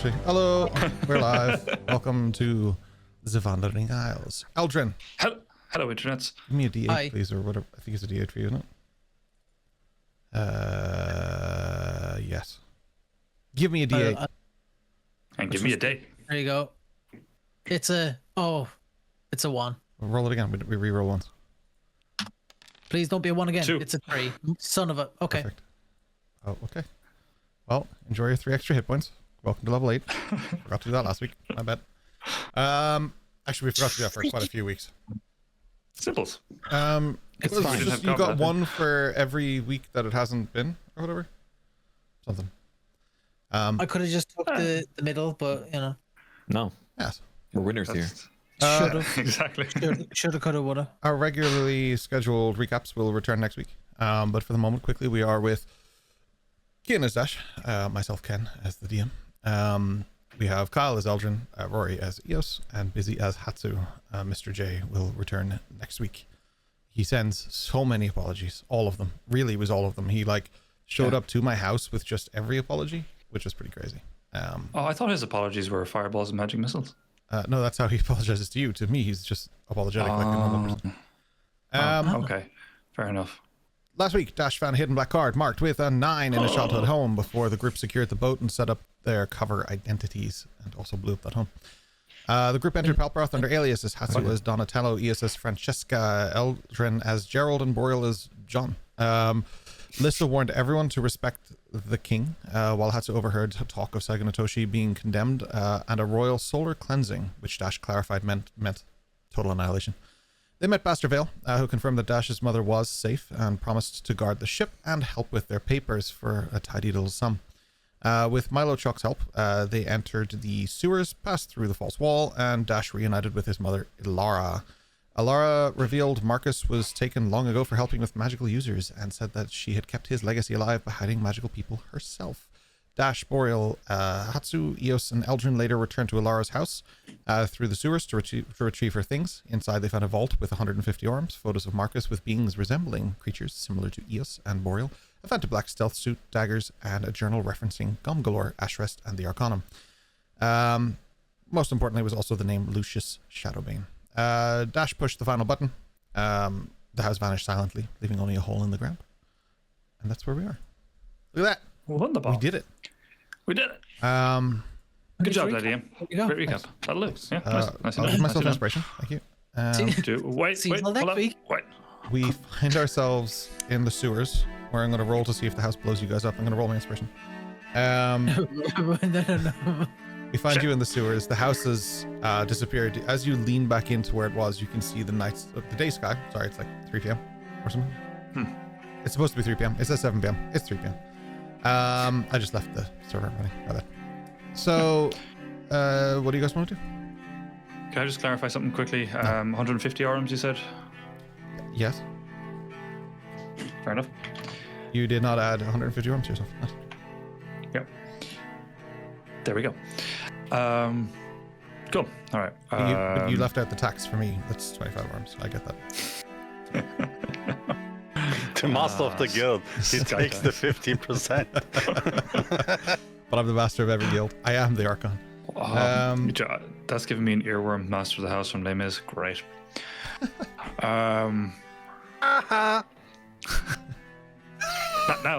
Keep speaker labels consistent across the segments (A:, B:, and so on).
A: actually. Hello, we're live. Welcome to the Wandering Isles. Eldrin.
B: Hello, internets.
A: Give me a D8,
C: Hi.
A: please, or whatever. I think it's a D8 for you, isn't it? Yes. Give me a D8.
B: And give me a day.
C: There you go. It's a 1.
A: Roll it again. We re-roll once.
C: Please don't be a 1 again.
B: 2.
C: It's a 3. Son of a. Okay.
A: Perfect. Oh, okay. Well, enjoy your 3 extra hit points. Welcome to level 8. Forgot to do that last week. My bad. Actually, we forgot to do that for quite a few weeks.
B: Simples.
C: It's
A: was
C: fine.
A: just, you got one for every week that it hasn't been, or whatever. Something.
C: I could have just took the middle, but you know.
D: No,
A: Yes.
D: we're winners here.
C: Should have.
B: Exactly.
C: Should have. Could have. Would have.
A: Our regularly scheduled recaps will return next week. But for the moment, quickly, we are with Kian as Dash, myself, Ken, as the DM. We have Kyle as Eldrin, Rory as Eos, and Busy as Hatsu. Mr. J will return next week. He sends so many apologies, all of them. Really, it was all of them. He showed up to my house with just every apology, which was pretty crazy.
B: I thought his apologies were fireballs and magic missiles.
A: No, that's how he apologizes to you. To me, he's just apologetic like a normal person.
B: Okay, fair enough.
A: Last week, Dash found a hidden black card marked with a 9 in his childhood home before the group secured the boat and set up their cover identities and also blew up that home. The group entered Palperroth under aliases: Hatsu as Donatello, Eos as Francesca, Eldrin as Gerald, and Boreal as John. Lissa warned everyone to respect the king, while Hatsu overheard talk of Saganatoshi being condemned and a royal solar cleansing, which Dash clarified meant total annihilation. They met Baskerville, who confirmed that Dash's mother was safe and promised to guard the ship and help with their papers for a tidy little sum. With Milo Chuck's help, they entered the sewers, passed through the false wall, and Dash reunited with his mother, Ilara. Ilara revealed Marcus was taken long ago for helping with magical users and said that she had kept his legacy alive by hiding magical people herself. Dash, Boreal, Hatsu, Eos, and Eldrin later returned to Ilara's house through the sewers to retrieve her things. Inside, they found a vault with 150 arms, photos of Marcus with beings resembling creatures similar to Eos and Boreal, a Phantom Black stealth suit, daggers, and a journal referencing Gomgalore, Ashrest, and the Arcanum. Most importantly was also the name Lucius Shadowbane. Dash pushed the final button. The house vanished silently, leaving only a hole in the ground. And that's where we are. Look at that.
B: Wonderful.
A: We did it.
B: We did it.
A: Good
B: job, Lydia.
C: There you go.
B: Great recap. That'll do. Yeah, nice.
A: I'll give myself inspiration. Thank you.
B: Wait,
C: See you
B: hold
C: next
B: on.
C: week.
B: Wait.
A: We find ourselves in the sewers, where I'm going to roll to see if the house blows you guys up. I'm going to roll my inspiration.
C: No.
A: We find you in the sewers. The house has disappeared. As you lean back into where it was, you can see the day sky. Sorry, it's like 3 p.m. or something. It's supposed to be 3 p.m. It says 7 p.m. It's 3 p.m. I just left the server running. My bad. So, what do you guys want to do?
B: Can I just clarify something quickly? 150 arms, you said?
A: Yes.
B: Fair enough.
A: You did not add 150 arms to yourself.
B: Yep. There we go. Cool. All right.
A: But you left out the tax for me. That's 25 arms. I get that.
E: The master of the guild, he takes the 15%.
A: But I'm the master of every guild. I am the Archon.
B: That's giving me an earworm. Master of the house from Les Mis. Great. Now,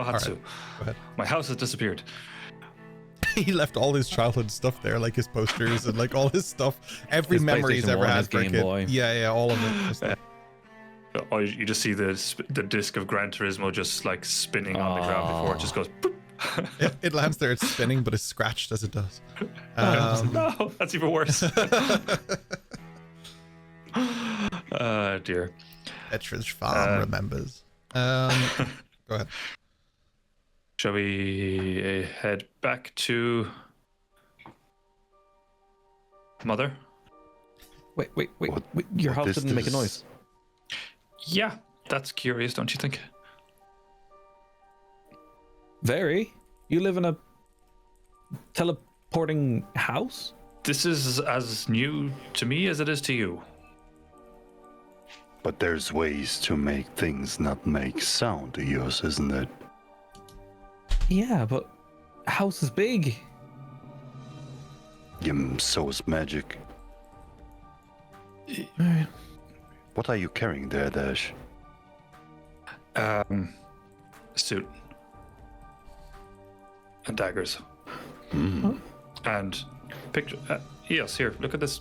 B: Hatsu.
A: Go ahead.
B: My house has disappeared.
A: He left all his childhood stuff there, like his posters and like all his stuff. Every
D: His
A: memory he's
D: PlayStation
A: ever
D: 1,
A: had
D: his
A: for a
D: Game
A: kid.
D: Boy.
A: Yeah, all of it. Just like,
B: Oh, you just see the disc of Gran Turismo just like spinning on the ground before it just goes. Boop.
A: it lands there, it's spinning, but it's scratched as it does.
B: No, that's even worse. Dear.
A: Etridge Farm remembers. Go ahead.
B: Shall we head back to Mother?
D: Wait. Your house
E: is
D: didn't make a
E: this?
D: noise.
B: Yeah, that's curious, don't you think?
D: Very. You live in a teleporting house?
B: This is as new to me as it is to you.
E: But there's ways to make things not make sound to use, isn't it?
D: Yeah, but house is big.
E: sows magic.
D: Alright.
E: What are you carrying there, Dash?
B: Suit. And daggers. And picture. Yes, here, look at this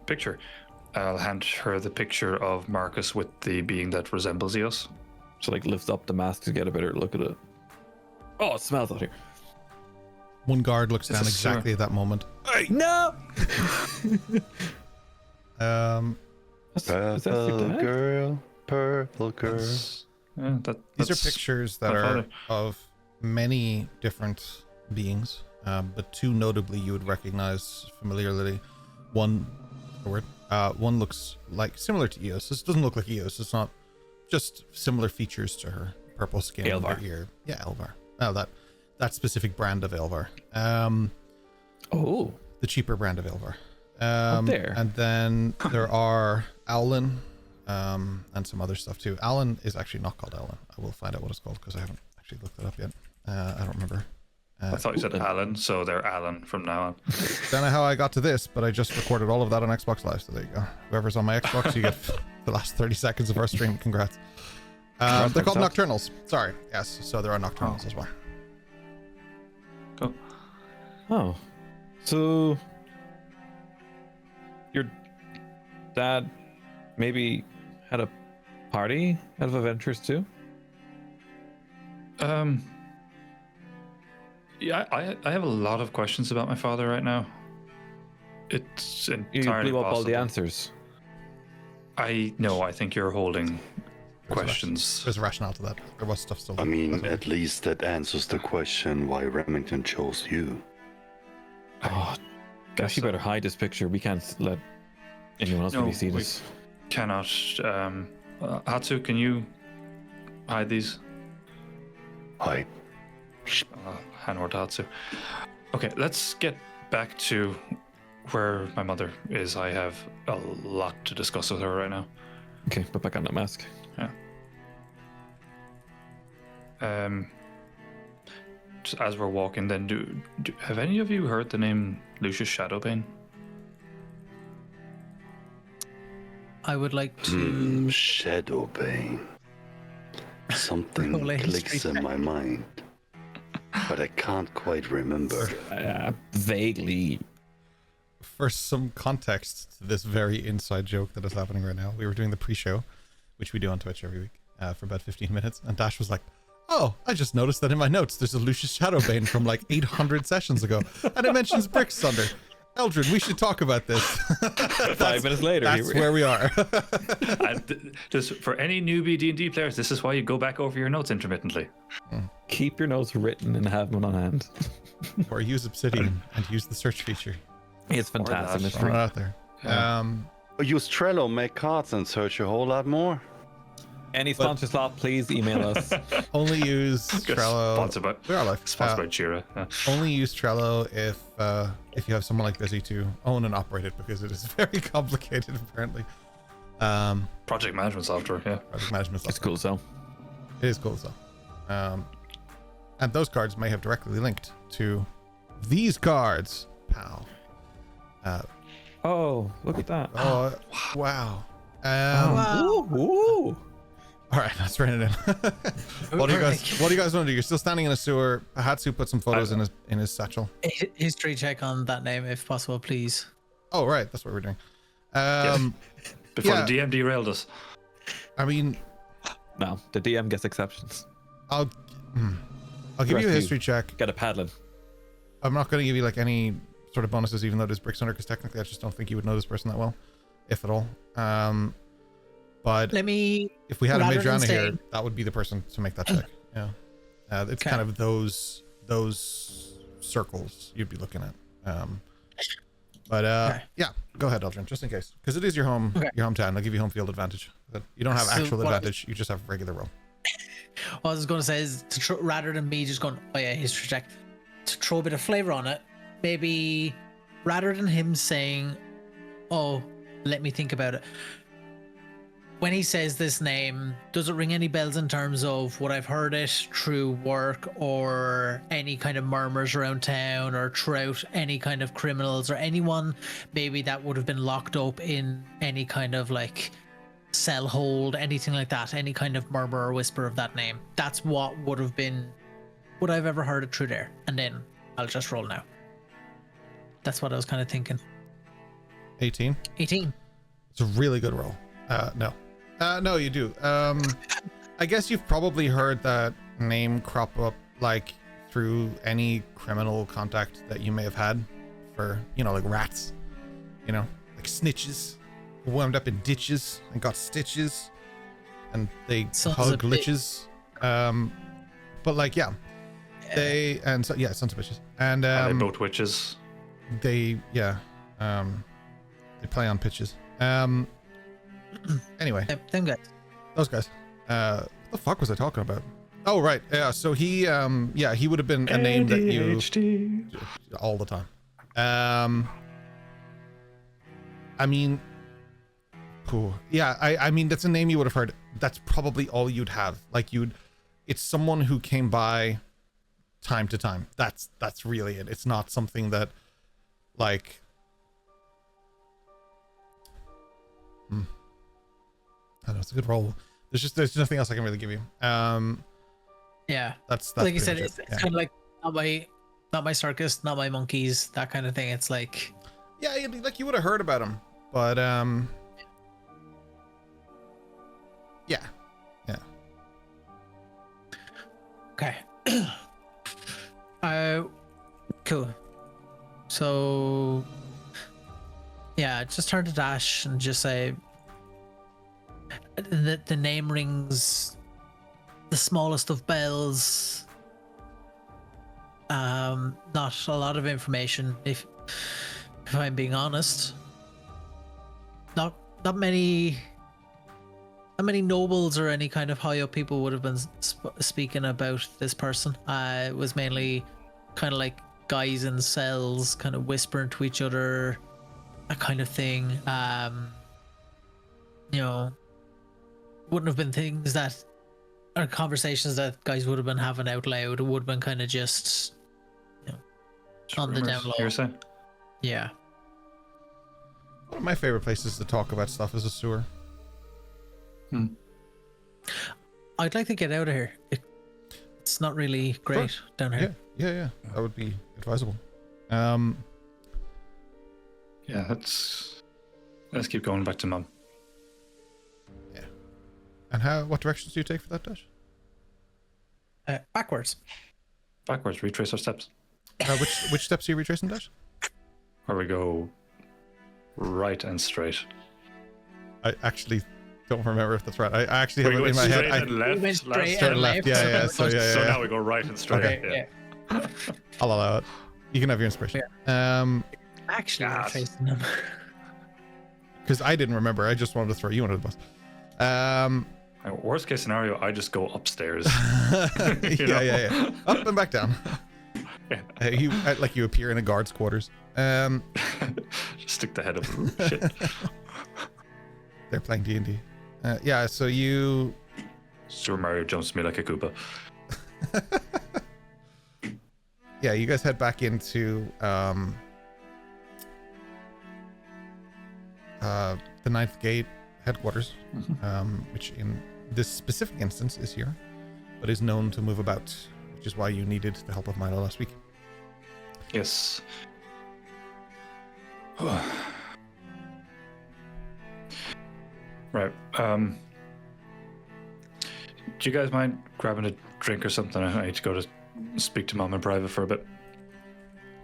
B: picture. I'll hand her the picture of Marcus with the being that resembles Eos.
D: So like lift up the mask to get a better look at it. Oh, it smells out here.
A: One guard looks
B: Is
A: down
B: this
A: exactly at that moment.
D: No.
A: Um,
D: Is that your
E: Purple
D: dad?
E: girl, purple girl.
A: These are pictures that
B: my
A: are
B: father.
A: of many different beings, but two notably you would recognize familiarly. One looks like similar to Eos. This doesn't look like Eos. It's not, just similar features to her. Purple skin,
D: Elvar.
A: ear. Yeah, Elvar. Oh, that specific brand of Elvar.
D: Oh.
A: The cheaper brand of Elvar.
D: There.
A: And then there are Owlin, and some other stuff too. Alan is actually not called Alan. I will find out what it's called because I haven't actually looked it up yet. I don't remember.
B: I thought you said Alan, so they're Alan from now on.
A: Don't know how I got to this, but I just recorded all of that on Xbox Live, so there you go. Whoever's on my Xbox, you get the last 30 seconds of our stream. Congrats. They're called Nocturnals. Sorry. Yes, so there are Nocturnals as well.
B: Cool.
D: Oh. So your dad maybe had a party out of adventures too?
B: Yeah, I have a lot of questions about my father right now. It's
D: You
B: entirely
D: blew up all the
B: possible.
D: answers.
B: I think you're holding questions.
A: There's a rationale to that. There was stuff still.
E: I mean, at least that answers the question why Remington chose you.
D: Oh, gosh, you better hide this picture. We can't let anyone else
B: No,
D: really see
B: we-
D: this.
B: Cannot. Hatsu, can you hide these?
E: Hi.
B: Hand over to Hatsu. Okay, let's get back to where my mother is. I have a lot to discuss with her right now.
D: Okay, put back on that mask.
B: Just as we're walking, then have any of you heard the name Lucius Shadowbane?
C: I would like to.
E: Shadowbane. Something
C: Roll a history
E: clicks in
C: check.
E: my mind, but I can't quite remember.
D: Vaguely.
A: For some context to this very inside joke that is happening right now, we were doing the pre-show, which we do on Twitch every week, for about 15 minutes, and Dash was like, oh, I just noticed that in my notes there's a Lucius Shadowbane from like 800 sessions ago, and it mentions Brick Thunder. Eldrin, we should talk about this.
D: 5 minutes later,
A: That's where we are.
B: And just for any newbie D&D players, this is why you go back over your notes intermittently.
D: keep your notes written and have them on hand.
A: Or use Obsidian and use the search feature.
D: It's fantastic.
B: that.
D: It's
A: Throw it
D: free.
A: out there.
B: Yeah.
E: Use Trello, make cards, and search a whole lot more.
D: Any sponsor slot, please email us.
A: Only use Trello.
B: Sponsored by,
A: We are live.
B: sponsored by Jira. Yeah.
A: Only use Trello if you have someone like Busy to own and operate it, because it is very complicated apparently.
B: Project management software, yeah.
A: Project management
D: It's
A: software.
D: cool, so.
A: It is cool though. And those cards may have directly linked to these cards. Pow.
D: Oh, look at that.
A: Oh, wow.
D: Ooh, ooh.
A: All right, let's rein it in. What do you guys want to do? You're still standing in a sewer. Hatsu put some photos in his satchel.
C: History check on that name, if possible, please.
A: Oh, right, that's what we're doing.
B: Before
A: yeah.
B: the DM derailed us.
A: I mean,
D: No, the DM gets exceptions.
A: I'll give you a history check.
D: Get a paddling.
A: I'm not going to give you like any sort of bonuses, even though it is Bricks Under, because technically I just don't think you would know this person that well, if at all. But
C: Let me.
A: if we had a
C: rather
A: Majorana
C: than
A: here,
C: saying-
A: that would be the person to make that check. Yeah, it's
C: Okay.
A: kind of those circles you'd be looking at. But
C: Okay.
A: yeah, go ahead, Eldrin, just in case, because it is your hometown. I'll give you home field advantage. But you don't have
C: So
A: actual
C: what-
A: advantage; you just have regular roll.
C: What I was going to say is rather than me just going, oh yeah, history check, to throw a bit of flavor on it, maybe rather than him saying, oh, let me think about it, when he says this name, does it ring any bells in terms of what I've heard it through work or any kind of murmurs around town or throughout any kind of criminals or anyone maybe that would have been locked up in any kind of like cell hold, anything like that, any kind of murmur or whisper of that name? That's what would have been, would I've ever heard it through there? And then I'll just roll now. That's what I was kind of thinking.
A: 18.
C: 18.
A: It's a really good roll. No. No, you do. I guess you've probably heard that name crop up like through any criminal contact that you may have had for, you know, like rats, you know, like snitches who wound up in ditches and got stitches and they hug liches. But like, yeah, they, and so, yeah, sons of bitches. And
B: they both witches.
A: They, yeah, they play on pitches. Anyway,
C: them guys.
A: Those guys. What the fuck was I talking about? Oh, right. Yeah. So he, yeah, he would have been a name that you all the time. I mean, cool. Yeah. I mean, that's a name you would have heard. That's probably all you'd have. Like it's someone who came by time to time. That's really it. It's not something that like, I don't know, it's a good roll. There's nothing else I can really give you.
C: Yeah.
A: That's
C: like you said, it's
A: yeah.
C: kind of like not my circus, not my monkeys, that kind of thing. It's like,
A: yeah, like you would have heard about him, but yeah.
C: okay. Cool. So yeah, just turn to Dash and just say the name rings the smallest of bells. Not a lot of information, if I'm being honest. Not many nobles or any kind of high up people would have been speaking about this person. It was mainly kind of like guys in cells kind of whispering to each other, that kind of thing. You know, wouldn't have been things that are conversations that guys would have been having out loud. It would have been kind of just, you know, on the down low.
B: Hearsay.
C: Yeah.
A: One of my favorite places to talk about stuff is a sewer.
C: I'd like to get out of here. It's not really great down here.
A: Yeah. That would be advisable.
B: Yeah, let's keep going back to Mum.
A: Yeah. And what directions do you take for that, Dash?
C: Backwards.
B: Backwards, retrace our steps.
A: Which steps are you retracing, Dash?
B: Or we go right and straight.
A: I actually don't remember if that's right. I actually have it in my head.
B: Left,
C: We went straight
A: Straight and left. Yeah. So
B: now we go right and straight.
A: Okay.
B: Yeah.
A: I'll allow it. You can have your inspiration.
C: Actually, we're
B: Yes.
C: tracing them.
A: Because I didn't remember. I just wanted to throw you under the bus.
B: Worst case scenario, I just go upstairs.
A: Yeah. Up and back down. You appear in a guard's quarters.
B: Just stick the head up. Shit.
A: They're playing D&D. Yeah, so you...
B: Super Mario jumps me like a Koopa.
A: Yeah, you guys head back into the Ninth Gate headquarters, which in this specific instance is here, but is known to move about, which is why you needed the help of Milo last week.
B: Yes. Right. Do you guys mind grabbing a drink or something? I need to go to speak to Mom in private for a bit.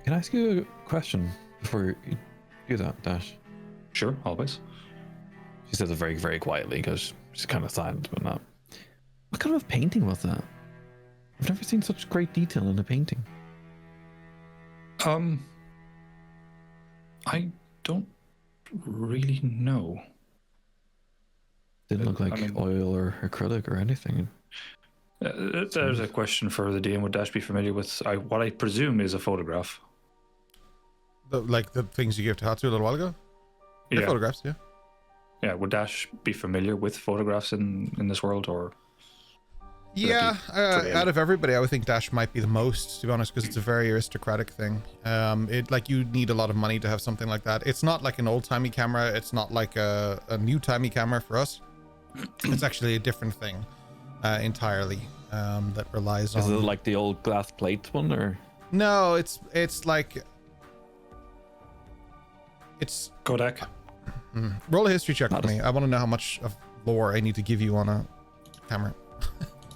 D: Can I ask you a question before you do that, Dash?
B: Sure, always.
D: She says it very, very quietly because she's kind of silent, but not. What kind of painting was that? I've never seen such great detail in a painting.
B: I don't really know.
D: Didn't look like oil or acrylic or anything.
B: There's a question for the DM. Would Dash be familiar with what I presume is a photograph?
A: The things you gave to Hatsu a little while ago? They're photographs, yeah.
B: Yeah, would Dash be familiar with photographs in this world, or?
A: Yeah,
B: pretty
A: out of everybody, I would think Dash might be the most, to be honest, because it's a very aristocratic thing. It like you need a lot of money to have something like that. It's not like an old-timey camera. It's not like a new-timey camera for us. It's actually a different thing entirely that relies on...
D: Is it like the old glass plate one, or?
A: No, it's like... It's...
B: Kodak.
A: Roll a history check for me. I want to know how much of lore I need to give you on a camera.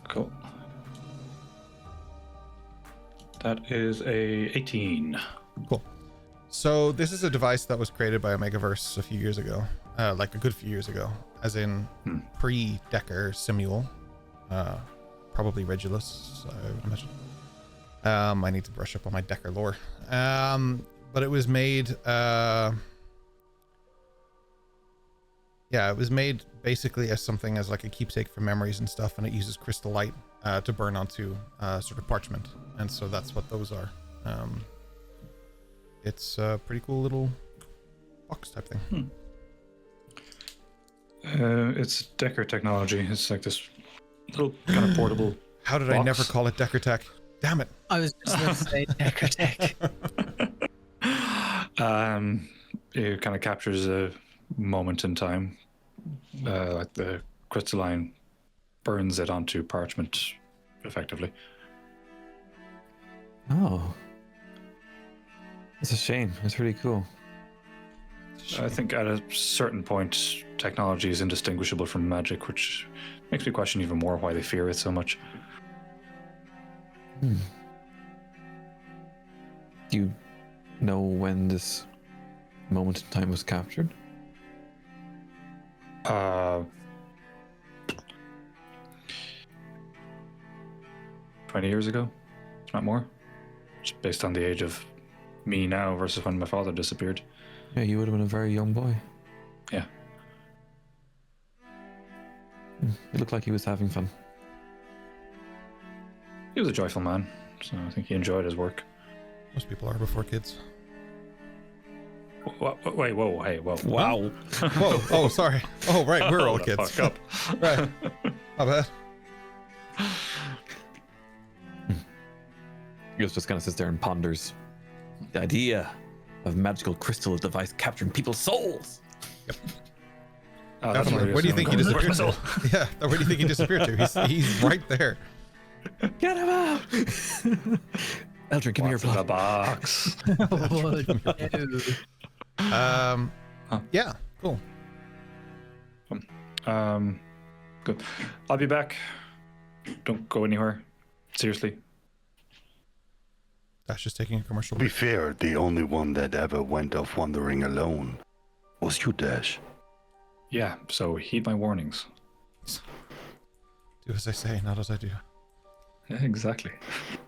B: Cool. That is a 18.
A: Cool. So this is a device that was created by Omegaverse a few years ago, like a good few years ago, as in pre-Decker Simule, probably Regulus, I would imagine. I need to brush up on my Decker lore. But it was made, it was made basically as something as like a keepsake for memories and stuff, and it uses crystal light to burn onto sort of parchment, and so that's what those are. It's a pretty cool little box type thing.
B: It's Decker technology. It's like this little kind of portable.
A: How did I never call it Decker Tech? Damn it.
C: I was just going to say Decker Tech.
B: It kind of captures a moment in time. Like the crystalline burns it onto parchment effectively.
D: Oh. It's a shame. It's really cool.
B: I think at a certain point, technology is indistinguishable from magic, which makes me question even more why they fear it so much.
D: Do you know when this moment in time was captured?
B: 20 years ago, if not more. Just based on the age of me now versus when my father disappeared.
D: Yeah, you would have been a very young boy.
B: Yeah.
D: It looked like he was having fun.
B: He was a joyful man, so I think he enjoyed his work.
A: Most people are before kids.
B: Wait, whoa, hey, whoa.
D: Wow.
A: Whoa, oh, sorry. Oh, right, we're all
B: Hold the
A: kids.
B: fuck up.
A: Right. My bad.
D: He just kind of sits there and ponders the idea of magical crystal device capturing people's souls.
B: Oh, that's
A: Definitely. Where do you think he
B: Where's
A: disappeared
B: my
A: to?
B: soul?
A: Yeah, where do you think he disappeared to? He's right there.
D: Get him out! Eldrin, give me your
B: What's in the
D: blood.
B: box?
C: Oh, no.
A: Yeah, cool.
B: Good. I'll be back. Don't go anywhere. Seriously.
A: Dash is taking a commercial
E: To be
A: break.
E: fair, the only one that ever went off wandering alone was you, Dash.
B: Yeah, so heed my warnings.
A: Do as I say, not as I do.
B: Yeah, exactly.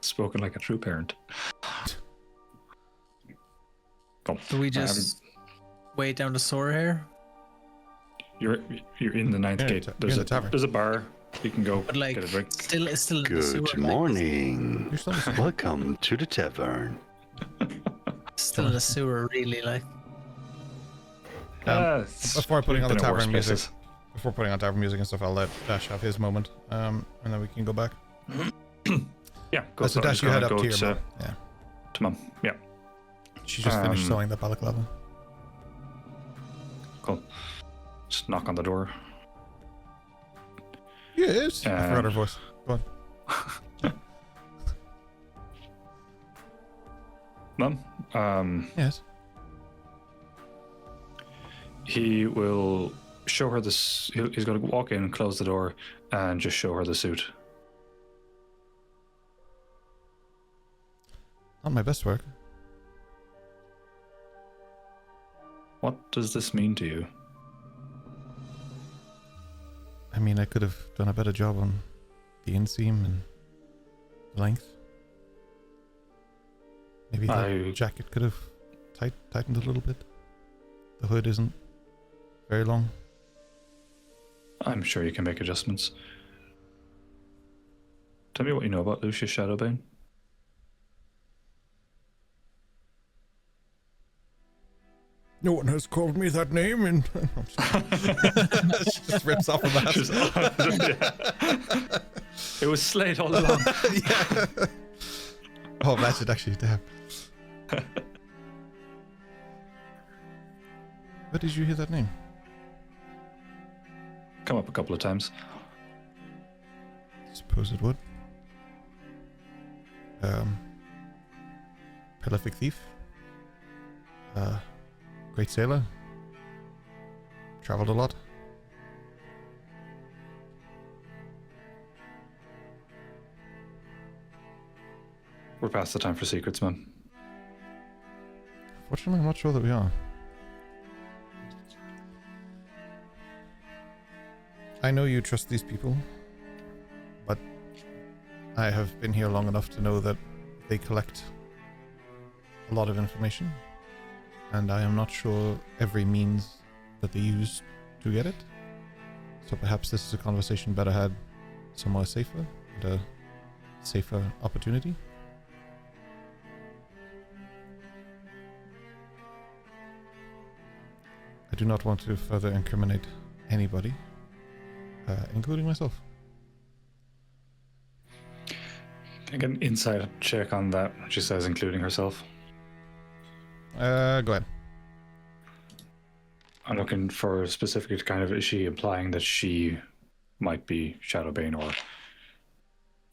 B: Spoken like a true parent. Oh,
C: Do we just wait down the sewer here?
B: You're in the ninth
A: You're in
B: gate.
A: the
B: There's
A: you're in the tavern.
B: there's a bar. You can go
C: But like,
B: get a drink.
C: still in the sewer.
E: Good
C: like,
E: morning.
A: You're still in the sewer.
E: Welcome to the tavern.
C: still in the sewer, really. Like,
A: Before putting on the
B: Been at worse
A: tavern music,
B: places.
A: before putting on tavern music and stuff, I'll let Dash have his moment, and then we can go back.
B: Yeah, go.
A: So
B: I'm
A: Dash,
B: just
A: you head
B: gonna
A: up
B: go
A: to your mom. Yeah,
B: to mum. Yeah,
A: she just finished
B: Um,
A: sewing that balaclava.
B: cool. Just knock on the door.
A: Yes. I forgot her voice. Go on.
B: Mum,
A: Yes.
B: he will show her this. He's going to walk in, close the door, and just show her the suit.
A: Not my best work.
B: What does this mean to you?
A: I mean, I could have done a better job on the inseam and length. Maybe the jacket could have tightened a little bit. The hood isn't very long.
B: I'm sure you can make adjustments. Tell me what you know about Lucius Shadowbane.
A: No one has called me that name in... She just rips off a mask.
B: It was Slade all along.
A: Yeah. Oh, imagine actually, damn. Where did you hear that name?
B: Come up a couple of times.
A: Suppose it would. Prolific thief. Great sailor. Traveled a lot.
B: We're past the time for secrets, man.
A: Fortunately, I'm not sure that we are. I know you trust these people, but I have been here long enough to know that they collect a lot of information, and I am not sure every means that they use to get it. So perhaps this is a conversation better had somewhere safer, and a safer opportunity. I do not want to further incriminate anybody, including myself.
B: Can I get an insight check on that? She says, including herself.
A: Go ahead.
B: I'm looking for specifically kind of, is she implying that she might be Shadowbane, or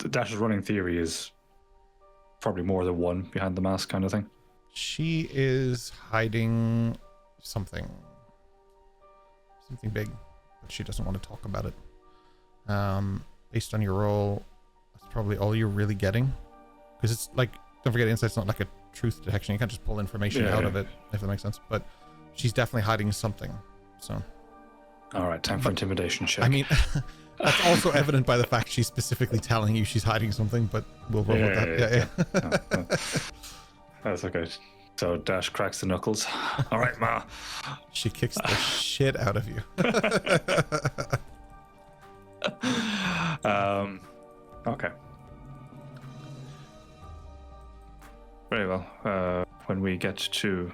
B: Dash's running theory is probably more than one behind the mask kind of thing?
A: She is hiding something big, but she doesn't want to talk about it. Based on your role, that's probably all you're really getting, because it's like, don't forget, insight's not like a truth detection. You can't just pull information out of it, if that makes sense. But she's definitely hiding something. So,
B: all right, time for intimidation check.
A: I mean, that's also evident by the fact she's specifically telling you she's hiding something. But we'll roll with that.
B: No. That's okay. So Dash cracks the knuckles. All right, Ma.
A: She kicks the shit out of you.
B: Okay. Very well. When we get to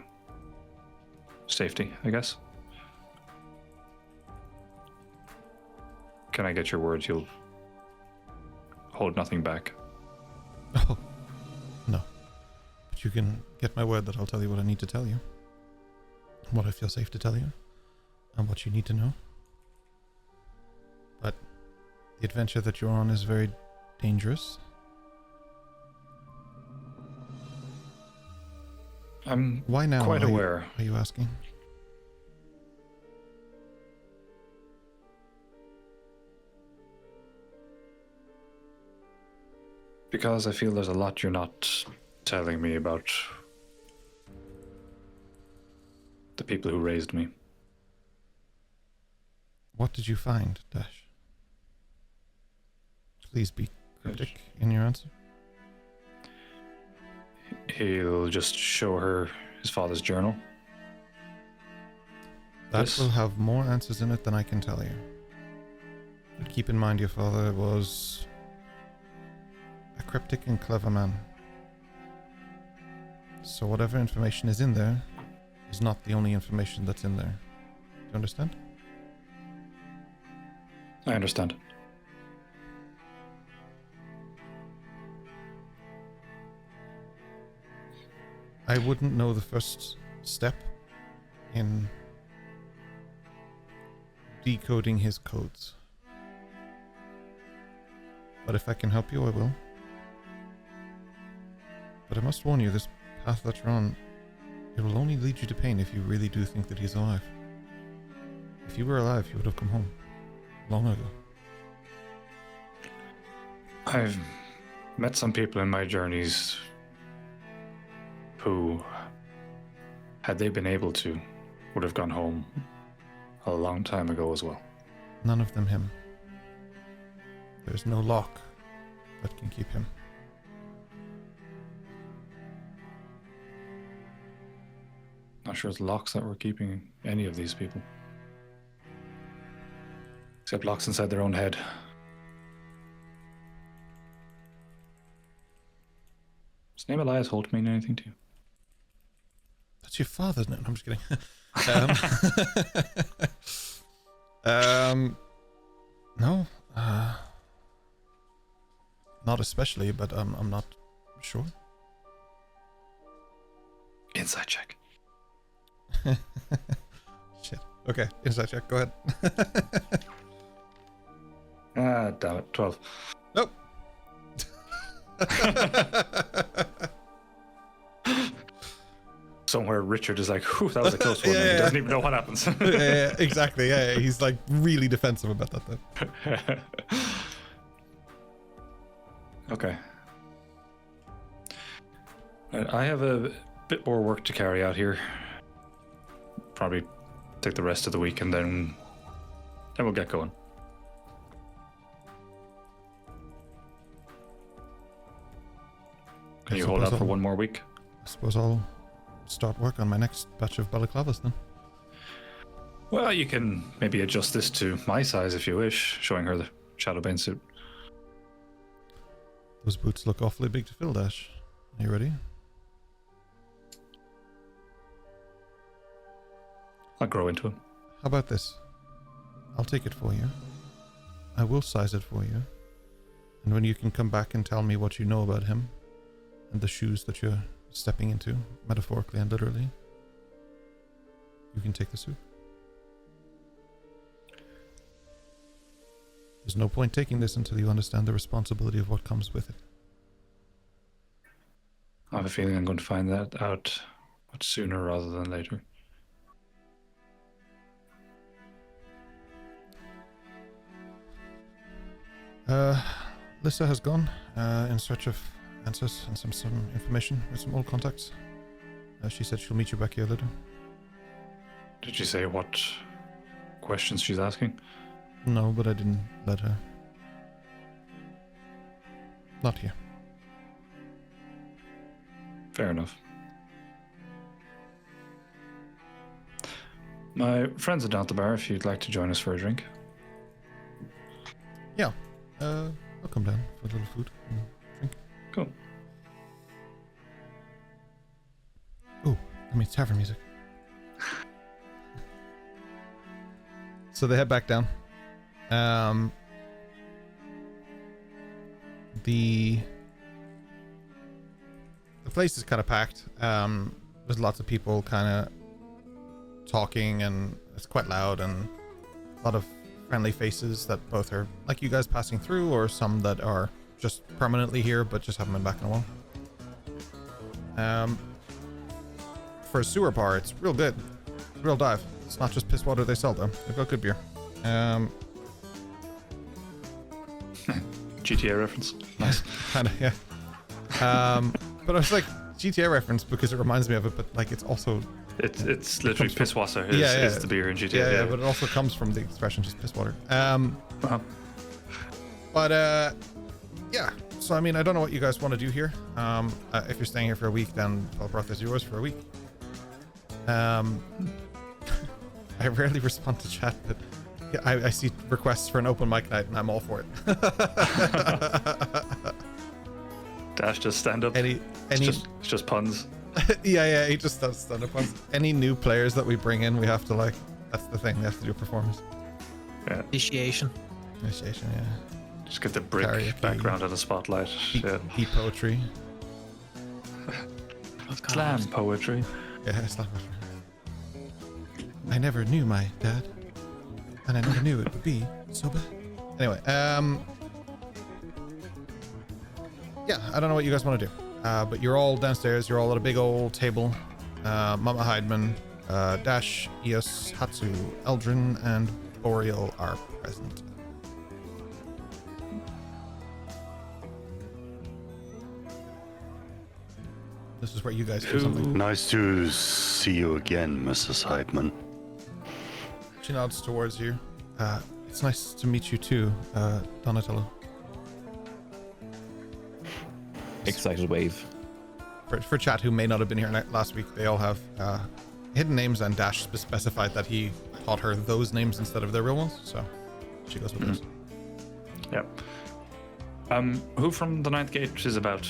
B: safety, I guess. Can I get your word you'll hold nothing back?
A: Oh, no. But you can get my word that I'll tell you what I need to tell you. What I feel safe to tell you. And what you need to know. But the adventure that you're on is very dangerous.
B: I'm
A: Why now?
B: quite aware.
A: Are you asking?
B: Because I feel there's a lot you're not telling me about the people who raised me.
A: What did you find, Dash? Please be cryptic in your answer.
B: He'll just show her his father's journal.
A: That
B: Yes.
A: will have more answers in it than I can tell you. But keep in mind your father was a cryptic and clever man. So whatever information is in there is not the only information that's in there. Do you understand?
B: I understand.
A: I wouldn't know the first step in decoding his codes. But if I can help you, I will. But I must warn you, this path that you're on, it will only lead you to pain if you really do think that he's alive. If you were alive, you would have come home long ago.
B: I've met some people in my journeys who, had they been able to, would have gone home a long time ago as well.
A: None of them him. There's no lock that can keep him.
B: Not sure it's locks that were keeping any of these people. Except locks inside their own head. Does name Elias Holt mean anything to you?
A: That's your father, isn't it? I'm just kidding. No. Not especially, but I'm not sure.
B: Inside check.
A: Shit. Okay, inside check. Go ahead.
B: Damn it. 12.
A: Nope.
B: Somewhere Richard is like, whew, that was a close one.
A: Yeah,
B: and
A: yeah.
B: He doesn't even know what happens.
A: Yeah, exactly. Yeah, he's like really defensive about that though.
B: Okay. I have a bit more work to carry out here. Probably take the rest of the week and then we'll get going. Can you hold out for one more week?
A: I suppose I'll start work on my next batch of balaclavas then.
B: Well, you can maybe adjust this to my size if you wish, showing her the Shadowbane suit.
A: Those boots look awfully big to fill, Dash. Are you ready?
B: I'll grow into him.
A: How about this? I'll take it for you. I will size it for you. And when you can come back and tell me what you know about him and the shoes that you're stepping into, metaphorically and literally, you can take the suit. There's no point taking this until you understand the responsibility of what comes with it.
B: I have a feeling I'm going to find that out much sooner rather than later.
A: Lissa has gone in search of answers and some information with some old contacts. She said she'll meet you back here later.
B: Did she say what questions she's asking?
A: No, but I didn't let her. Not here.
B: Fair enough. My friends are down at the bar if you'd like to join us for a drink.
A: Yeah. I'll come down for a little food and drink.
B: Cool.
A: Ooh, that means tavern music. So they head back down. The place is kind of packed. There's lots of people kind of talking, and it's quite loud, and a lot of friendly faces that both are like you guys passing through, or some that are just permanently here but just haven't been back in a while. For a sewer bar, it's real good. Real dive. It's not just piss water they sell though. They've got good beer.
B: GTA reference. Nice.
A: Kind of, yeah. But I was like, GTA reference because it reminds me of it, but like it's also...
B: It's literally piss water is the beer in GTA.
A: Yeah, but it also comes from the expression just piss water. But yeah. So I mean, I don't know what you guys want to do here. If you're staying here for a week, then Palperroth is yours for a week. I rarely respond to chat, but I see requests for an open mic night, and I'm all for it.
B: Dash, just stand up. It's just puns.
A: Yeah, he just does stand up ones. Any new players that we bring in, we have to like, that's the thing, we have to do a performance.
B: Yeah.
C: Initiation,
A: yeah.
B: Just get the brick
A: Karaoke.
B: background of the spotlight. Yeah.
A: Deep poetry.
B: Slam poetry.
A: Yeah, slam poetry. I never knew my dad, and I never knew it would be so bad. Anyway, yeah, I don't know what you guys want to do. But you're all downstairs. You're all at a big old table. Mama Heidman, Dash, Eos, Hatsu, Eldrin, and Boreal are present. This is where you guys do something.
E: Nice to see you again, Mrs. Heidman.
A: She nods towards you. It's nice to meet you too, Donatello.
D: Excited wave.
A: For chat who may not have been here last week, they all have hidden names, and Dash specified that he taught her those names instead of their real ones, so she goes with those.
B: Yep. Who from the Ninth Gate is about?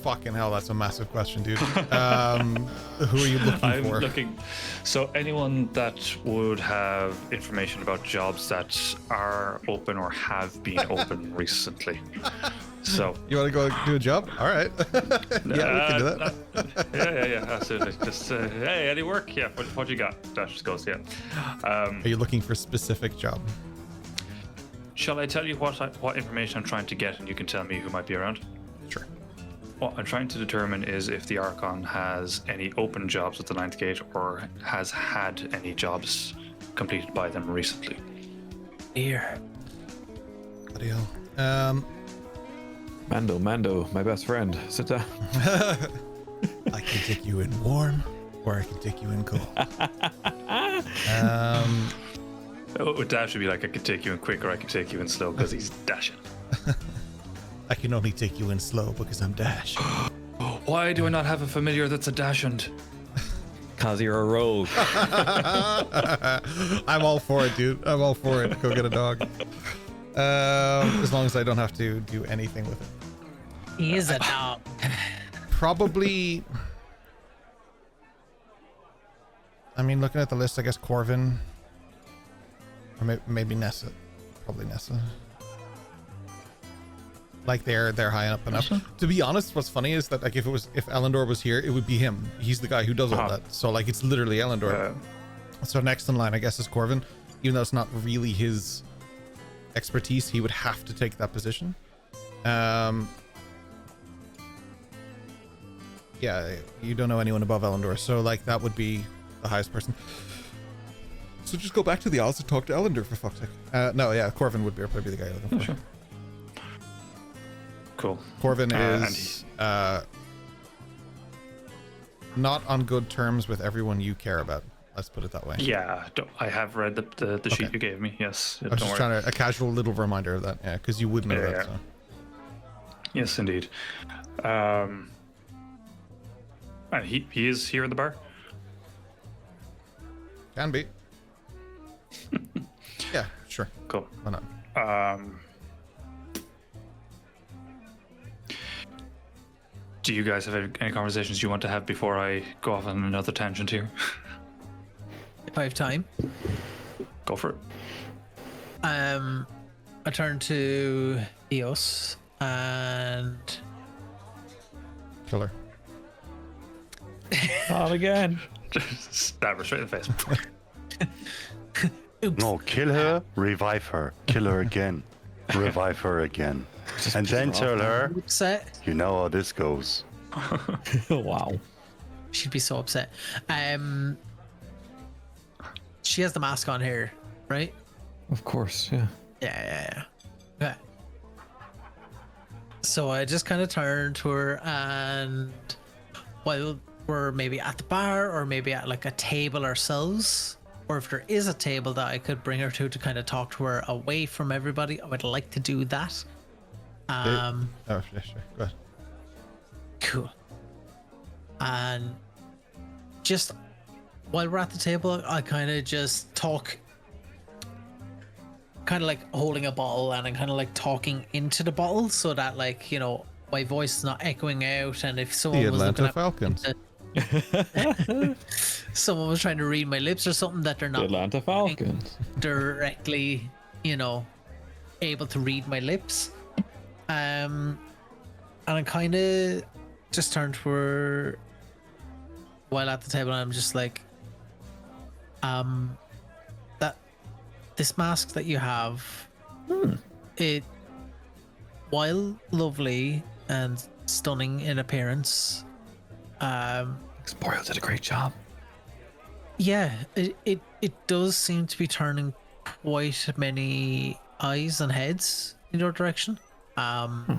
A: Fucking hell, that's a massive question, dude. Who are you looking
B: I'm
A: for?
B: looking. So anyone that would have information about jobs that are open or have been open recently. So
A: You want to go do a job? All right. Yeah, we can do that.
B: yeah, absolutely. Just hey, any work? Yeah, what you got? Dash just goes, yeah.
A: Are you looking for a specific job?
B: Shall I tell you what information I'm trying to get, and you can tell me who might be around?
A: Sure.
B: What I'm trying to determine is if the Archon has any open jobs at the Ninth Gate, or has had any jobs completed by them recently.
C: Here.
A: Bloody hell.
D: Mando, my best friend. Sit down.
A: I can take you in warm, or I can take you in cold.
B: Dash would be like, I could take you in quick, or I could take you in slow, because he's dashing.
A: I can only take you in slow because I'm Dash.
B: Why do I not have a familiar that's a dashend?
D: Cause you're a rogue.
A: I'm all for it, dude. I'm all for it. Go get a dog. As long as I don't have to do anything with it.
C: He is a dog.
A: Probably. I mean, looking at the list, I guess Corvin. Or maybe Nessa. Probably Nessa. Like they're high up enough. To be honest, what's funny is that like if Elendor was here, it would be him. He's the guy who does all that. So like it's literally Elendor. So next in line, I guess, is Corvin. Even though it's not really his expertise, he would have to take that position. Yeah, you don't know anyone above Elendor, so like that would be the highest person. So just go back to the Oz and talk to Elendor for fuck's sake. No, yeah, Corvin would probably be the guy you're looking for.
B: Sure. Cool.
A: Corvin is not on good terms with everyone you care about. Let's put it that way.
B: Yeah, I have read the sheet you gave me. Yes,
A: I was just trying to a casual little reminder of that. Yeah, because you would know that.
B: Yeah.
A: So.
B: Yes, indeed. And he is here in the bar.
A: Can be. Yeah, sure.
B: Cool.
A: Why not?
B: Do you guys have any conversations you want to have before I go off on another tangent here?
C: If I have time.
B: Go for it.
C: I turn to Eos and
A: Killer.
D: Not again.
B: Just stab her straight in the face.
E: No, kill her, revive her, kill her again, revive her again, and then tell her,
C: upset.
E: you know how this goes.
D: Wow.
C: She'd be so upset. She has the mask on here, right?
D: Of course, yeah.
C: Yeah. Okay. So I just kind of turn to her, and while we're maybe at the bar or maybe at like a table ourselves, or if there is a table that I could bring her to kind of talk to her away from everybody, I would like to do that.
A: Oh, yeah, sure. Go ahead.
C: Cool. And just while we're at the table, I kind of just talk, kind of like holding a bottle, and I'm kind of like talking into the bottle so that, like, you know, my voice is not echoing out. And if someone
A: The
C: was looking
A: Atlanta
C: at
A: Falcons.
C: someone was trying to read my lips or something, that they're
D: The
C: not
D: Atlanta Falcons.
C: directly, you know, able to read my lips. And I kind of just turned to her while at the table, and I'm just like, that this mask that you have, it, while lovely and stunning in appearance,
D: Boyle did a great job.
C: yeah, it does seem to be turning quite many eyes and heads in your direction.
D: I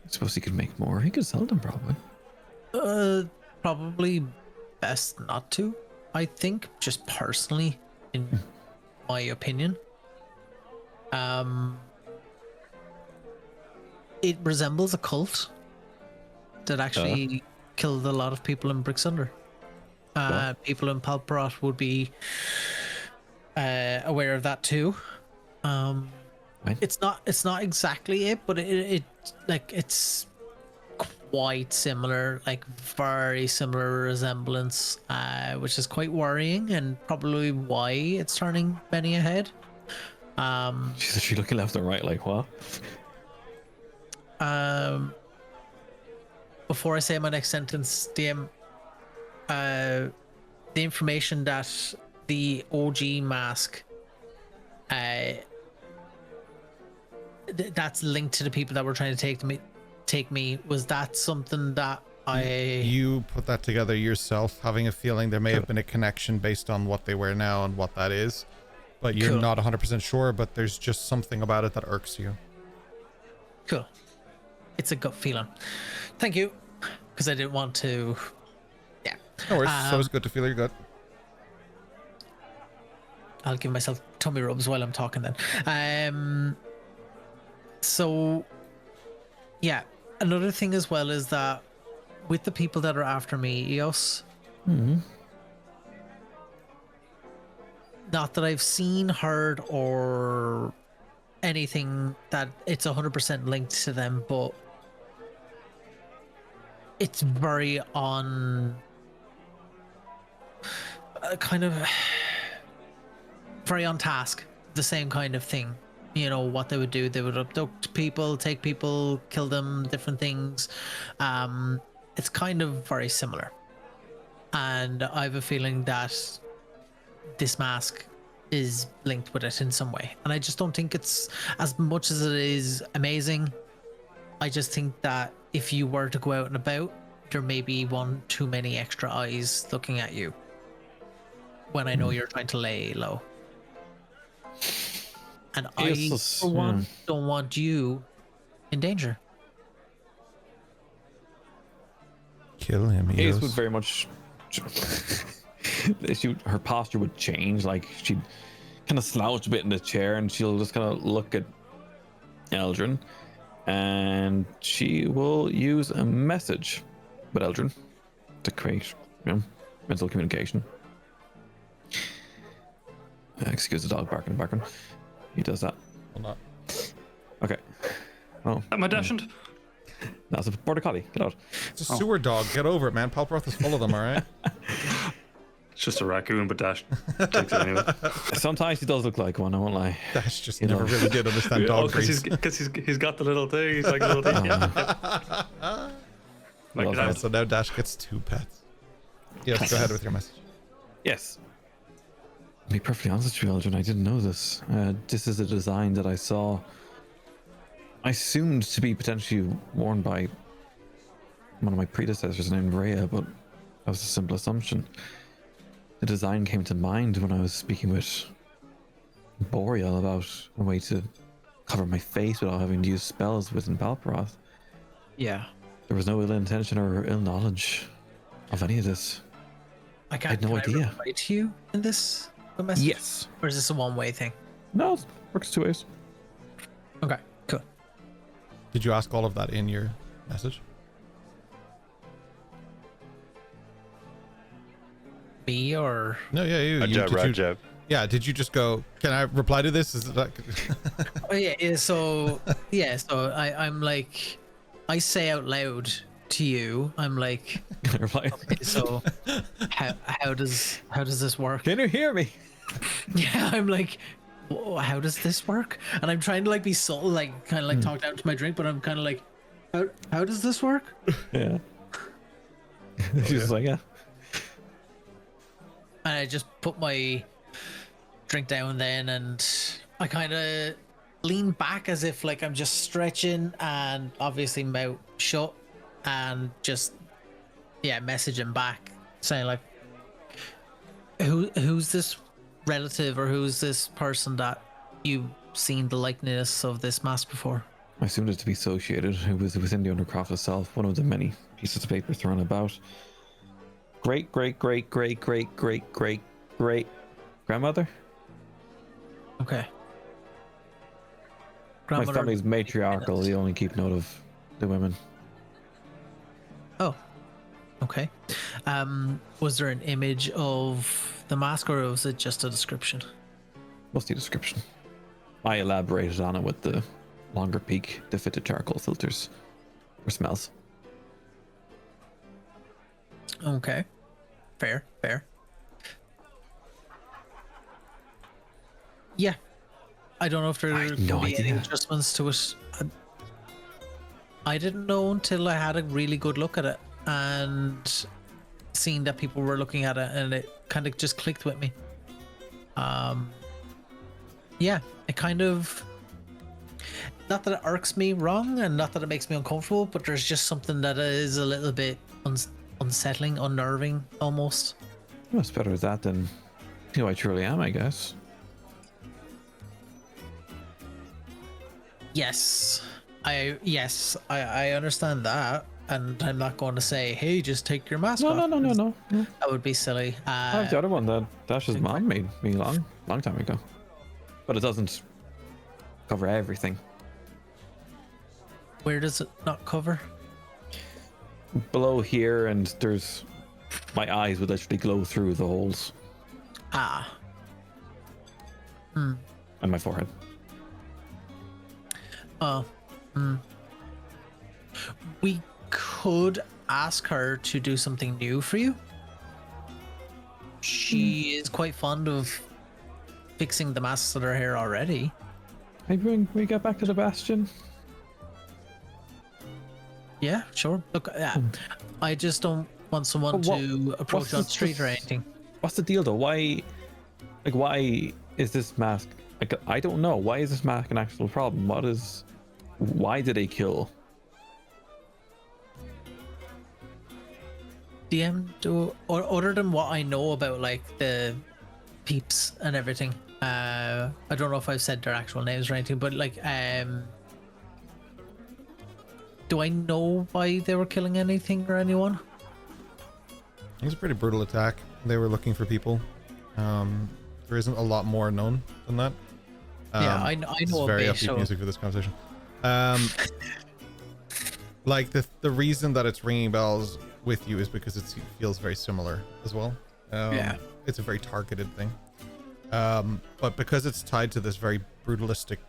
D: suppose he could make more. He could sell them probably.
C: Probably best not to, I think, just personally, in my opinion. It resembles a cult that actually killed a lot of people in Brixunder. People in Palperroth would be aware of that too.
D: Right.
C: It's not exactly it, but it like it's quite similar, like very similar resemblance, which is quite worrying and probably why it's turning Benny ahead.
D: She's she looking left and right like what?
C: Before I say my next sentence, DM, the information that the OG mask, that's linked to the people that were trying to take me. Was that something that
A: You put that together yourself, having a feeling there may have been a connection based on what they wear now and what that is, but you're
C: Cool.
A: not 100% sure, but there's just something about it that irks you.
C: Cool. It's a gut feeling. Thank you, because I didn't want to. Yeah.
A: No worries. So it's good to feel you're good.
C: I'll give myself tummy rubs while I'm talking then. So, yeah. Another thing as well is that with the people that are after me, Eos, not that I've seen, heard, or anything that it's 100% linked to them, but it's very on kind of very on task, the same kind of thing. You know what they would do, they would abduct people, take people, kill them, different things. It's kind of very similar, and I have a feeling that this mask is linked with it in some way, and I just don't think it's as much as it is amazing. I just think that if you were to go out and about, there may be one too many extra eyes looking at you when I know you're trying to lay low. And I, for one, don't want you in danger.
A: Kill him,
D: Ace
A: Eos.
D: would very much. Her posture would change. Like she'd kind of slouch a bit in the chair, and she'll just kind of look at Eldrin, and she will use a message with Eldrin to create, mental communication. Excuse the dog barking in the background. He does that.
A: Well, not.
D: Okay. Oh,
B: Am I dashing?
D: that's a border collie. Get out.
A: It's a sewer dog. Get over it, man. Palperroth is full of them, all right?
B: It's just a raccoon, but Dash takes it anyway.
D: Sometimes he does look like one. I won't lie.
A: Dash just
D: You
A: never
D: know.
A: really did understand dog breeds.
B: Because he's got the little thing. He's like a little thing. Like
D: Love
B: that.
D: that.
A: So now Dash gets 2 pets. Yes, go ahead with your message.
D: Yes. To be perfectly honest with you, Eldrin, I didn't know this. This is a design that I saw. I assumed to be potentially worn by one of my predecessors named Rhea, but that was a simple assumption. The design came to mind when I was speaking with Boreal about a way to cover my face without having to use spells within Palperroth.
C: Yeah.
D: There was no ill intention or ill knowledge of any of this.
C: I
D: had no idea.
C: reply to you in this message?
D: Yes.
C: Or is this a one-way thing?
D: No, it works 2 ways.
C: Okay, cool.
A: Did you ask all of that in your message?
C: Me or
A: No, yeah, you.
E: Rajab.
A: Yeah, did you just go, can I reply to this? Is that...
C: oh yeah, so I'm like, I say out loud to you, I'm like,
D: Reply.
C: okay, so how does this work?
D: Can you hear me?
C: Yeah, I'm like, how does this work? And I'm trying to like be subtle, like kind of like talk down to my drink, but I'm kind of like, how does this work?
D: Yeah. She's just like, yeah.
C: And I just put my drink down then, and I kind of lean back as if like I'm just stretching, and obviously mouth shut, and just message him back saying like, who's this relative or who's this person that you've seen the likeness of this mask before?
D: I assumed it to be associated. It was within the undercroft itself, one of the many pieces of paper thrown about. Great grandmother?
C: Okay.
D: My family's matriarchal. They only keep note of the women.
C: Oh, okay. Was there an image of the mask, or was it just a description?
D: What's the description? I elaborated on it with the longer peak, the fitted charcoal filters for smells.
C: Okay. Fair. Yeah. I don't know if there
D: have
C: can
D: no
C: be any
D: idea.
C: adjustments to it. I didn't know until I had a really good look at it and seen that people were looking at it, and it kind of just clicked with me. Yeah, it kind of, not that it irks me wrong and not that it makes me uncomfortable, but there's just something that is a little bit unsettling, unnerving almost.
D: Well, it's better that than who I truly am, I guess.
C: Yes, I understand that, and I'm not going to say, hey, just take your mask off.
D: No.
C: That would be silly.
D: I have the other one that Dash's mom made me long time ago, but it doesn't cover everything.
C: Where does it not cover?
D: Below here, and there's my eyes would literally glow through the holes. And my forehead.
C: We could ask her to do something new for you. She is quite fond of fixing the masks that are here already.
D: Maybe when we get back to the Bastion.
C: Yeah, sure. Look, I just don't want someone to approach on the street or anything.
D: What's the deal though? Why is this mask? Like, I don't know. Why is this mask an actual problem? Why did they kill?
C: DM, other than what I know about like the peeps and everything, I don't know if I've said their actual names or anything, but like, do I know why they were killing anything or anyone?
A: It was a pretty brutal attack. They were looking for people. There isn't a lot more known than that.
C: Yeah, I
A: It's
C: know a
A: very
C: bit.
A: upbeat music for this conversation. Like the reason that it's ringing bells with you is because it feels very similar as well.
C: Yeah.
A: It's a very targeted thing. But because it's tied to this very brutalistic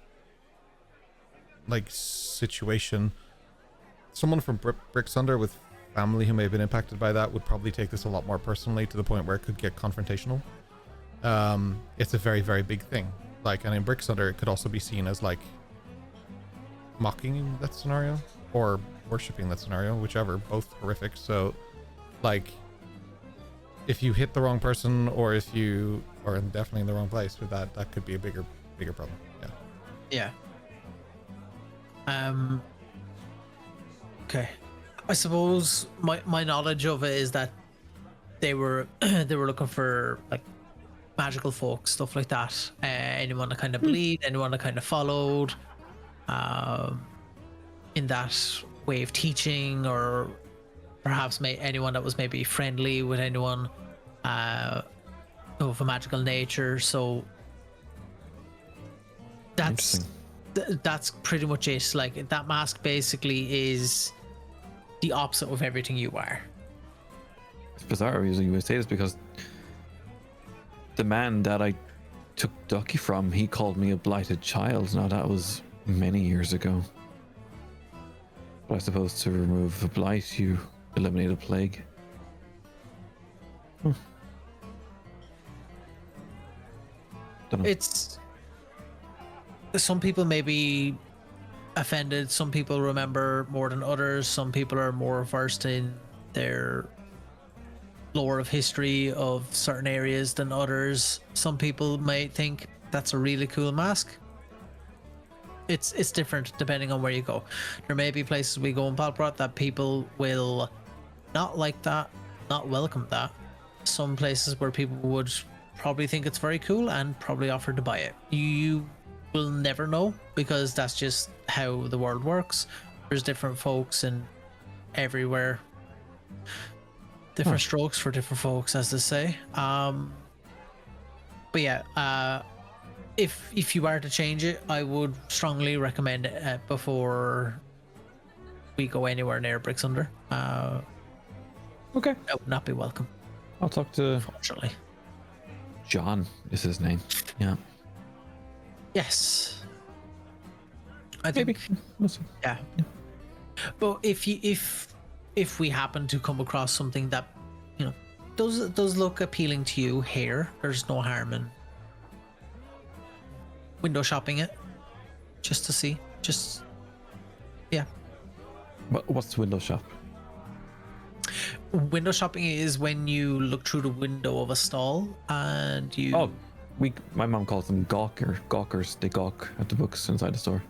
A: like situation, someone from Bricksunder with family who may have been impacted by that would probably take this a lot more personally, to the point where it could get confrontational. It's a very, very big thing. Like, and in Bricksunder, it could also be seen as like mocking that scenario or worshipping that scenario, whichever, both horrific. So like, if you hit the wrong person, or if you are definitely in the wrong place with that, that could be a bigger problem.
C: Yeah. Okay. I suppose my knowledge of it is that they were looking for like magical folk, stuff like that. Anyone that kind of bleed, anyone that kind of followed in that way of teaching, or perhaps anyone that was maybe friendly with anyone of a magical nature. So that's pretty much it. Like, that mask basically is the opposite of everything you are.
D: It's bizarre you would say this, because the man that I took Ducky from, he called me a blighted child. Now that was many years ago. But I suppose to remove a blight, you eliminate a plague. Don't know.
C: It's, some people may be offended, some people remember more than others, some people are more versed in their lore of history of certain areas than others. Some people might think that's a really cool mask. It's different depending on where you go. There may be places we go in Palperroth that people will not like that, not welcome that. Some places where people would probably think it's very cool and probably offer to buy it. You will never know, because that's just how the world works. There's different folks in everywhere. Different strokes for different folks, as they say. But yeah, if you are to change it, I would strongly recommend it before we go anywhere near Bricksunder.
D: Okay.
C: That would not be welcome,
D: I'll talk to
C: unfortunately.
D: John is his name. Yeah.
C: Yes. I think,
D: Maybe. We'll see.
C: yeah. But if we happen to come across something that you know, those look appealing to you here. There's no harm in window shopping it, just to see. Just, yeah.
D: What's the window shop?
C: Window shopping is when you look through the window of a stall and you.
D: Oh, my mom calls them gawkers. They gawk at the books inside the store.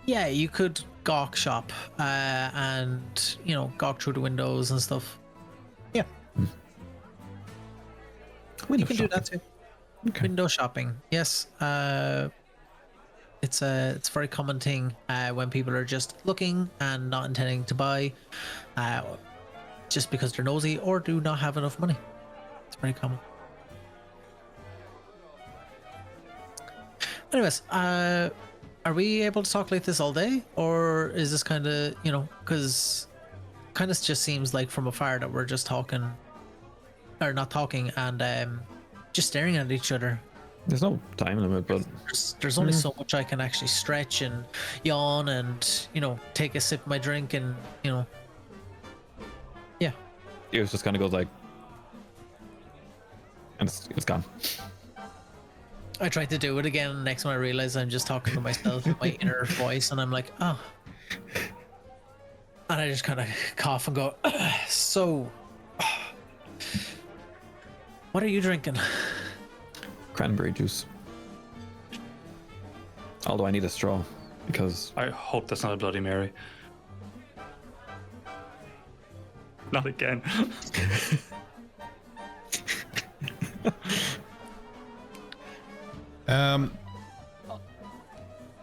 C: Yeah, you could gawk shop and, you know, gawk through the windows and stuff. Yeah.
D: Window
C: You can do that too.
D: Okay.
C: Window shopping, yes. It's a very common thing when people are just looking and not intending to buy, just because they're nosy or do not have enough money. It's very common. Anyways, are we able to talk like this all day, or is this kind of, you know, because kind of just seems like from afar that we're just talking, or not talking, and just staring at each other.
D: There's no time limit, but
C: There's only so much I can actually stretch and yawn and, you know, take a sip of my drink and, you know, yeah.
D: it was just kind of goes like, and it's gone.
C: I tried to do it again, and next one I realized I'm just talking to myself in my inner voice, and I'm like, oh. And I just kind of cough and go, so, what are you drinking?
D: Cranberry juice. Although I need a straw because
B: I hope that's not a Bloody Mary. Not again.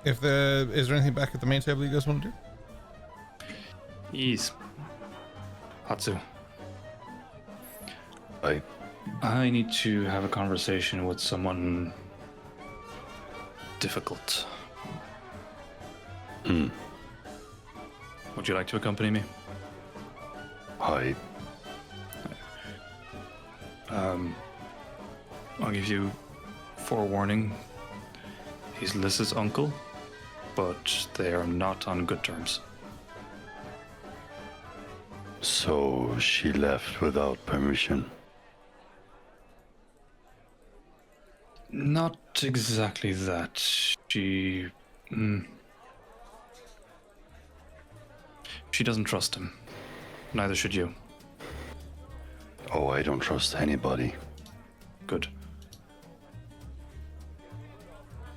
A: Is there anything back at the main table you guys want to do?
B: Ease. Hatsu.
E: I
B: I need to have a conversation with someone difficult. Would you like to accompany me?
E: I
B: I'll give you forewarning. He's Liz's uncle, but they are not on good terms.
E: So she left without permission.
B: Not exactly that. She doesn't trust him. Neither should you.
E: Oh, I don't trust anybody.
B: Good.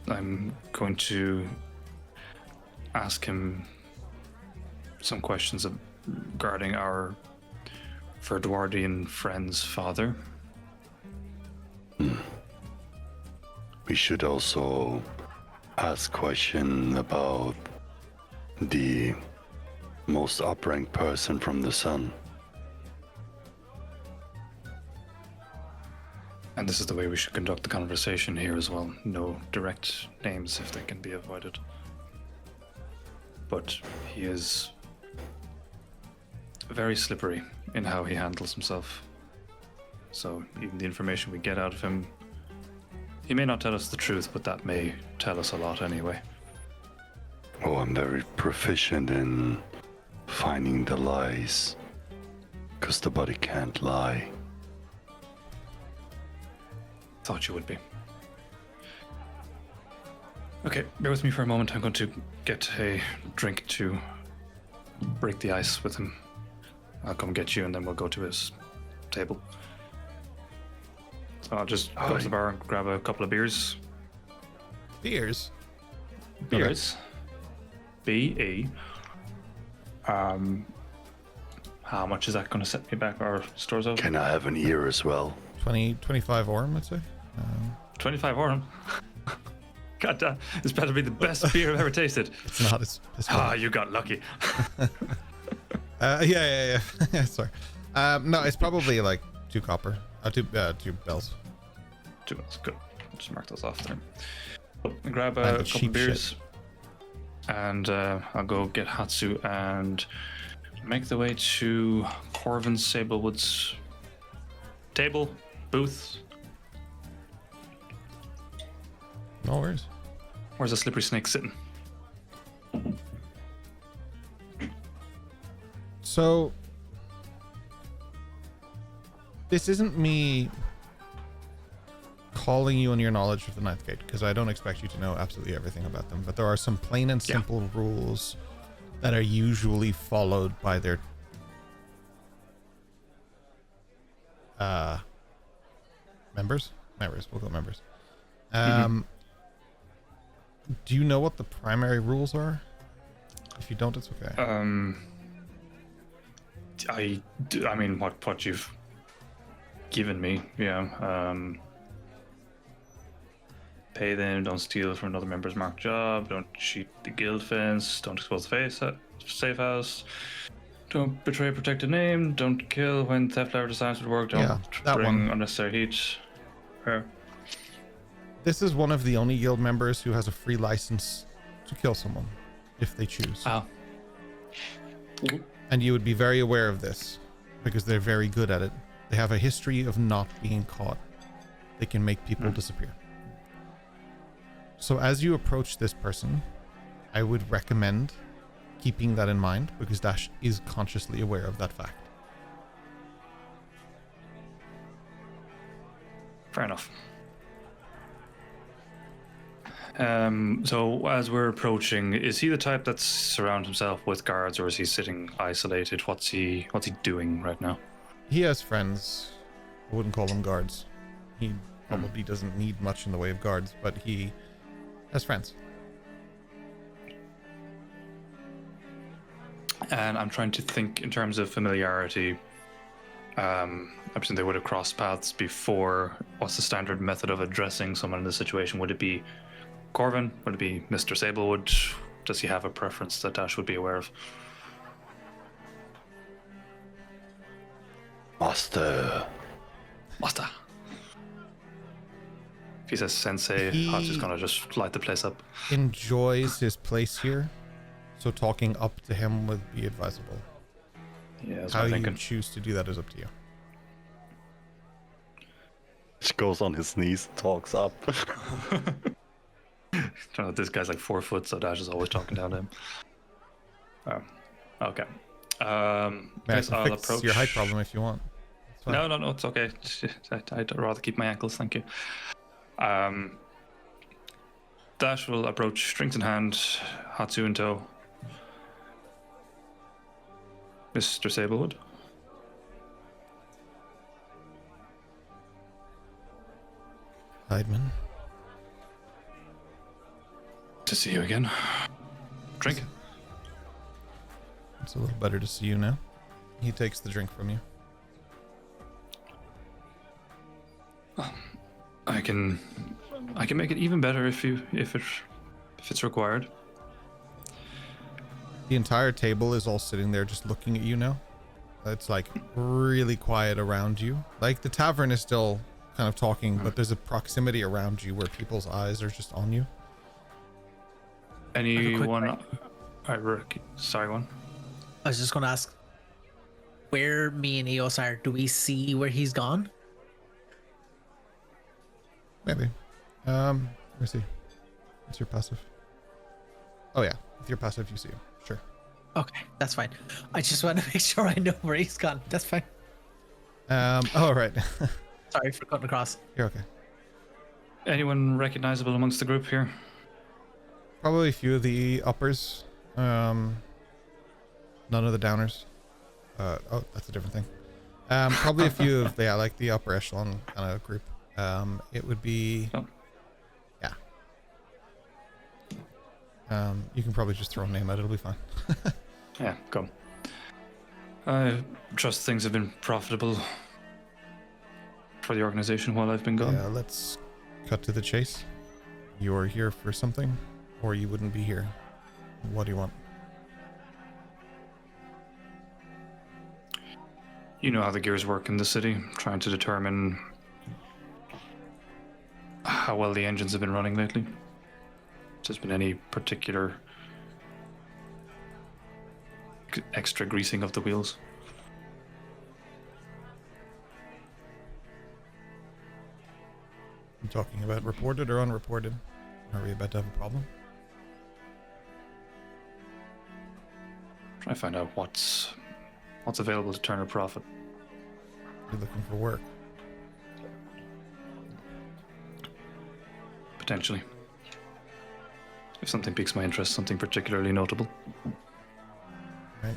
B: I'm going to ask him some questions regarding our Verdwardian friend's father.
E: We should also ask question about the most upranked person from the sun.
B: And this is the way we should conduct the conversation here as well. No direct names if they can be avoided. But he is very slippery in how he handles himself. So even the information we get out of him, he may not tell us the truth, but that may tell us a lot anyway.
E: Oh, I'm very proficient in finding the lies. 'Cause the body can't lie.
B: Thought you would be. Okay, bear with me for a moment. I'm going to get a drink to break the ice with him. I'll come get you and then we'll go to his table. So I'll just go to the bar and grab a couple of beers.
A: Beers.
B: Beers. B-E. How much is that going to set me back our stores out?
E: Can I have an ear as well?
A: 25 orm, I'd say.
B: 25 Orm. God damn, this better be the best beer I've ever tasted.
A: It's not. It's
B: You got lucky.
A: yeah. Sorry. No, it's probably like 2 copper. 2 bells.
B: 2 minutes, good. I'll just mark those off there. I'll grab
A: And
B: a
A: the
B: couple
A: cheap
B: beers. And I'll go get Hatsu and make the way to Corvin Sablewood's table, booth.
A: No worries.
B: Where's the slippery snake sitting?
A: So, this isn't me calling you on your knowledge of the Ninth Gate, because I don't expect you to know absolutely everything about them, but there are some plain and simple rules that are usually followed by their members. We'll go members. Do you know what the primary rules are? If you don't, it's okay.
B: I mean, what you've given me, yeah. Pay them, don't steal from another member's marked job, don't cheat the guild fence, don't expose the safe house, don't betray a protected name, don't kill when theft level designs would work, don't bring unnecessary heat.
A: This is one of the only guild members who has a free license to kill someone if they choose.
B: Oh.
A: And you would be very aware of this because they're very good at it. They have a history of not being caught. They can make people disappear. So as you approach this person, I would recommend keeping that in mind because Dash is consciously aware of that fact.
B: Fair enough. So as we're approaching, is he the type that surrounds himself with guards, or is he sitting isolated? What's he doing right now?
A: He has friends. I wouldn't call them guards. He probably doesn't need much in the way of guards, but he has friends.
B: And I'm trying to think in terms of familiarity. I'm assuming they would have crossed paths before. What's the standard method of addressing someone in this situation? Would it be Corvin? Would it be Mr. Sablewood? Does he have a preference that Dash would be aware of?
E: Master.
B: If he says sensei, Hatsu's gonna just light the place up.
A: Enjoys his place here, so talking up to him would be advisable.
B: Yeah, that's
A: How
B: what I'm
A: you
B: thinking.
A: choose to do that is up to you.
E: Just goes on his knees, talks up.
B: This guy's like 4 foot, so Dash is always talking down to him. Okay.
A: I
B: Guess
A: can
B: I'll
A: fix
B: approach
A: your height problem if you want. It's fine.
B: No, it's okay. I'd rather keep my ankles, thank you. Dash will approach, strings in hand, Hatsu in tow. Mr. Sablewood.
A: Heidman.
B: To see you again. Drink.
A: It's a little better to see you now. He takes the drink from you.
B: I can make it even better if it's required.
A: The entire table is all sitting there just looking at you now. It's like really quiet around you. Like the tavern is still kind of talking, but there's a proximity around you where people's eyes are just on you.
B: Anyone? Sorry, one.
C: I was just going to ask, where me and Eos are, do we see where he's gone?
A: Maybe. Let me see. What's your passive? Oh yeah, with your passive you see him. Sure.
C: Okay, that's fine. I just want to make sure I know where he's gone. That's fine.
A: Oh right.
C: Sorry for cutting across.
A: You're okay.
B: Anyone recognizable amongst the group here?
A: Probably a few of the uppers. None of the downers. Oh, that's a different thing. Probably a few of like the upper echelon kind of group. It would be, yeah. You can probably just throw a name out. It'll be fine.
B: Yeah, go. I trust things have been profitable for the organization while I've been gone.
A: Yeah, let's cut to the chase. You're here for something, or you wouldn't be here. What do you want?
B: You know how the gears work in the city, trying to determine how well the engines have been running lately. If there's been any particular extra greasing of the wheels.
A: I'm talking about reported or unreported. Are we about to have a problem?
B: Try to find out what's available to turn a profit.
A: You're looking for work.
B: Potentially. If something piques my interest, something particularly notable.
A: Right.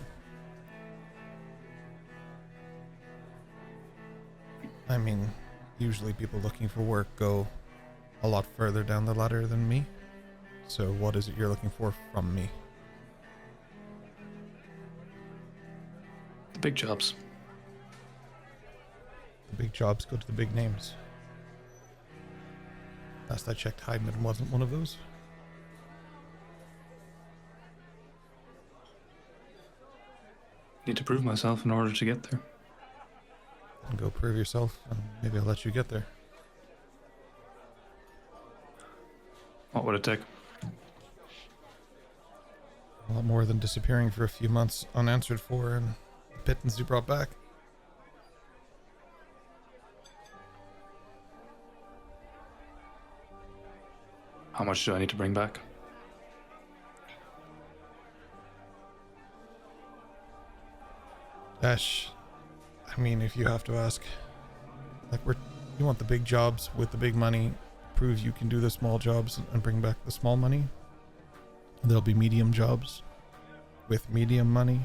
A: I mean, usually people looking for work go a lot further down the ladder than me. So what is it you're looking for from me?
B: The big jobs.
A: The big jobs go to the big names. Last I checked, Hydeman wasn't one of those.
B: Need to prove myself in order to get there.
A: And go prove yourself, and maybe I'll let you get there.
B: What would it take?
A: A lot more than disappearing for a few months unanswered for and the pittance you brought back.
B: How much do I need to bring back?
A: Dash, I mean, if you have to ask, like, you want the big jobs with the big money, prove you can do the small jobs and bring back the small money. There'll be medium jobs with medium money.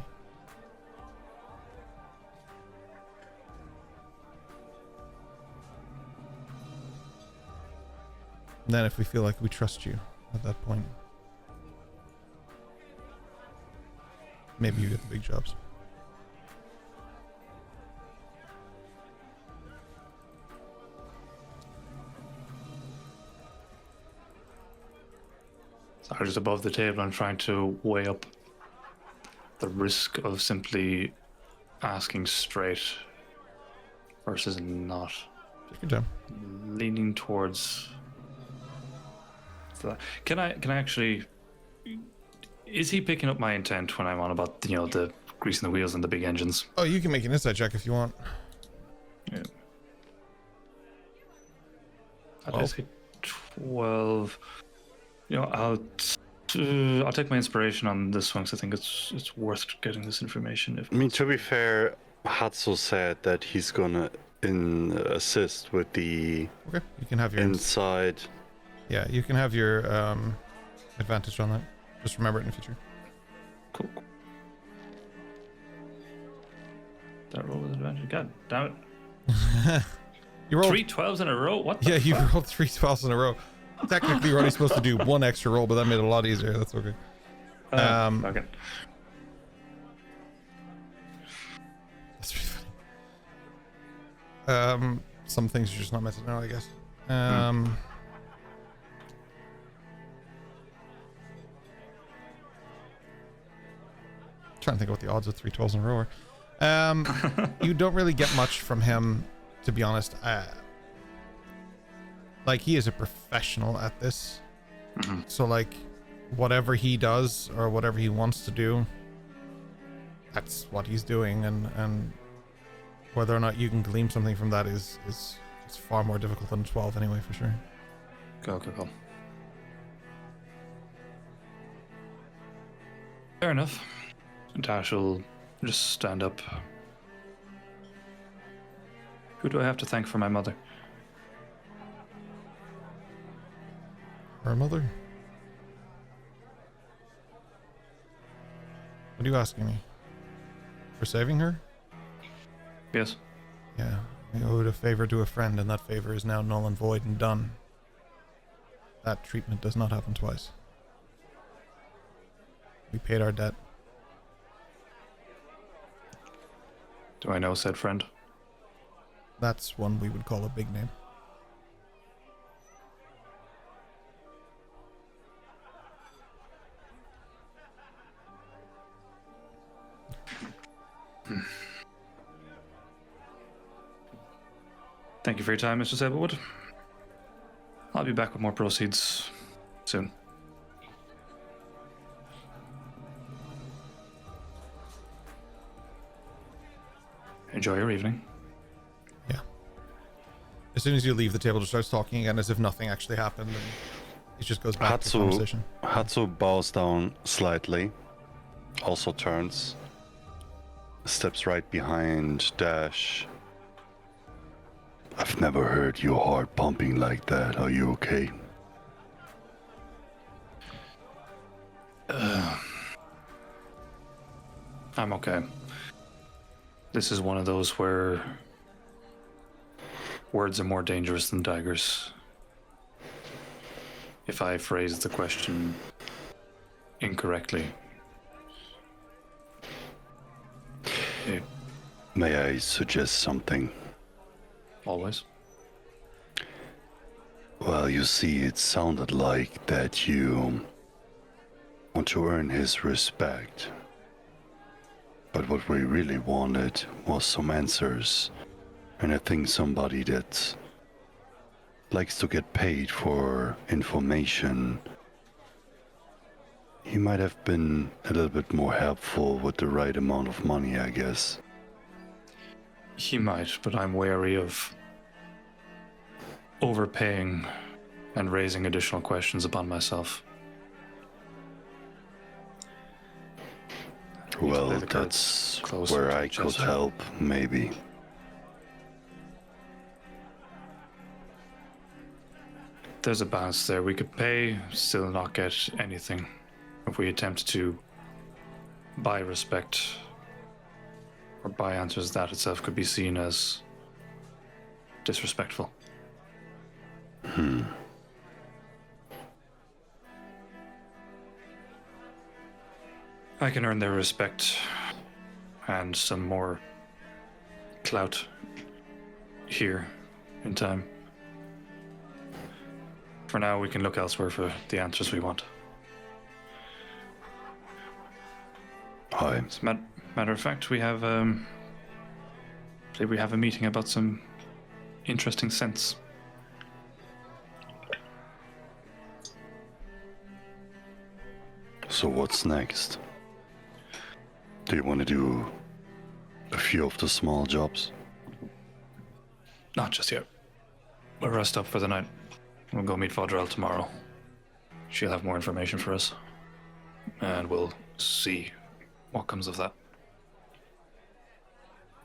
A: And then if we feel like we trust you at that point, maybe you get the big jobs.
B: So I'm just above the table and trying to weigh up the risk of simply asking straight versus not.
A: Take your time.
B: Leaning towards that. Can I actually? Is he picking up my intent when I'm on about the greasing the wheels and the big engines?
A: Oh, you can make an insight check if you want.
B: Yeah. I'll say 12. I'll take my inspiration on this one because I think it's worth getting this information.
E: I mean, to be fair, Hatsu said that he's gonna assist with the
A: Okay, you can have your
E: inside.
A: Yeah, you can have your advantage on that. Just remember it in the future.
B: Cool. That roll with advantage. God damn it.
A: You rolled
B: 3 12s in a row? What the
A: Yeah, you
B: fuck?
A: rolled 3 12s in a row. Technically, you're only supposed to do one extra roll, but that made it a lot easier. That's okay.
B: Okay.
A: That's really funny. Some things you're just not meant to know, I guess. Trying to think what the odds of 3 12s in a row are. You don't really get much from him, to be honest. Like, he is a professional at this.
B: Mm-hmm.
A: So, like, whatever he does or whatever he wants to do, that's what he's doing. And whether or not you can glean something from that is far more difficult than 12 anyway, for sure.
B: Go. Fair enough. Dash will just stand up. Who do I have to thank for my mother?
A: Her mother? What are you asking me? For saving her?
B: Yes.
A: Yeah. I owed a favor to a friend, and that favor is now null and void and done. That treatment does not happen twice. We paid our debt.
B: Do I know said friend?
A: That's one we would call a big name.
B: Thank you for your time, Mr. Sablewood. I'll be back with more proceeds soon. Enjoy your evening.
A: Yeah. As soon as you leave, the table just starts talking again as if nothing actually happened, and it just goes back to conversation.
E: Hatsu bows down slightly, also turns, steps right behind Dash, I've never heard your heart pumping like that. Are you okay?
B: I'm okay. This is one of those where words are more dangerous than daggers. If I phrase the question incorrectly,
E: May I suggest something?
B: always.
E: Well, you see, it sounded like that you want to earn his respect. But what we really wanted was some answers. And I think somebody that likes to get paid for information, he might have been a little bit more helpful with the right amount of money, I guess.
B: He might, but I'm wary of overpaying and raising additional questions upon myself.
E: Well,
B: play the cards
E: that's
B: closer
E: where
B: to
E: I
B: the
E: could
B: chest.
E: help, maybe.
B: There's a balance there. We could pay, still not get anything. If we attempt to buy respect or buy answers, that itself could be seen as disrespectful. I can earn their respect and some more clout here in time. For now, we can look elsewhere for the answers we want.
E: Hi.
B: As a matter of fact, we have a meeting about some interesting scents.
E: So what's next? Do you want to do a few of the small jobs?
B: Not just yet. We'll rest up for the night. We'll go meet Vaudrell tomorrow. She'll have more information for us. And we'll see what comes of that.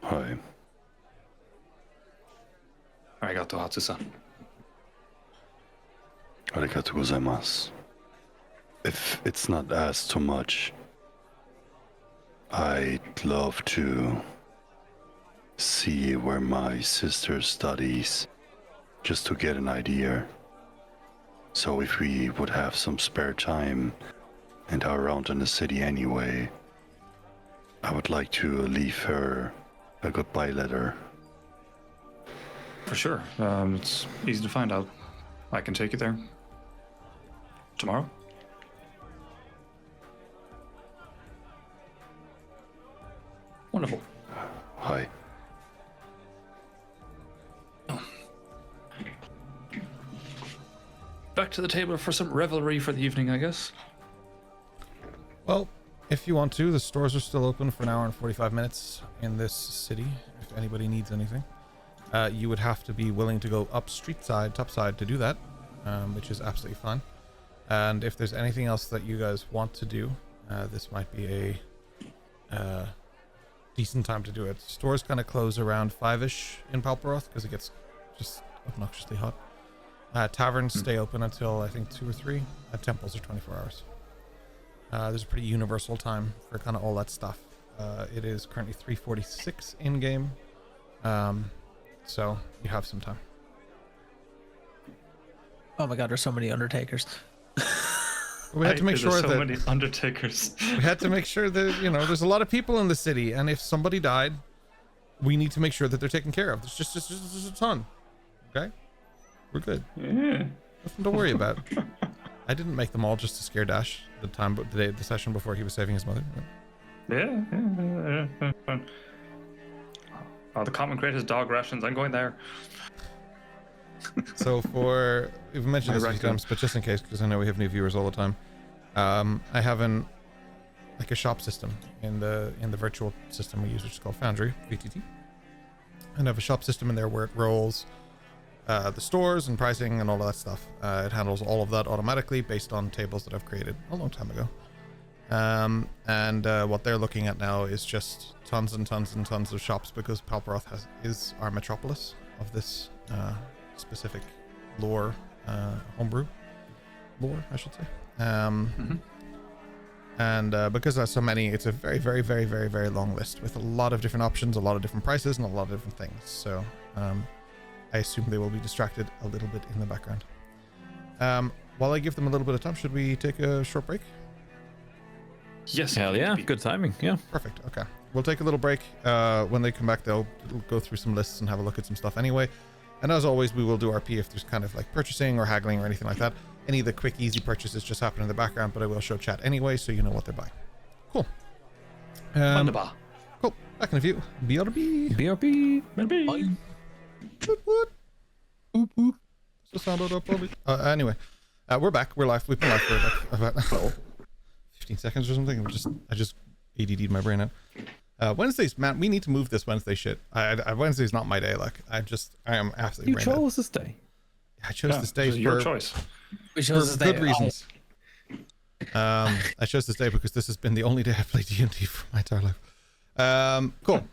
E: Hi.
B: Arigato, Hatsu-san.
E: Arigatou gozaimasu. If it's not asked too much, I'd love to see where my sister studies, just to get an idea. So if we would have some spare time and are around in the city anyway, I would like to leave her a goodbye letter.
B: For sure. It's easy to find out. I can take you there. Tomorrow? Wonderful.
E: Hi.
B: Back to the table for some revelry for the evening, I guess.
A: Well, if you want to, the stores are still open for an hour and 45 minutes in this city, if anybody needs anything. You would have to be willing to go up street side, top side to do that, which is absolutely fine. And if there's anything else that you guys want to do, this might be a decent time to do it. Stores kind of close around 5-ish in Palperroth because it gets just obnoxiously hot. Taverns stay open until I think 2 or 3. Temples are 24 hours. There's a pretty universal time for kind of all that stuff. It is currently 3:46 in game, so you have some time.
C: Oh my god, there's so many undertakers.
A: We had to make sure
B: so
A: that
B: many undertakers.
A: we had to make sure that there's a lot of people in the city, and if somebody died, we need to make sure that they're taken care of. There's just a ton. Okay, we're good.
B: Yeah.
A: Nothing to worry about. I didn't make them all just to scare Dash the session before he was saving his mother.
B: Yeah. Oh, the common crate is dog rations. I'm going there.
A: So we've mentioned this a few times, but just in case, because I know we have new viewers all the time, I have a shop system in the virtual system we use, which is called Foundry VTT, and I have a shop system in there where it rolls the stores and pricing and all of that stuff. It handles all of that automatically based on tables that I've created a long time ago. And what they're looking at now is just tons and tons and tons of shops, because Palperroth is our metropolis of this specific lore, homebrew lore, I should say. And because there's so many, it's a very, very, very, very, very long list with a lot of different options, a lot of different prices, and a lot of different things. So I assume they will be distracted a little bit in the background. While I give them a little bit of time, should we take a short break?
B: Yes.
D: Hell yeah, good timing. Yeah.
A: Perfect. Okay. We'll take a little break. When they come back, they'll go through some lists and have a look at some stuff anyway. And as always, we will do RP if there's kind of like purchasing or haggling or anything like that. Any of the quick, easy purchases just happen in the background, but I will show chat anyway, so you know what they're buying. Cool.
B: Wunderbar.
A: Cool. Back in a few. BRB.
D: BRB.
B: Bye.
A: What? Oop, oop. So sounded up early. Anyway, we're back. We're live. We've been live for about 15 seconds or something. I just ADD'd my brain out. Wednesdays, man, we need to move this Wednesday shit. Wednesday's not my day. Like, I am absolutely
D: You
A: brain dead.
D: chose this day.
A: I chose this day
B: It's your
A: for
B: choice.
C: We chose
A: good reasons. I chose this day because this has been the only day I've played D&D for my entire life. Cool.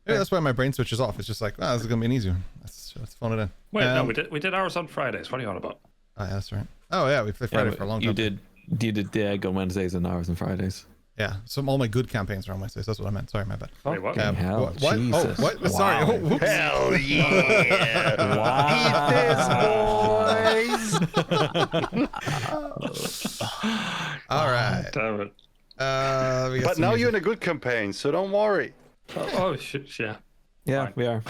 A: Maybe that's why my brain switches off. It's just like, this is gonna be an easy one. Let's phone it in.
B: Wait, no, we did ours on Fridays. What are you on about?
A: Oh, yeah, that's right. Oh yeah, we played Friday
D: Yeah,
A: for a long time.
D: You did Dag on Wednesdays and ours on Fridays.
A: Yeah, all my good campaigns are on Wednesdays. That's what I meant. Sorry, my bad.
B: Wait, what?
D: Fucking hell,
A: What? Oh,
D: Jesus.
A: what?
D: Wow.
A: Sorry. Oh, whoops.
E: Hell yeah!
A: All right.
B: Damn it.
A: We got
E: But
A: some
E: now
A: music.
E: you're in a good campaign, so don't worry.
B: Oh shit! Yeah.
D: Yeah,
B: Fine.
D: we are.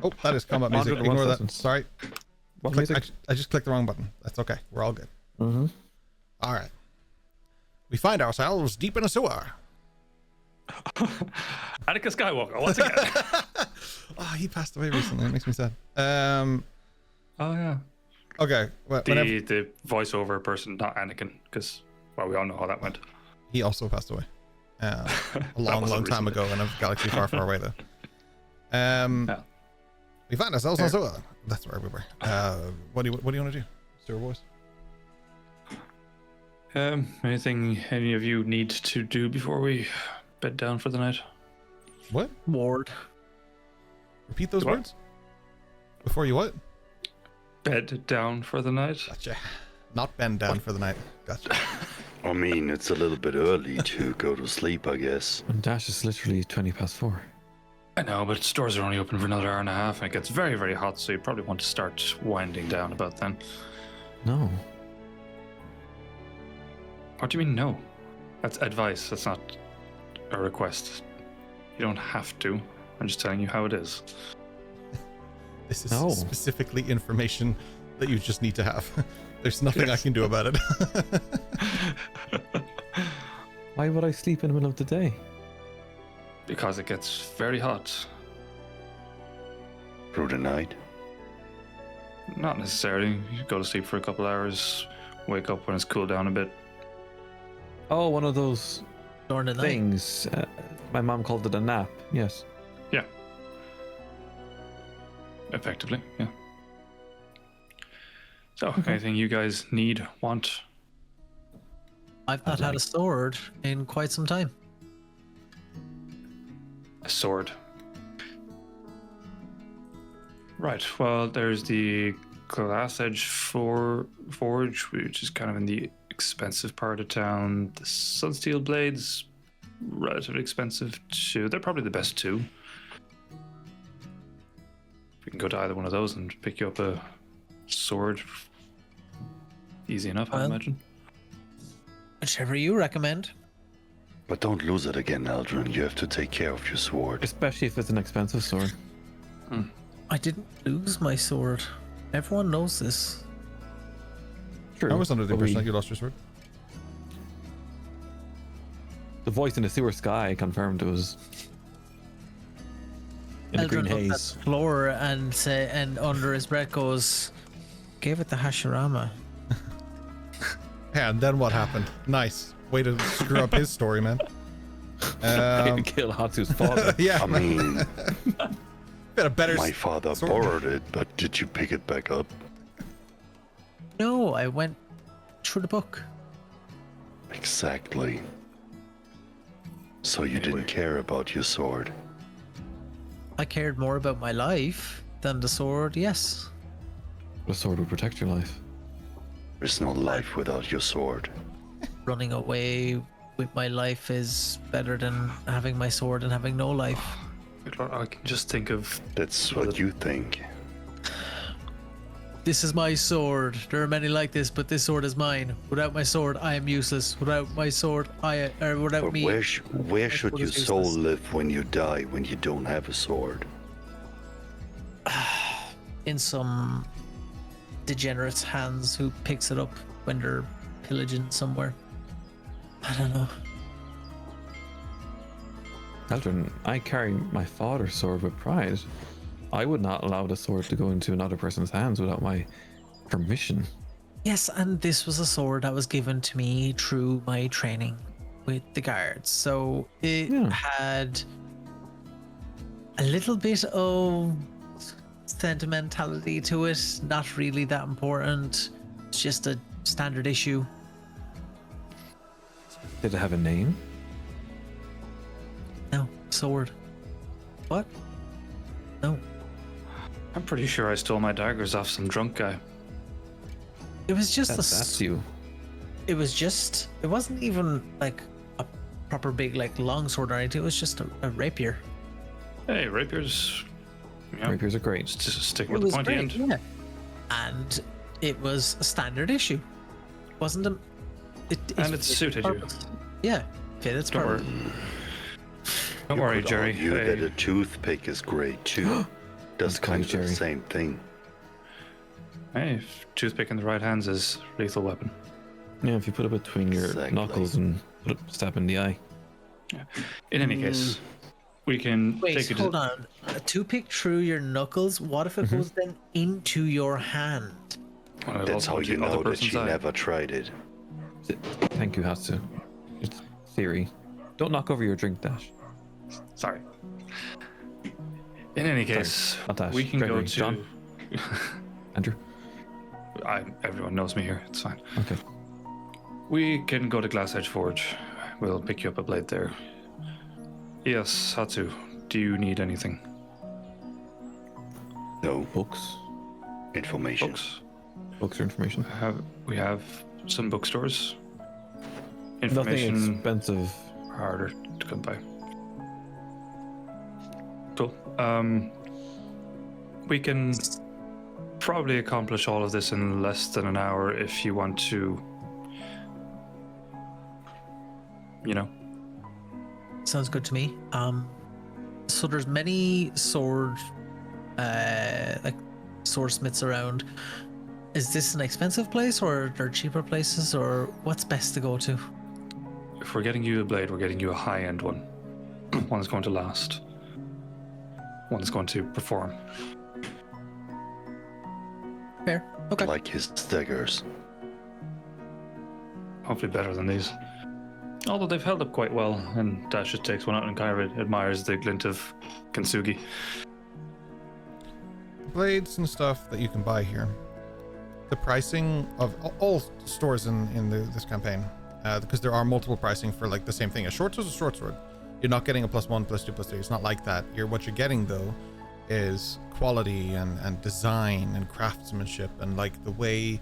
A: Oh, that is combat music.
D: 101
A: Ignore that.
D: sessions.
A: Sorry.
D: What
A: Click-
D: music?
A: I just clicked the wrong button. That's okay. We're all good.
D: Mm-hmm.
A: All right. We find ourselves deep in a sewer.
B: Anakin Skywalker once again.
A: Oh, he passed away recently. It makes me sad.
B: Oh yeah.
A: Okay. Whenever
B: The voiceover person, not Anakin, because well, we all know how that went.
A: he also passed away. A long,
B: wasn't
A: long time
B: recently.
A: ago in a galaxy far, far away, though.
B: Yeah.
A: We find ourselves on sewer. That's where we were. What do you want to do, Sewer Boys?
B: Anything any of you need to do before we bed down for the night?
A: What?
C: Ward.
A: Repeat those
B: What?
A: words. Before you what?
B: Bed down for the night.
A: Gotcha. Not bend down for the night. Gotcha.
E: I mean, it's a little bit early to go to sleep, I guess.
D: And Dash is literally 4:20.
B: I know, but stores are only open for another hour and a half, and it gets very, very hot, so you probably want to start winding down about then.
D: No.
B: What do you mean, no? That's advice. That's not a request. You don't have to. I'm just telling you how it is.
A: This is
D: No.
A: specifically information that you just need to have. There's nothing
B: Yes.
A: I can do about it.
D: Why would I sleep in the middle of the day?
B: Because it gets very hot.
E: Through the night.
B: Not necessarily. You go to sleep for a couple hours, wake up when it's cooled down a bit.
D: Oh, one of those
C: During the night.
D: things. My mom called it a nap. Yes.
B: Yeah. Effectively, yeah. So, anything you guys need, want?
C: I've not had a sword in quite some time.
B: A sword. Right, well, there's the Glass Edge Forge, which is kind of in the expensive part of town. The Sunsteel Blades, relatively expensive too. They're probably the best two. We can go to either one of those and pick you up a sword. Easy enough, I
C: Well.
B: imagine.
C: Whichever you recommend.
E: But don't lose it again, Eldrin. You have to take care of your sword.
D: Especially if it's an expensive sword.
C: I didn't lose my sword. Everyone knows this.
D: True.
A: I was under the
D: but
A: impression
D: we-
A: that you lost your sword.
D: The voice in the sewer sky confirmed it was in the green
C: Eldrin looked at
D: haze.
C: the floor and under his breath goes, gave it the Hashirama.
A: Yeah, and then what happened? Nice. Way to screw up his story, man.
D: Kill Hatsu's father.
A: Yeah,
E: I mean,
A: bit a better.
E: my father
A: sword.
E: borrowed it, but did you pick it back up?
C: No, I went through the book.
E: Exactly. So you
B: Anyway.
E: didn't care about your sword.
C: I cared more about my life. than the sword, yes.
D: The sword would protect your life.
E: There's no life without your sword.
C: Running away with my life is better than having my sword and having no life.
B: I can just think of
E: That's what you think.
C: This is my sword. There are many like this, but this sword is mine. Without my sword, I am useless. Without my sword, without
E: But
C: me.
E: where should
C: sword
E: your
C: is
E: soul
C: useless.
E: live when you die, when you don't have a sword?
C: In some degenerate's hands who picks it up when they're pillaging somewhere. I don't know.
D: Eldrin, I carry my father's sword with pride. I would not allow the sword to go into another person's hands without my permission.
C: Yes, and this was a sword that was given to me through my training with the guards. So it had a little bit of sentimentality to it. Not really that important. It's just a standard issue.
D: Did it have a name?
C: No, sword. What? No.
B: I'm pretty sure I stole my daggers off some drunk guy.
C: It was just
D: That's you.
C: It was just. It wasn't even like a proper big like long sword or anything. It was just a rapier.
B: Hey, rapiers. Yeah,
D: Rapiers are great.
B: just sticking
C: It
B: with the
C: was
B: pointy
C: great,
B: end.
C: yeah. And it was a standard issue. Wasn't a.
B: And it suited you.
C: purpose. Yeah, fit its
B: Don't worry.
C: purpose.
B: Don't
E: You
B: worry,
E: could
B: Jerry.
E: argue
B: Hey,
E: that a toothpick is great too. Does
D: That's
E: kind
D: kind,
E: of the
D: Jerry.
E: same thing.
B: hey, toothpick in the right hands is lethal weapon.
D: Yeah, if you put it between your
E: Exactly.
D: knuckles and stab in the eye.
B: In any case, we can
C: Wait,
B: take it.
C: hold on. A two-pick through your knuckles. What if it goes then into your hand?
B: Well,
E: That's
B: also
E: how
B: into
E: you
B: the other
E: know that
B: person's
E: she
B: eye.
E: never tried it.
D: Thank you, Hatsu. It's theory. Don't knock over your drink, Dash.
B: Sorry. In any case,
D: not Dash,
B: we can
D: Gregory,
B: go to.
D: John. Andrew?
B: Everyone knows me here. It's fine.
D: Okay.
B: We can go to Glass Edge Forge. We'll pick you up a blade there. Yes, Hatsu. Do you need anything?
E: No
D: Books?
E: information.
B: Books?
D: Books or information?
B: We have some bookstores.
D: Nothing
B: Information
D: expensive.
B: harder to come by. Cool. We can probably accomplish all of this in less than an hour if you want to, you know.
C: Sounds good to me. So there's many sword, like swordsmiths around. Is this an expensive place, or are there cheaper places, or what's best to go to?
B: If we're getting you a blade, we're getting you a high-end one. One that's going to last. One that's going to perform.
C: Fair. Okay.
E: Like his daggers.
B: Hopefully better than these. Although they've held up quite well, and Dash just takes one out and kind of admires the glint of Kintsugi.
A: Blades and stuff that you can buy here. The pricing of all stores in this campaign, because there are multiple pricing for like the same thing. A short sword is a short sword. You're not getting a +1, +2, +3. It's not like that. What you're getting though is quality and design and craftsmanship and like the way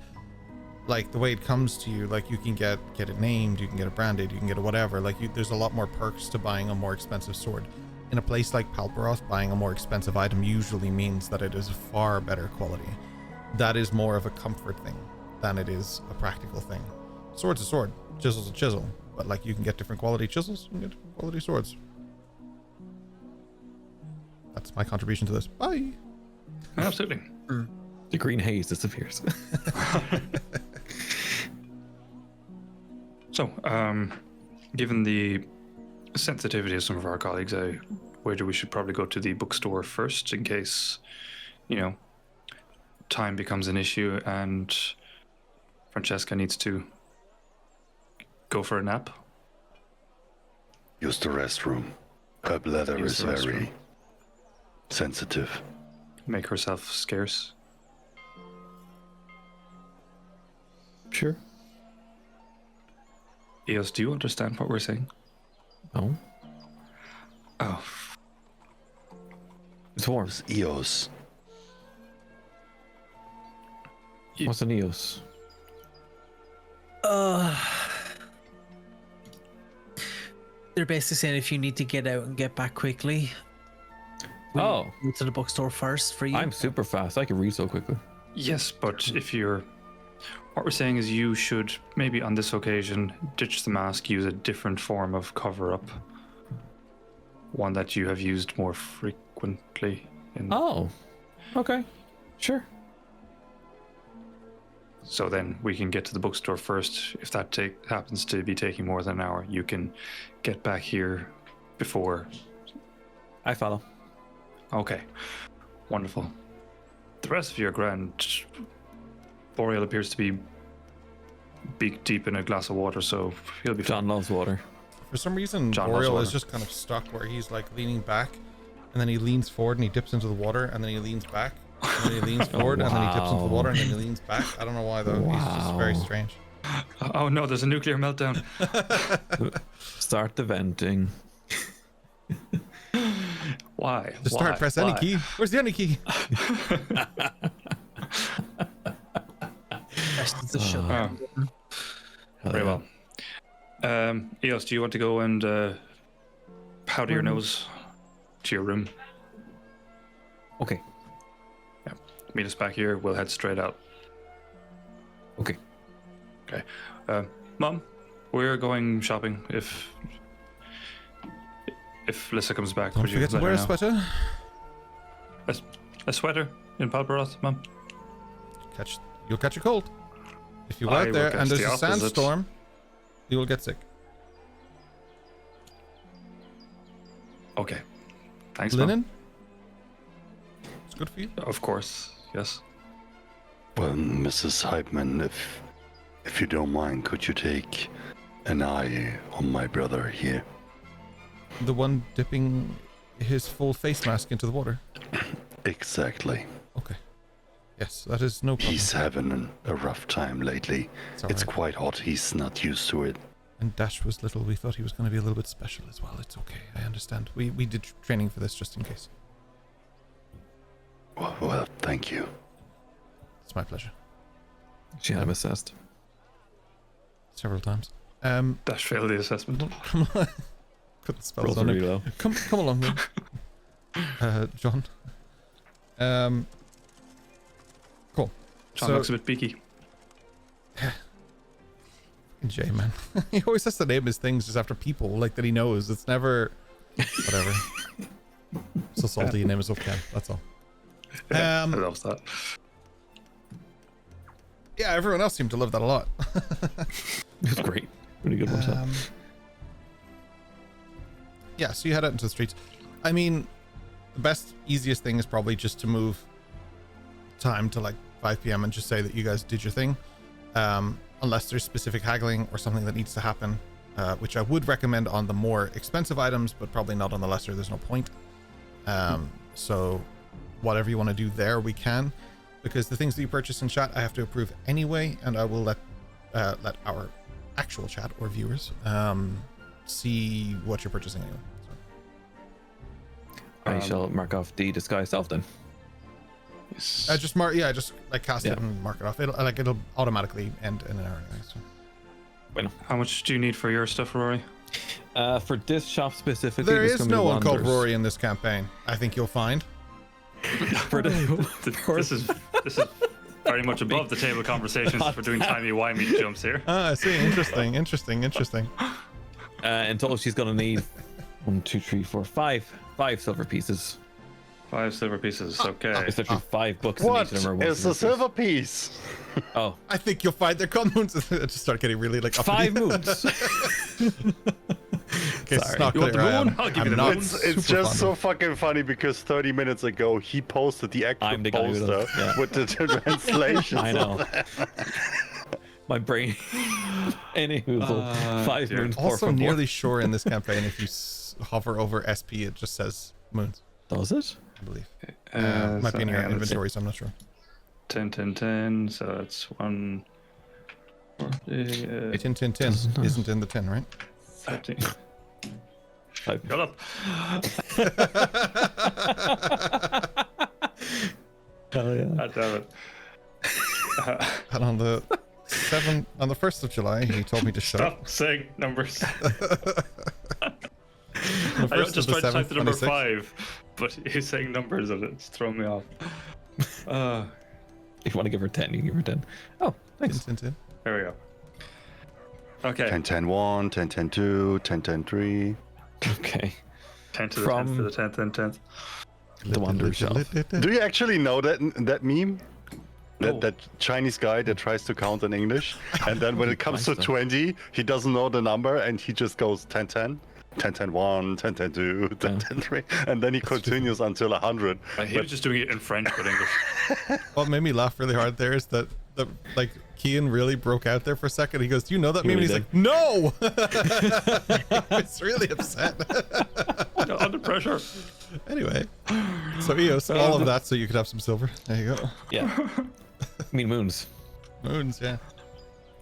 A: it comes to you. Like you can get it named, you can get it branded, you can get it whatever. There's a lot more perks to buying a more expensive sword. In a place like Palperroth, buying a more expensive item usually means that it is far better quality. That is more of a comfort thing than it is a practical thing. Sword's a sword, chisel's a chisel, but like you can get different quality chisels, you can get different quality swords. That's my contribution to this. Bye.
B: Absolutely.
D: The green haze disappears.
B: So, given the sensitivity of some of our colleagues, I wager we should probably go to the bookstore first in case, time becomes an issue and Francesca needs to go for a nap.
E: Use the restroom. Her bladder
B: Use
E: is
B: the restroom.
E: very sensitive.
B: Make herself scarce.
D: Sure.
B: Eos, do you understand what we're saying?
D: No.
B: Oh,
D: It's warm.
E: Eos.
D: What's an EOS?
C: They're basically saying if you need to get out and get back quickly.
D: Oh.
C: Go to the bookstore first for you.
D: I'm super fast. I can read so quickly.
B: Yes, but if you're... What we're saying is you should, maybe on this occasion, ditch the mask, use a different form of cover-up. One that you have used more frequently.
D: Oh. Okay. Sure.
B: So then we can get to the bookstore first. If that happens to be taking more than an hour, you can get back here before.
D: I follow.
B: Okay. Wonderful. The rest of your grand... Boreal appears to be beak deep in a glass of water, so he'll be
D: John loves water.
A: For some reason,
B: John
A: Boreal
B: loves
A: is just kind of stuck where he's like leaning back, and then he leans forward and he dips into the water, and then he leans back, and then he leans forward, and then he dips into the water, and then he leans back. I don't know why though. He's just very strange.
B: Oh no, there's a nuclear meltdown.
D: Start the venting.
B: Why?
A: To start, press any key. Where's the any key?
B: Very well. Eos, do you want to go and powder your nose to your room?
D: Okay.
B: Yeah. Meet us back here. We'll head straight out.
D: Okay.
B: Okay. Mom, we're going shopping. If Lissa comes back,
A: Don't
B: would you
A: forget to
B: let
A: wear
B: her
A: a
B: know?
A: sweater.
B: A sweater in Palperroth, Mom?
A: You'll catch a cold. If you go
B: I
A: out there
B: will
A: and
B: catch
A: there's
B: the
A: a
B: opposite.
A: sandstorm, you will get sick.
B: Okay. Thanks, Mom.
A: Linen? It's good for you.
B: Of course, yes.
E: Well, Mrs. Hypeman, if you don't mind, could you take an eye on my brother here?
A: The one dipping his full face mask into the water.
E: Exactly.
A: Okay. Yes, that is no problem.
E: He's having a rough time lately.
A: It's
E: It's
A: alright.
E: quite hot. He's not used to it.
A: And Dash was little. We thought he was going to be a little bit special as well. It's okay. I understand. We did training for this just in case.
E: Well, thank you.
A: It's my pleasure.
D: She had him assessed.
A: Several times.
B: Dash failed the assessment.
A: Come on. Put the spells
D: Rolls
A: on
D: are
A: him.
D: really low.
A: Come along, then. John. Cool.
B: John looks a bit beaky.
A: Jay, man. He always has to name his things just after people, like that he knows. It's never whatever. So salty you name himself Ken. That's all.
B: I love that.
A: Yeah, everyone else seemed to love that a lot.
D: It was great. Really good one. Too.
A: Yeah, so you head out into the streets. I mean, the best, easiest thing is probably just to move time to like 5 p.m. and just say that you guys did your thing. Unless there's specific haggling or something that needs to happen, which I would recommend on the more expensive items, but probably not on the lesser. There's no point. So whatever you want to do there, we can, because the things that you purchase in chat, I have to approve anyway, and I will let our actual chat or viewers see what you're purchasing anyway. So.
D: I shall mark off the disguise self then.
A: I just like cast it and mark it off. It'll automatically end in an hour anyway. So.
D: Bueno.
B: How much do you need for your stuff, Rory?
D: For this shop specifically,
A: There
D: there's
A: is
D: gonna be
A: no one called
D: wonders.
A: Rory in this campaign. I think you'll find.
D: For the,
B: This is very much above the table conversations for doing timey-wimey jumps here.
A: Ah, I see. Interesting.
D: in total, she's gonna need 1, 2, 3, 4, 5 silver pieces.
B: 5 silver pieces, okay.
D: It's literally 5 books
E: What
D: in each of them are 1
E: is a silver piece?
D: piece. Oh,
A: I think you'll find their commons. I just start getting really like uppity.
D: 5 moons.
A: Okay, it's
D: Sorry.
A: not
B: You want
A: clear.
B: the moon? I'll give you
A: I'm
B: the
A: not
B: moon.
E: It's
A: super
E: just
A: fond
E: so fucking funny because 30 minutes ago he posted the actual
D: I'm the guy who does-
E: poster
D: yeah.
E: with the translation.
D: I know. My brain. Anywho, 5
B: dear.
D: moons.
A: of-
D: 4
A: Also,
D: from
A: nearly sure in this campaign, if you hover over SP, it just says moons.
D: Does it?
A: I believe. Might
B: So
A: be in your
B: hang on, let's see.
A: inventory, so I'm not sure.
B: 10, 10, 10, so that's 1...
A: 10, 10, 10 isn't in the 10, right?
B: 13.
D: 5.
B: Shut up.
D: Hell yeah.
B: God damn it.
A: And on the 1st of July, he told me to shut up.
B: Stop saying numbers.
A: The
B: I
A: 1st
B: just
A: of
B: tried to type the number
A: 26th.
B: 5, but he's saying numbers and it's throwing me off.
D: If you want to give her 10, you can give her 10. Oh, thanks.
A: Tin.
B: There we go. Okay.
E: 10 10 1, 10 10 2, 10 10 3.
D: Okay.
B: 10 to the
D: From-
B: 10th to the 10th and 10th.
D: The Wanderer's Shelf.
E: Do you actually know that meme?
B: No.
E: That Chinese guy that tries to count in English, and then when it comes to
D: Nice, though.
E: 20, he doesn't know the number, and he just goes 10 10, 10 10 1, 10 10 2, 10 10 3, and then he continues until 100.
B: He was just doing it in French but English.
A: What made me laugh really hard there is that like Kian really broke out there for a second. He goes, "Do you know that
D: He
A: meme?" And
D: really
A: he's like, "No." He was really upset.
B: Under pressure.
A: Anyway, so Eos, all of that so you could have some silver. There you go.
D: Yeah. I mean, moons.
A: Moons, yeah.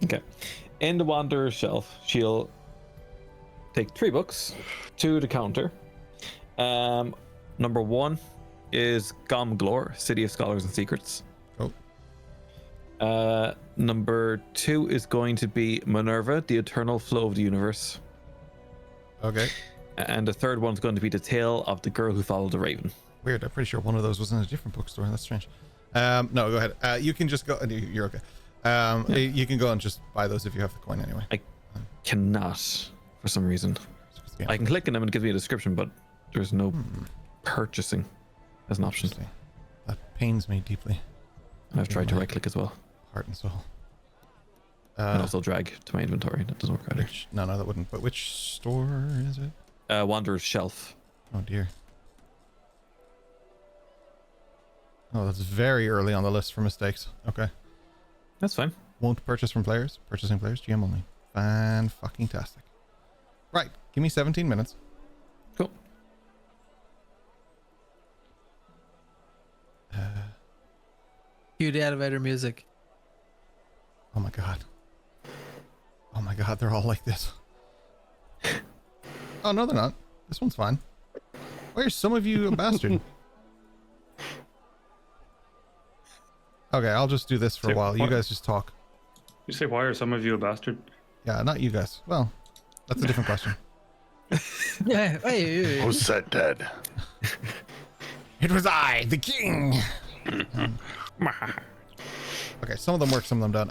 D: Okay. In the Wanderer's Shelf, she'll take 3 books, 2 to counter. Number 1 is Gomglor, City of Scholars and Secrets.
A: Oh,
D: Number 2 is going to be Minerva, The Eternal Flow of the Universe.
A: okay.
D: And the third one's going to be The Tale of the Girl Who Followed the Raven.
A: Weird. I'm pretty sure one of those was in a different bookstore. That's strange. No, go ahead. You can just go. You're okay. You can go and just buy those if you have the coin anyway.
D: I cannot, for some reason.
A: Yeah.
D: I can click on them and it gives me a description, but there's no purchasing as an option.
A: Interesting. That pains me deeply,
D: And I've tried to right click as well.
A: heart and soul.
D: And also drag to my inventory. That doesn't work either.
A: No, that wouldn't. But which store is it?
D: Wanderer's Shelf.
A: Oh dear. Oh, that's very early on the list for mistakes. Okay.
D: That's fine.
A: Won't purchase from players. Purchasing players. GM only. Fan-fucking-tastic. Right. Give me 17 minutes.
D: Cool.
C: Cue the elevator music.
A: Oh my god. Oh my god, they're all like this. Oh no, they're not. This one's fine. Why are some of you a bastard? Okay, I'll just do this for a
B: Say
A: while. You
B: what?
A: guys just talk.
B: You say, why are some of you a bastard?
A: Yeah, not you guys. Well, that's a different question.
C: Yeah. Hey.
E: Who said that?
A: It was I, the king. Okay, some of them work, some of them don't.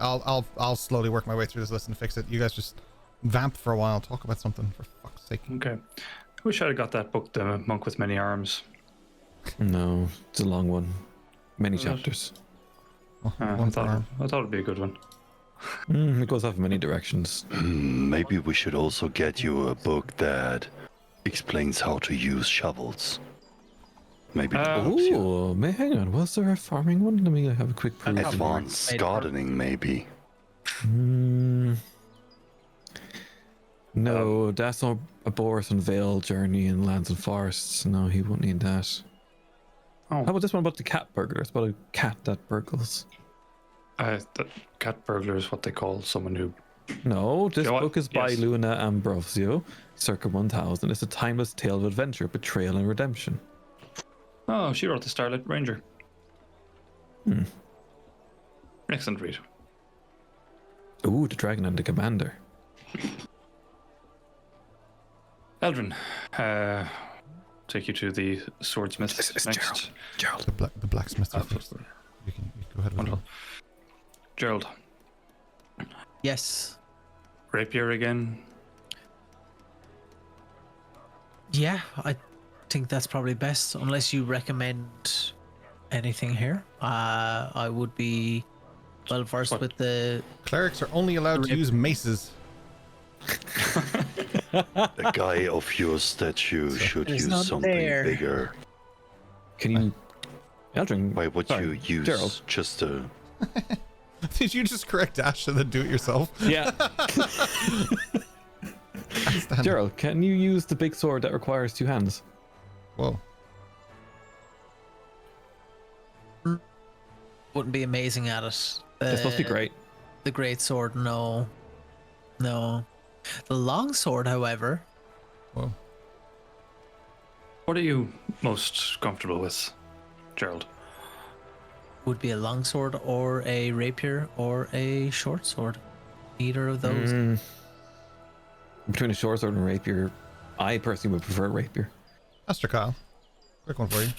A: I'll slowly work my way through this list and fix it. You guys just vamp for a while. Talk about something, for fuck's sake.
B: Okay. I wish I'd have got that book, The Monk with Many Arms.
D: No, it's a long one. Many
B: Is it?
D: chapters.
A: Oh,
B: I
A: one per arm.
B: thought it'd be a good one.
D: It goes off in many directions.
E: Maybe we should also get you a book that explains how to use shovels. Maybe it helps you.
D: Oh, hang on. Was there a farming one? Let me have a quick peruse.
E: Advanced gardening, maybe.
D: No, that's not a Boris and Vale journey in lands and forests. No, he won't need that.
B: Oh,
D: How about this one about the cat burglar? It's about a cat that burgles.
B: the cat burglar is what they call someone who...
D: No, this
B: You know what?
D: book is by
B: Yes.
D: Luna Ambrosio, circa 1000. It's a timeless tale of adventure, betrayal, and redemption.
B: Oh, she wrote The Starlit Ranger. Excellent read.
D: Ooh, the dragon and the commander.
B: Eldrin, take you to the swordsmith
D: It's
B: next.
D: Gerald.
A: The blacksmith.
B: Absolutely.
A: You can go ahead with
B: Wonderful.
A: it.
B: Gerald,
C: Yes.
B: rapier again.
C: Yeah, I think that's probably best. Unless you recommend anything here, I would be well versed
B: What?
C: with the.
A: Clerics are only allowed to use maces.
E: A guy of your stature should
C: It's
E: use
C: not
E: something
C: there.
E: bigger.
D: Can you... Eldrin,
E: Why would
D: sorry,
E: you use
D: Gerald.
E: just a...
A: Did you just correct Ash and then do it yourself?
D: Yeah.
A: Stand-
D: Gerald, can you use the big sword that requires 2 hands?
A: Whoa.
C: Wouldn't be amazing at it.
D: It's supposed to be great.
C: The great sword, no. The long sword, however,
A: Whoa.
B: What are you most comfortable with, Gerald?
C: would be a longsword or a rapier or a short sword. Either of those.
D: Between a short sword and a rapier, I personally would prefer a rapier.
A: Master Kyle, quick one for you.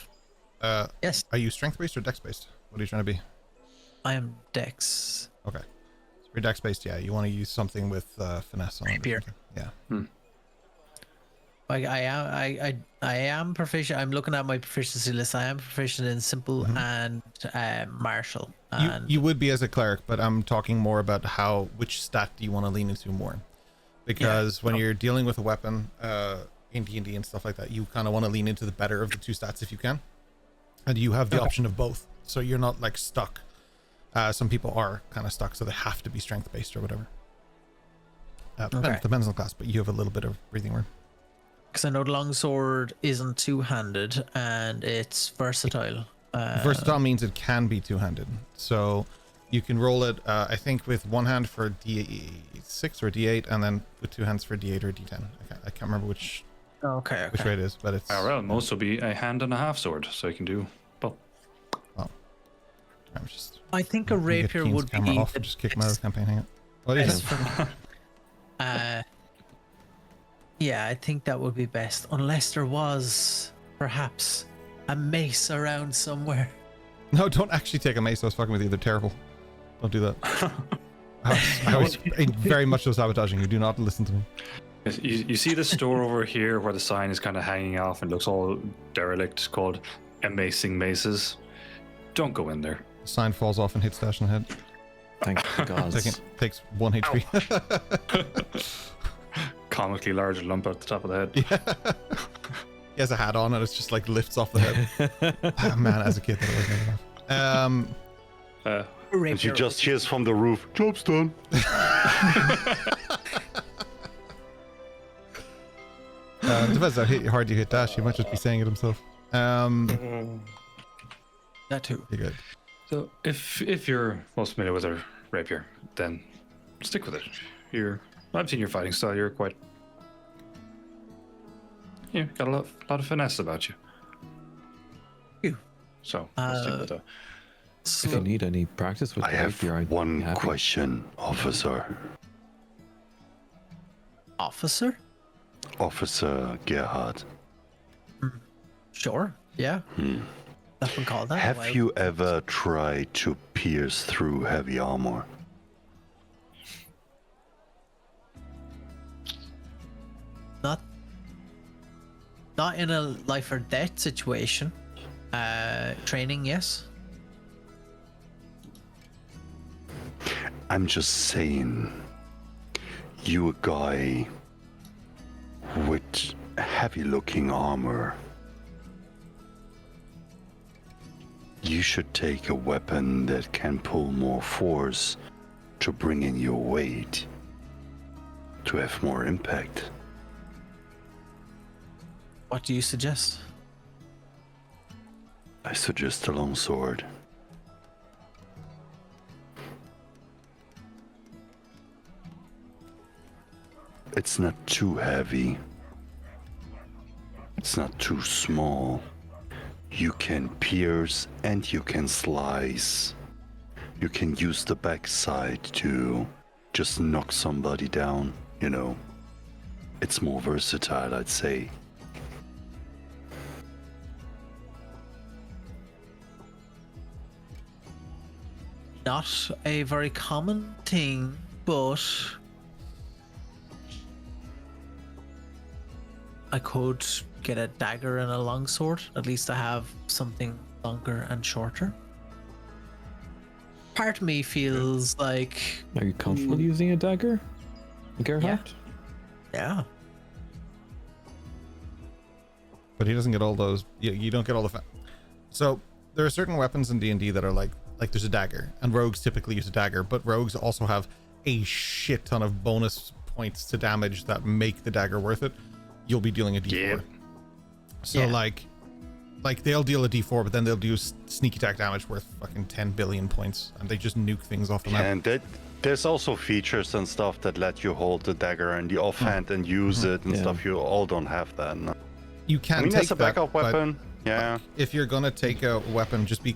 C: Yes,
A: Are you strength based or dex based? What are you trying to be?
C: I am Dex.
A: Okay. So if you're dex based, yeah, you want to use something with finesse on it. or
C: Rapier.
A: something. Yeah.
C: I am proficient. I'm looking at my proficiency list. I am proficient in simple and martial. And
A: You would be as a cleric, but I'm talking more about which stat do you want to lean into more? Because when you're dealing with a weapon in D&D and stuff like that, you kind of want to lean into the better of the two stats if you can. And you have the option of both. So you're not like stuck. Some people are kind of stuck, so they have to be strength based or whatever. Depends on the class, but you have a little bit of breathing room.
C: because I know the longsword isn't two-handed and it's versatile.
A: Versatile means it can be two-handed. So you can roll it, I think, with one hand for D6 or D8, and then with two hands for D8 or D10. I can't remember which
C: Okay.
A: way it is, but it's...
B: Well, most will be a hand and a half sword, so you can do both.
A: Oh. I'm just...
C: I think a rapier would be
A: camera off and just kick him out of the campaign. Hang on. What is it?
C: Yeah, I think that would be best, unless there was perhaps a mace around somewhere.
A: No, don't actually take a mace. I was fucking with you. They're terrible. Don't do that. I was very much so sabotaging you. Do not listen to me.
B: You see the store over here where the sign is kind of hanging off and looks all derelict, called Amazing Maces? Don't go in there.
A: The sign falls off and hits Dash in the head.
D: Thank God.
A: Takes 1 HP.
B: Comically large lump at the top of the head.
A: Yeah. He has a hat on and it's just like lifts off the head. Oh, man, as a kid that was never enough.
E: And she just hears from the roof, "Job's done."
A: Depends how hard you hit Dash. He might just be saying it himself.
C: That too.
A: You're good.
B: So if you're most familiar with a rapier, then stick with it. I've seen your fighting style. You're quite... Yeah, got a lot of finesse about you.
C: Phew.
B: So stick with that.
D: If you need any practice with
E: I have
D: rapier, I'd be
E: one
D: happy.
E: question, officer.
C: Officer?
E: Officer Gerhard.
C: Sure. Yeah. That's been called that.
E: Have
C: Why-
E: you ever tried to pierce through heavy armor?
C: Not in a life or death situation. Training, yes.
E: I'm just saying, you a guy with heavy-looking armor. You should take a weapon that can pull more force to bring in your weight, to have more impact.
C: What do you suggest?
E: I suggest a long sword. It's not too heavy. It's not too small. You can pierce and you can slice. You can use the backside to just knock somebody down, you know. It's more versatile, I'd say.
C: Not a very common thing, but I could get a dagger and a longsword. At least I have something longer and shorter. Part of me feels like,
D: Are you comfortable using a dagger, Gerhardt?
C: yeah,
A: But he doesn't get all those. You don't get all the. So there are certain weapons in D&D that are like there's a dagger, and rogues typically use a dagger, but rogues also have a shit ton of bonus points to damage that make the dagger worth it. You'll be dealing a D4.
B: Yeah.
A: So
C: Yeah.
A: like they'll deal a D4, but then they'll do sneak attack damage worth fucking 10 billion points, and they just nuke things off the map.
E: And there's also features and stuff that let you hold the dagger in the offhand and use it and
D: Yeah.
E: stuff. You all don't have that. No.
A: You can
E: I mean,
A: take
E: as a
A: that,
E: backup
A: but
E: weapon, yeah.
A: if you're gonna take a weapon, just be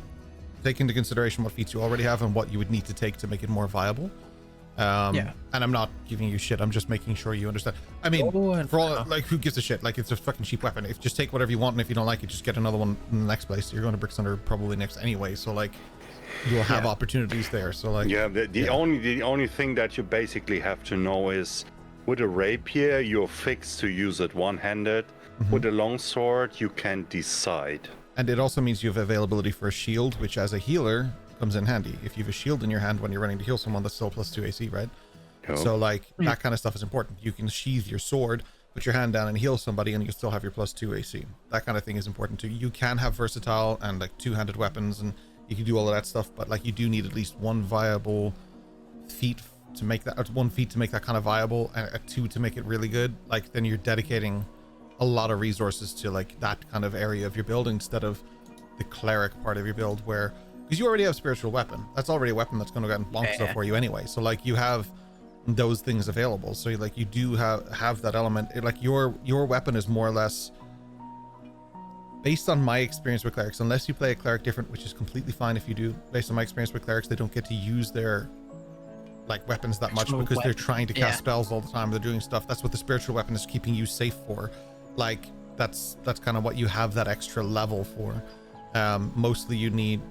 A: take into consideration what feats you already have and what you would need to take to make it more viable. And I'm not giving you shit. I'm just making sure you understand. I mean, for all, like, who gives a shit? Like, it's a fucking cheap weapon. If just take whatever you want, and if you don't like it, just get another one in the next place. You're going to Bricks Under probably next anyway, so like, you'll have opportunities there. So like,
E: the only thing that you basically have to know is with a rapier, you're fixed to use it one-handed. With a longsword, you can decide.
A: And it also means you have availability for a shield, which as a healer comes in handy. If you have a shield in your hand when you're running to heal someone, that's still +2 AC, right? So like that kind of stuff is important. You can sheath your sword, put your hand down and heal somebody, and you still have your +2 AC. That kind of thing is important too. You can have versatile and like two-handed weapons, and you can do all of that stuff, but like you do need at least one viable feat to make that, or one feat to make that kind of viable, and a two to make it really good. Like then you're dedicating a lot of resources to like that kind of area of your build instead of the cleric part of your build, where because you already have spiritual weapon, that's already a weapon that's going to get bonk stuff for you anyway. So like you have those things available. So like you do have that element. Like your weapon is more or less, based on my experience with clerics, unless you play a cleric different, which is completely fine if you do. Based on my experience with clerics, they don't get to use their like weapons that much because they're trying to cast spells all the time. They're doing stuff. That's what the spiritual weapon is keeping you safe for. Like that's kind of what you have that extra level for. Mostly you need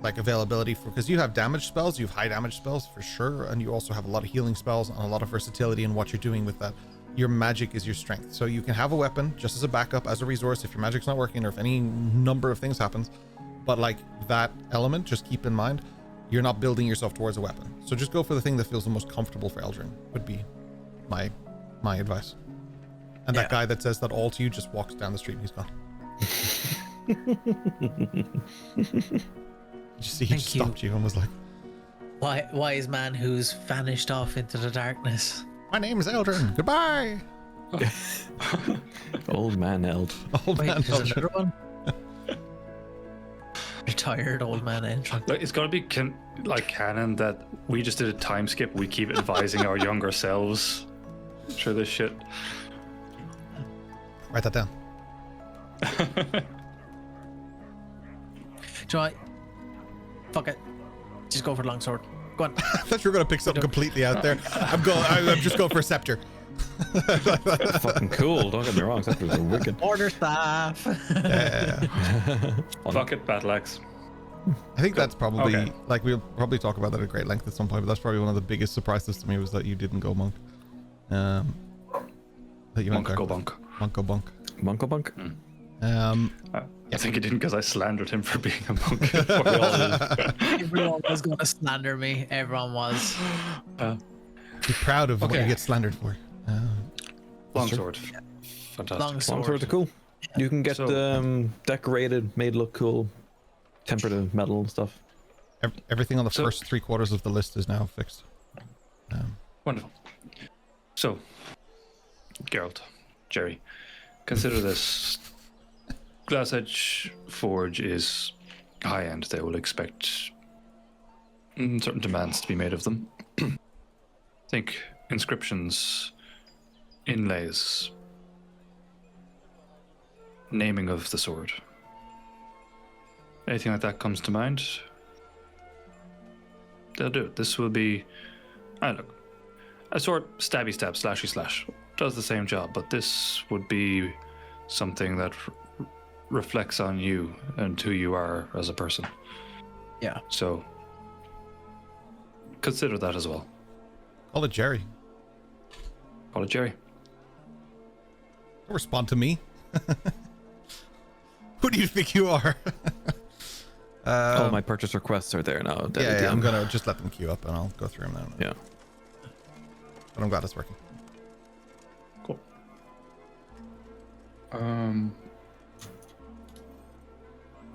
A: like availability for, because you have damage spells, you have high damage spells for sure, and you also have a lot of healing spells and a lot of versatility in what you're doing with that. Your magic is your strength, so you can have a weapon just as a backup, as a resource if your magic's not working or if any number of things happens. But like that element, just keep in mind you're not building yourself towards a weapon, so just go for the thing that feels the most comfortable for Eldrin would be my advice. And that guy that says that all to you just walks down the street and he's gone. He just stopped you and was like,
C: wise man who's vanished off into the darkness.
A: My name is Eldrin. Goodbye.
D: Old man Eld.
A: Old man
C: There's
A: Eldrin.
C: another one. Retired old man Eldrin.
B: Like, it's gonna be canon that we just did a time skip. We keep advising our younger selves through this shit.
A: Write that down.
C: Do you know what? Fuck it. Just go for the longsword. Go on.
A: I thought you were gonna pick something completely out there. I'm just going for a scepter.
D: Fucking cool. Don't get me wrong. Scepters are wicked.
C: Order staff.
A: Yeah.
B: Fuck it, battle axe.
A: I think that's probably
B: Okay.
A: like we'll probably talk about that at great length at some point, but that's probably one of the biggest surprises to me was that you didn't go monk. That you went
B: Monk go
A: dark.
B: bunk.
A: Monk go bunk.
D: Monko bunk?
B: I think he didn't because I slandered him for being a monk.
C: Everyone was going to slander me. Everyone was.
A: Be proud of what you get slandered for.
B: Longsword. Fantastic.
D: Longswords are cool. You can get decorated, made look cool, tempered to metal and stuff.
A: Everything on the first 3/4 of the list is now fixed.
B: Wonderful. So, Geralt, Jerry, consider this. Glass Edge Forge is high end. They will expect certain demands to be made of them. Think inscriptions, inlays, naming of the sword. Anything like that comes to mind, they'll do it. This will be, look, a sword, stabby stab, slashy slash, does the same job, but this would be something that reflects on you and who you are as a person.
C: Yeah.
B: So consider that as well.
A: Call it Jerry.
B: Call it Jerry.
A: Don't respond to me. Who do you think you are?
D: All my purchase requests are there now.
A: Yeah, I'm gonna just let them queue up and I'll go through them now.
D: Yeah.
A: But I'm glad it's working.
B: Cool.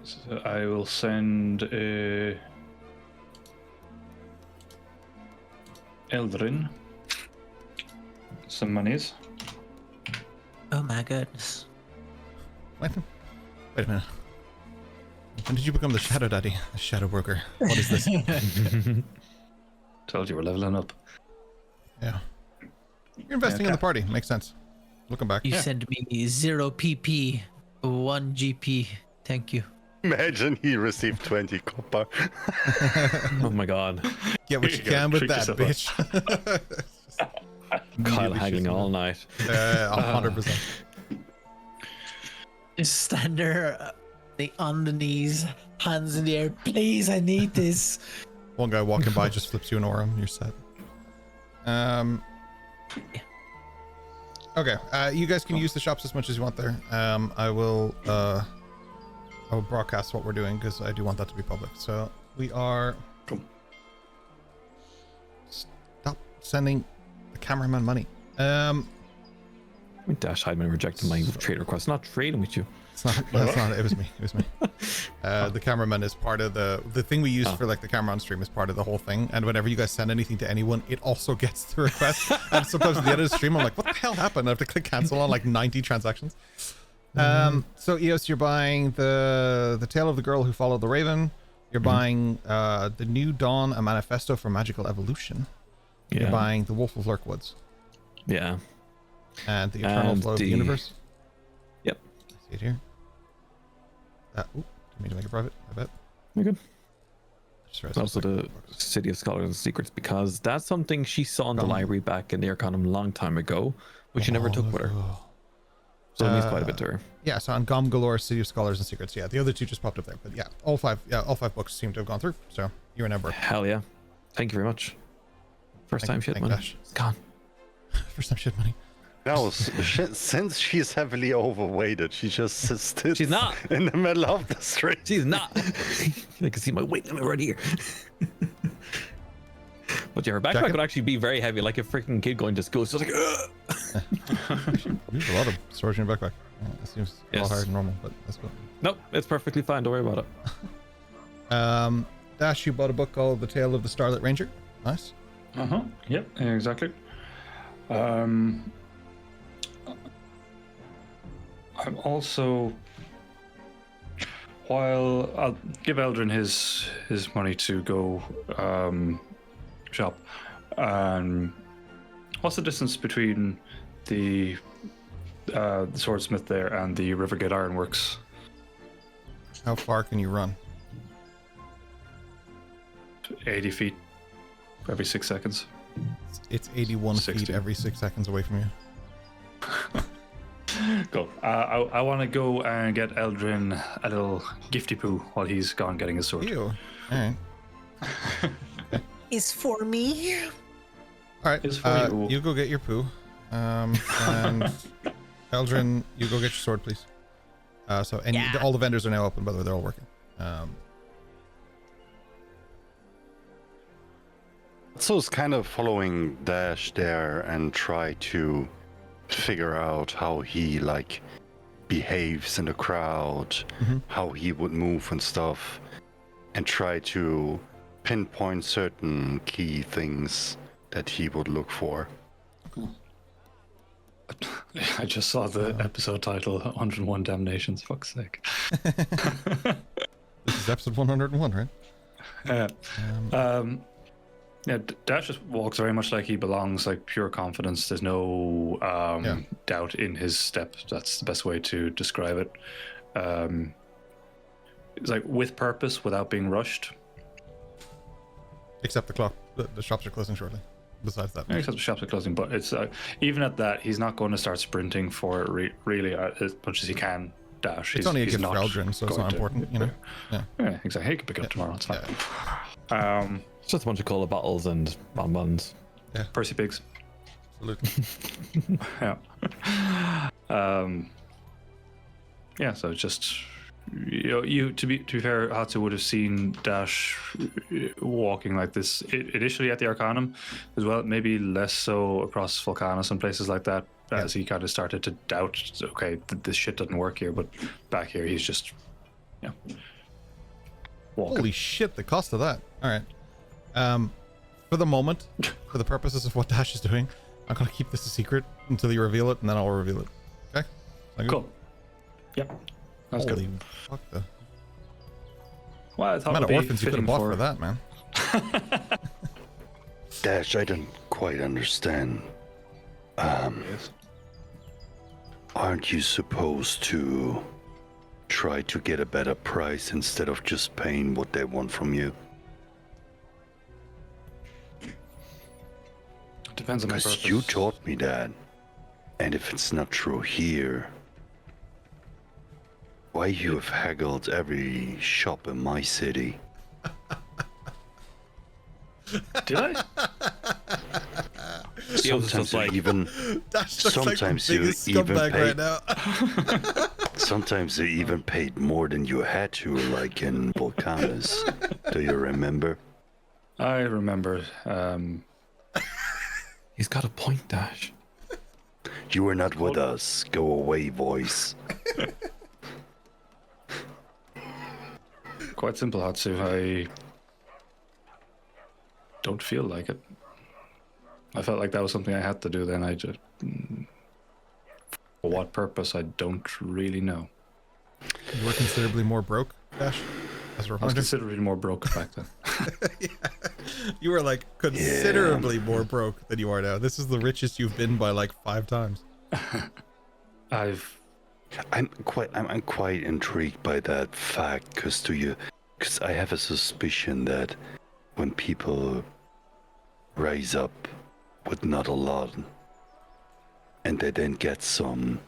B: So I will send Eldrin some monies.
C: Oh my goodness.
A: Wait a minute. When did you become the Shadow Daddy? The Shadow Broker. What is this?
B: Told you we're leveling up.
A: Yeah. You're investing in the party. Makes sense. Looking back.
C: You send me 0 PP, 1 GP. Thank you.
E: Imagine he received 20 copper.
D: Oh my god.
A: Get what you can with
B: Treat
A: that,
B: yourself
A: bitch.
D: Kyle haggling all night.
A: 100%.
C: Just stand there, on the knees, hands in the air. Please, I need this.
A: One guy walking by just flips you an aura. You're set. Okay. You guys can use the shops as much as you want there. I will broadcast what we're doing because I do want that to be public. So we are.
B: Cool.
A: Stop sending the cameraman money.
D: Dash Hydeman rejected my trade request. Not trading with you.
A: It's not. That's not. It was me. It was me. The cameraman is part of the thing we use for like the camera on stream is part of the whole thing. And whenever you guys send anything to anyone, it also gets the request. And sometimes at the end of the stream, I'm like, what the hell happened? I have to click cancel on like 90 transactions. So EOS, you're buying the Tale of the Girl Who Followed the Raven. You're buying the New Dawn, a manifesto for magical evolution.
D: Yeah.
A: You're buying the Wolf of Lurkwoods.
D: Yeah.
A: And the Eternal
D: And
A: Flow of the
D: the-
A: Universe.
D: Yep.
A: I see it here. Didn't mean to make it private. I bet.
D: You're good.
A: Just realized
D: Also
A: it's like-
D: the City of Scholars and Secrets, because that's something she saw in the library back in the Arcanum a long time ago, but she never took with her. So it means quite a bit to her.
A: Yeah, so on Gom Galore, City of Scholars and Secrets. Yeah, the other two just popped up there. But yeah, all five books seem to have gone through. So you're in Ember.
D: Hell yeah. Thank you very much. First time shit
A: thank
D: money.
A: Dash.
D: It's gone.
A: First time shit money.
E: No, since she's heavily overweighted, she just sits
D: She's not.
E: in the middle of the street.
D: She's not. I can see my weight limit right here. But yeah, her backpack
A: Jacket?
D: would actually be very heavy, like a freaking kid going to school. So it's like, ugh.
A: You have a lot of storage in your backpack. It seems a lot
D: Yes.
A: higher than normal, but that's cool.
D: Nope, it's perfectly fine. Don't worry about it.
A: Dash, you bought a book called The Tale of the Starlit Ranger. Nice.
B: Yep, exactly. I'm also, while I'll give Eldrin his money to go shop. What's the distance between the swordsmith there and the Rivergate Ironworks?
A: How far can you run?
B: 80 feet every 6 seconds.
A: It's 81 feet
B: 60.
A: every 6 seconds away from you.
B: Cool. I want to go and get Eldrin a little gifty poo while he's gone getting his sword.
A: Ew. All right.
C: Is for me.
A: All right.
B: It's for you.
A: You go get your poo. And Eldrin, you go get your sword, please. All the vendors are now open, by the way. They're all working.
E: So it's kind of following Dash there and try to figure out how he like behaves in the crowd, how he would move and stuff, and try to pinpoint certain key things that he would look for.
B: I just saw the episode title, 101 Damnations, fuck's sake.
A: This is episode 101, right?
B: Yeah, Dash just walks very much like he belongs, like pure confidence. There's no doubt in his step. That's the best way to describe it. It's like with purpose, without being rushed.
A: Except the clock. The shops are closing shortly. Besides that.
B: Except the shops are closing, but it's even at that, he's not going to start sprinting for it really as much as he can. Dash.
A: It's only a
B: he's
A: gift for
B: not
A: Eldrin, so it's
B: going
A: not
B: to-
A: important, you know? Yeah.
B: Yeah, exactly. He can pick it up tomorrow. It's fine.
D: It's just a bunch of cola bottles and bonbons.
B: Percy Pigs.
A: Absolutely.
B: Yeah. Yeah. So it's just you to be fair, Hatsu would have seen Dash walking like this initially at the Arcanum as well. Maybe less so across Volcanus and places like that, as he kind of started to doubt. Okay, this shit doesn't work here, but back here he's just walking.
A: Holy shit, the cost of that. All right. For the moment, for the purposes of what Dash is doing, I'm going to keep this a secret until you reveal it, and then I'll reveal it. Okay? Sound good?
B: Cool. Yep. That's
A: Holy
B: good.
A: fuck, the
B: Well, I thought
A: amount
B: it
A: of
B: would be
A: orphans you could have
B: fitting
A: bought for that, man.
E: Dash, I don't quite understand. Aren't you supposed to try to get a better price instead of just paying what they want from you.
B: Depends on my
E: Because
B: purpose.
E: you taught me that. And if it's not true here, why you have haggled every shop in my city?
B: Did I?
E: Sometimes you even
A: Dash looks like the
E: sometimes you
A: biggest
E: even
A: scumbag
E: pay,
A: right now.
E: sometimes you even paid more than you had to, like in Volcanus. Do you remember?
B: I remember.
D: He's got a point, Dash.
E: You were not with us. Go away, voice.
B: Quite simple, Hatsu. I don't feel like it. I felt like that was something I had to do then. I just... For what purpose, I don't really know.
A: You were considerably more broke, Dash, as a
B: I was
A: reminder.
B: considerably more broke back then.
A: Yeah. You were like considerably more broke than you are now. This is the richest you've been by like 5 times.
E: I'm quite intrigued by that fact, because I have a suspicion that when people raise up with not a lot and they then get some,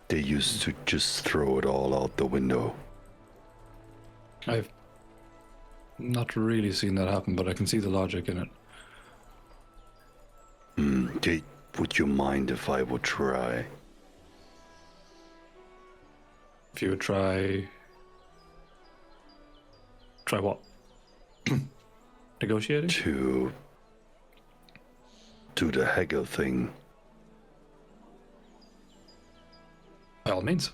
E: they used to just throw it all out the window.
B: I've not really seen that happen, but I can see the logic in it.
E: Would you mind if I would try
B: If you would try what? Negotiating?
E: to do the haggle thing?
B: By all means.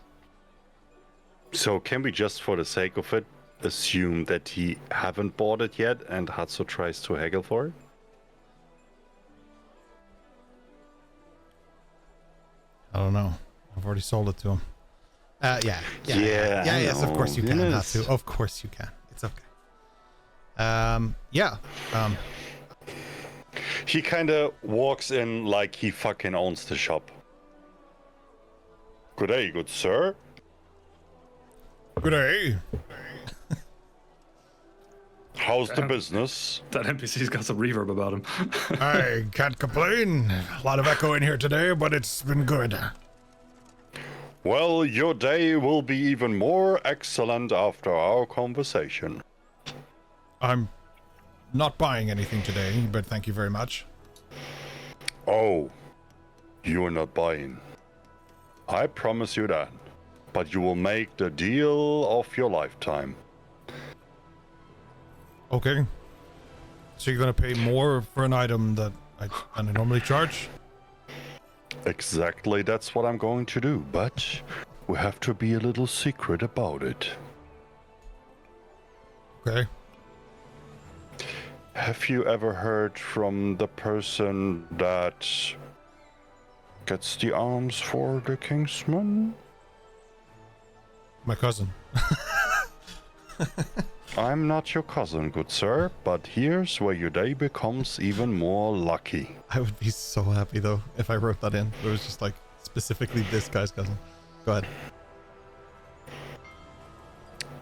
E: So can we just, for the sake of it, assume that he haven't bought it yet and Hatsu tries to haggle for it?
A: I don't know. I've already sold it to him. Yeah.
E: Yeah,
A: Yes, of course you can,
E: Yes.
A: Hatsu. Of course you can. It's okay. Yeah.
E: He kind of walks in like he fucking owns the shop. Good day, good sir.
A: Good day.
E: How's the business?
B: That NPC's got some reverb about him.
A: I can't complain. A lot of echo in here today, but it's been good.
E: Well, your day will be even more excellent after our conversation.
A: I'm not buying anything today, but thank you very much.
E: Oh, you are not buying. I promise you that. But you will make the deal of your lifetime.
A: Okay. So you're gonna pay more for an item than I normally charge?
E: Exactly, that's what I'm going to do, but we have to be a little secret about it.
A: Okay.
E: Have you ever heard from the person that gets the arms for the Kingsman?
A: My cousin.
E: I'm not your cousin, good sir, but here's where your day becomes even more lucky.
A: I would be so happy though if I wrote that in. It was just like specifically this guy's cousin. Go ahead.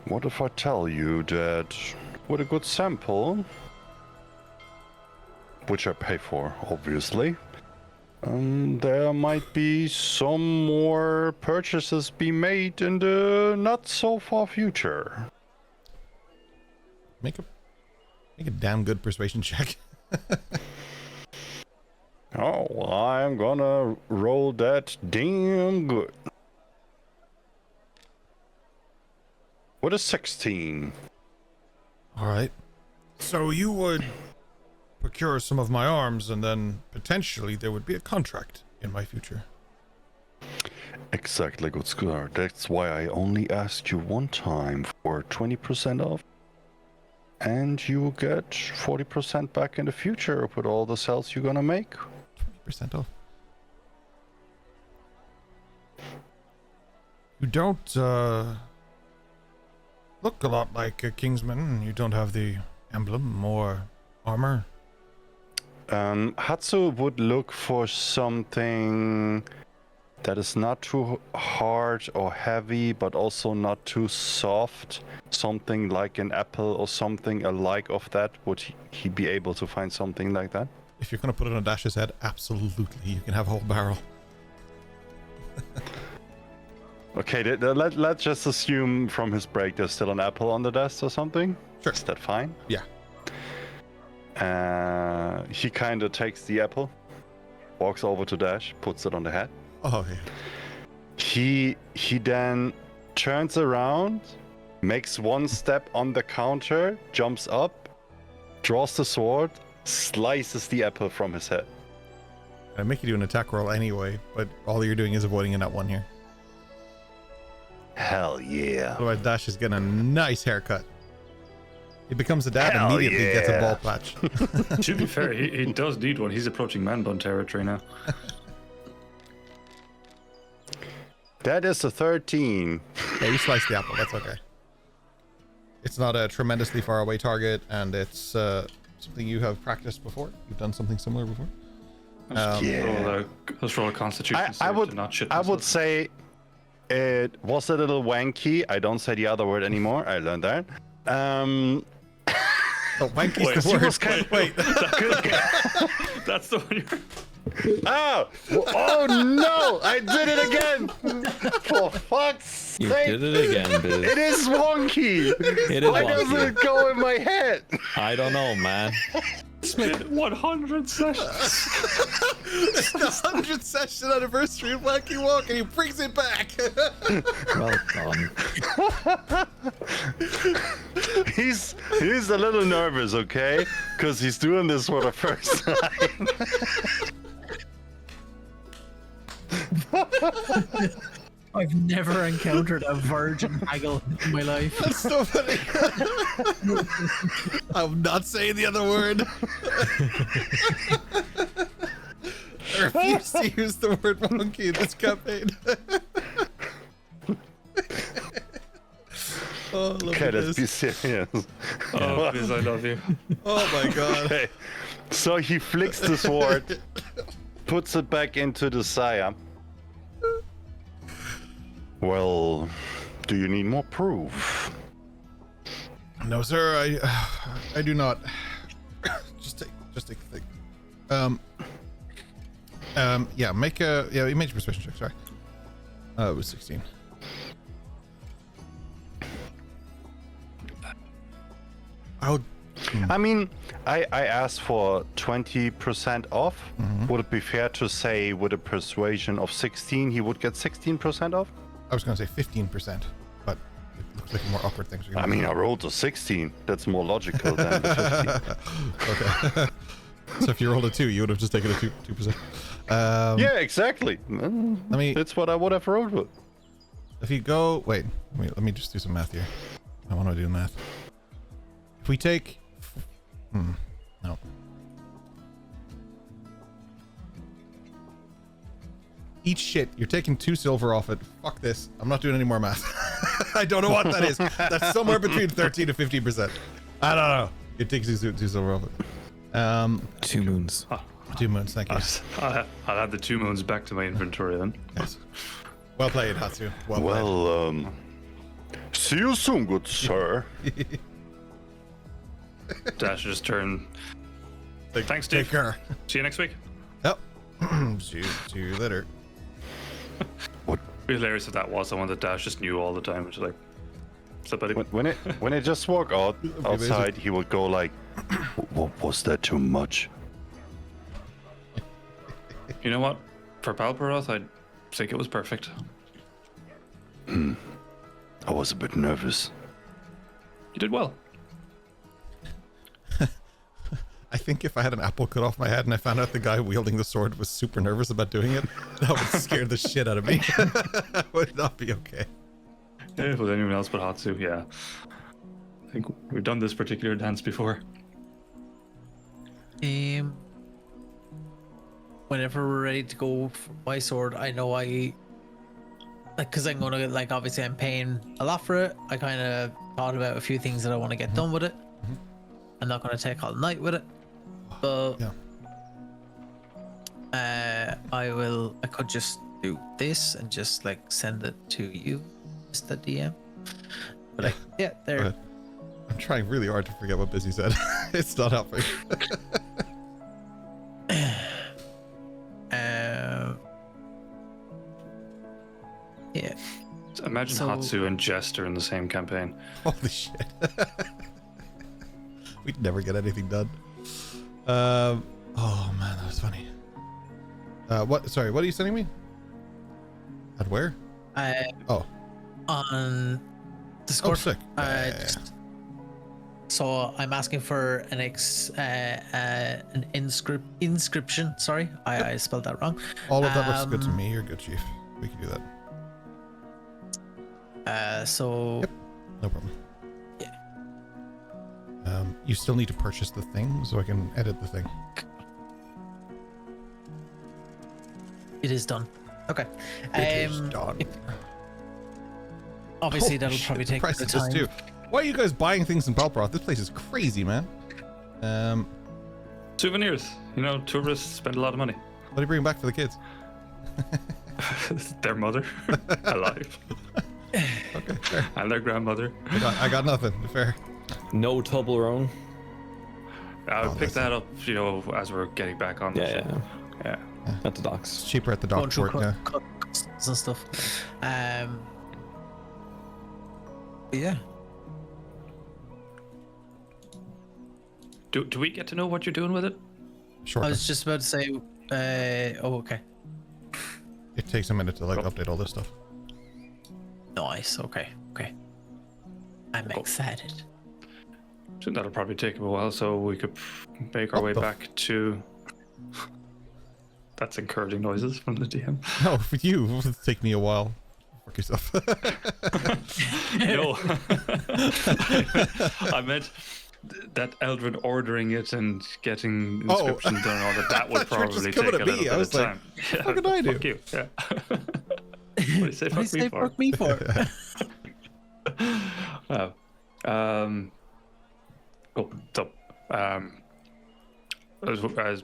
E: What if I tell you that with a good sample, which I pay for, obviously, there might be some more purchases be made in the not so far future.
A: Make a damn good persuasion check.
E: Oh, I'm gonna roll that damn good. With a 16.
A: All right. So you would procure some of my arms, and then potentially there would be a contract in my future.
E: Exactly, good sir. That's why I only asked you one time for 20% off. And you get 40% back in the future with all the sales you're gonna make.
A: 20% off. You don't look a lot like a Kingsman. You don't have the emblem or armor.
E: Hatsu would look for something that is not too hard or heavy, but also not too soft. Something like an apple or something alike of that. Would he be able to find something like that?
A: If you're going to put it on Dash's head, absolutely. You can have a whole barrel.
E: Okay, let's just assume from his break there's still an apple on the desk or something.
A: Sure.
E: Is that fine?
A: Yeah.
E: He kind of takes the apple, walks over to Dash, puts it on the head.
A: Oh, yeah.
E: He then turns around, makes one step on the counter, jumps up, draws the sword, slices the apple from his head.
A: I make you do an attack roll anyway, but all you're doing is avoiding a nat 1 here.
E: Hell yeah.
A: Otherwise, Dash is getting a nice haircut. He becomes a dad
E: Hell
A: and immediately gets a
E: yeah.
A: ball patch.
B: To be fair, he does need one. He's approaching man bun territory now.
E: That is a 13.
A: Yeah, you slice the apple. That's okay. It's not a tremendously far away target, and it's something you have practiced before. You've done something similar before.
B: Let's roll a constitution
E: I
B: save
E: would
B: to not shit
E: I would
B: myself.
E: say it was a little wanky. I don't say the other word anymore. I learned that.
A: Oh, wanky's
B: Wait,
A: the word. Wait.
B: That's the one you're...
E: Oh no! I did it again! For fuck's
D: You
E: sake!
D: did it again, Biz.
E: It is wonky!
D: It is
E: Why doesn't
D: wonky.
E: it go in my head?
D: I don't know, man.
B: Did 100 sessions.
A: It's the 100th session anniversary of Wacky Walk, and he brings it back.
D: Well done.
E: He's a little nervous, okay? Because he's doing this for the first time.
C: I've never encountered a virgin haggle in my life.
A: That's so funny. I'm not saying the other word. I refuse to use the word monkey in this campaign. Oh, look
E: Okay,
A: at
E: let's
A: this.
E: be serious.
B: Oh, Biz, I love you.
A: Oh my god.
E: Okay, so he flicks the sword, puts it back into the saya. Well, do you need more proof?
A: No, sir. I do not. Just take the thing. Yeah. Make a image persuasion check. Sorry. It was 16.
E: I mean, I asked for 20% off.
A: Mm-hmm.
E: Would it be fair to say with a persuasion of 16, he would get 16% off?
A: I was going to say 15%, but it looks like a more awkward thing.
E: I mean, I rolled a 16. That's more logical than the 15.
A: Okay. So if you rolled a 2, you would have just taken a 2%.
E: Yeah, exactly. That's what I would have rolled with.
A: If you go, wait, let me just do some math here. I want to do math. If we take, no. Eat shit. You're taking 2 silver off it. Fuck this. I'm not doing any more math. I don't know what that is. That's somewhere between 13 to 15%. I don't know. It takes 2 silver off it.
D: 2 moons.
A: 2 moons. Thank you.
B: I'll add the 2 moons back to my inventory then.
A: Yes. Well played, Hatsu. Well played.
E: See you soon, good sir.
B: Dash just turn. Thanks,
A: Take
B: Dave.
A: care.
B: See you next week.
A: Yep. See you later.
E: What?
B: It'd be hilarious if that was someone that Dash just knew all the time. It's like, what's up, buddy?
E: When it just walk out outside, he would go like, "What was that too much?"
B: You know what? For Palperroth, I think it was perfect.
E: I was a bit nervous.
B: You did well.
A: I think if I had an apple cut off my head and I found out the guy wielding the sword was super nervous about doing it, that would scare the shit out of me. That would not be okay.
B: Yeah, if it was anyone else but Hatsu, yeah. I think we've done this particular dance before.
C: Whenever we're ready to go for my sword, I know because I'm gonna obviously I'm paying a lot for it. I kind of thought about a few things that I want to get done with it. I'm not gonna take all night with it, but
A: Yeah.
C: I could just do this and just like send it to you, Mr. DM. But like, yeah, there.
A: Okay. I'm trying really hard to forget what Busy said. It's not happening.
C: Yeah.
B: So imagine
C: So-
B: Hatsu and Jester in the same campaign.
A: Holy shit. We'd never get anything done. Oh man, that was funny. What? Sorry, what are you sending me? At where? Oh,
C: On Discord.
A: oh, sick.
C: So I'm asking for an inscription. Sorry, I spelled that wrong.
A: All of that looks good to me. You're good, Chief. We can do that.
C: So
A: Yep. No problem.
C: Yeah.
A: You still need to purchase the thing so I can edit the thing.
C: it is done. Okay.
A: It is done.
C: Obviously,
A: Holy
C: that'll
A: shit,
C: probably
A: the
C: take a
A: price
C: bit
A: of
C: of
A: this
C: time.
A: too. Why are you guys buying things in Palperroth? This place is crazy, man.
B: Souvenirs. You know, tourists spend a lot of money.
A: What do you bring back for the kids?
B: Their mother alive,
A: Okay, fair.
B: and their grandmother.
A: I got nothing. Fair.
D: No Toblerone.
B: I'll
A: Oh,
B: pick
A: that's
B: that up, you know, as we're getting back on. the
D: Yeah,
B: ship.
D: yeah.
B: Yeah.
D: At the docks.
A: It's cheaper at the
C: Going through
A: dockport. Yeah.
C: customs and stuff. Yeah.
B: Do we get to know what you're doing with it?
A: Short.
C: I was just about to say. Oh, okay.
A: It takes a minute to like
B: Cool.
A: update all this stuff.
C: Nice. Okay. Okay. I'm
B: Cool.
C: excited.
B: So that'll probably take a while, so we could make our
A: What
B: way
A: the
B: back to. That's encouraging noises from the DM.
A: No, for you, it'll take me a while. Work yourself.
B: No, I meant that Eldrin ordering it and getting
A: Oh.
B: inscriptions done and all that. That would
A: I thought you were just
B: probably
A: coming
B: take a
A: at
B: little
A: me.
B: bit
A: I
B: of
A: was like,
B: time. Yeah,
A: what could I do?
B: Fuck you. Yeah. What do you say?
C: What do you
B: Fuck me for?
C: fuck me for?
B: Cool. So, as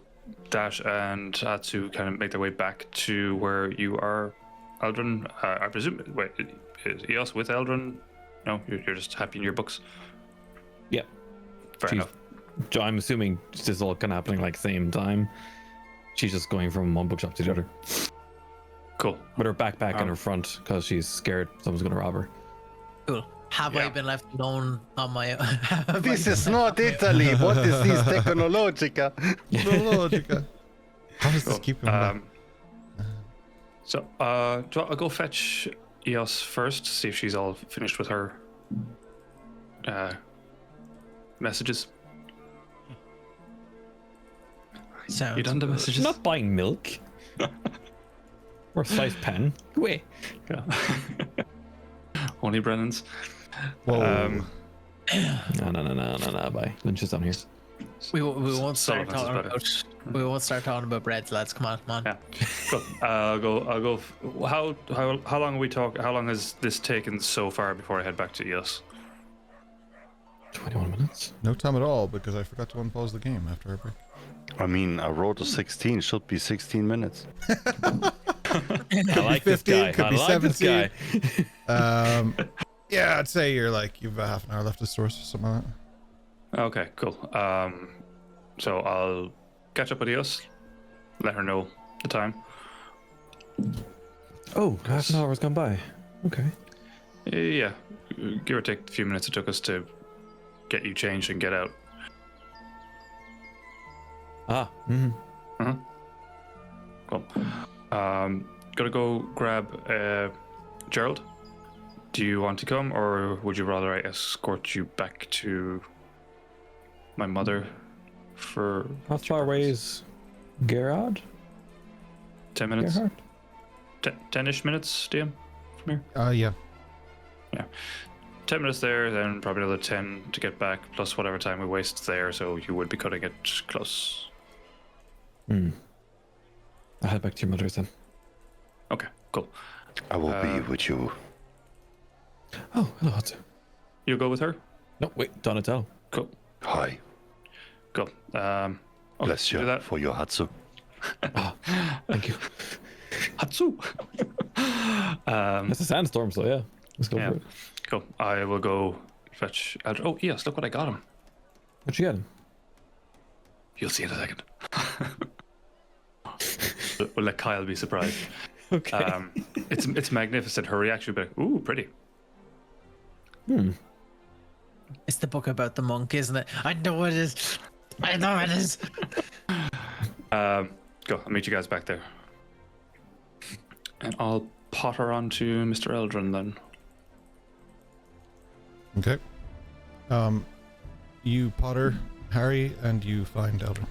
B: Dash and Hatsu kind of make their way back to where you are, Eldrin, I presume. Wait, is Eos with Eldrin? No, you're just happy in your books.
D: Yeah.
B: Fair
D: She's-
B: enough.
D: I'm assuming this is all kind of happening like same time. She's just going from one bookshop to the other
B: Cool.
D: with her backpack in her front because she's scared someone's going to rob her.
C: Cool. Have I
B: Yeah.
C: been left alone on my own?
F: This is not Italy. What is this technologica?
A: Logica. How does this keep him back?
B: So, I'll go fetch Eos first, see if she's all finished with her messages.
C: Sounds
B: You done the
C: good.
B: messages?
D: She's not buying milk. Or a sliced pen. Wait.
B: Yeah. Only Brennan's.
A: Whoa.
D: No. Bye. Lynch is down here.
C: We won't start
B: Sullivan's is
C: talking
B: better.
C: about. We won't start talking about breads, lads. Come on, come on.
B: Yeah. Cool. I'll go. How long are we talking? How long has this taken so far before I head back to EOS?
D: 21 minutes.
A: No time at all because I forgot to unpause the game after our break.
E: I mean, a roll to 16 should be 16 minutes.
D: I like this
A: 15,
D: guy.
A: could
D: I
A: be
D: like this
A: 17.
D: guy.
A: Yeah, I'd say you're like you've half an hour left to source or something like that.
B: Okay. Cool. So I'll catch up with EOS. Let her know the time.
D: Oh, half an hour has gone by. Okay.
B: Yeah. Give or take a few minutes it took us to get you changed and get out.
D: Ah. Mm-hmm.
B: Cool. Gonna go grab Gerald. Do you want to come, or would you rather I escort you back to my mother for
D: How far away is Gerard?
B: 10 minutes?
D: Gerhard?
B: 10-ish minutes, DM, from here?
A: Yeah.
B: 10 minutes there, then probably another 10 to get back, plus whatever time we waste there, so you would be cutting it close.
D: Hmm. I'll head back to your mother's then.
B: Okay, cool.
E: I will be with you.
D: Oh, hello, Hatsu.
B: You go with her?
D: No, wait, Donatello.
B: Cool,
E: Hi.
B: cool. Okay,
E: Bless
B: do
E: you
B: that.
E: for your Hatsu.
D: Ah, thank you.
B: Hatsu!
D: It's a sandstorm, so yeah. Let's go
B: Yeah.
D: for it.
B: Cool. I will go fetch Eldrin. Oh, yes, look what I got him.
D: What you getting?
B: You'll see in a second. We'll let Kyle be surprised.
D: Okay.
B: It's magnificent. Her reaction will be like, ooh, pretty.
C: It's the book about the monk, isn't it? I know it is. I know it is.
B: Go. I'll meet you guys back there. And I'll potter onto Mr. Eldrin then.
A: Okay. You Potter, Harry, and you find Eldrin.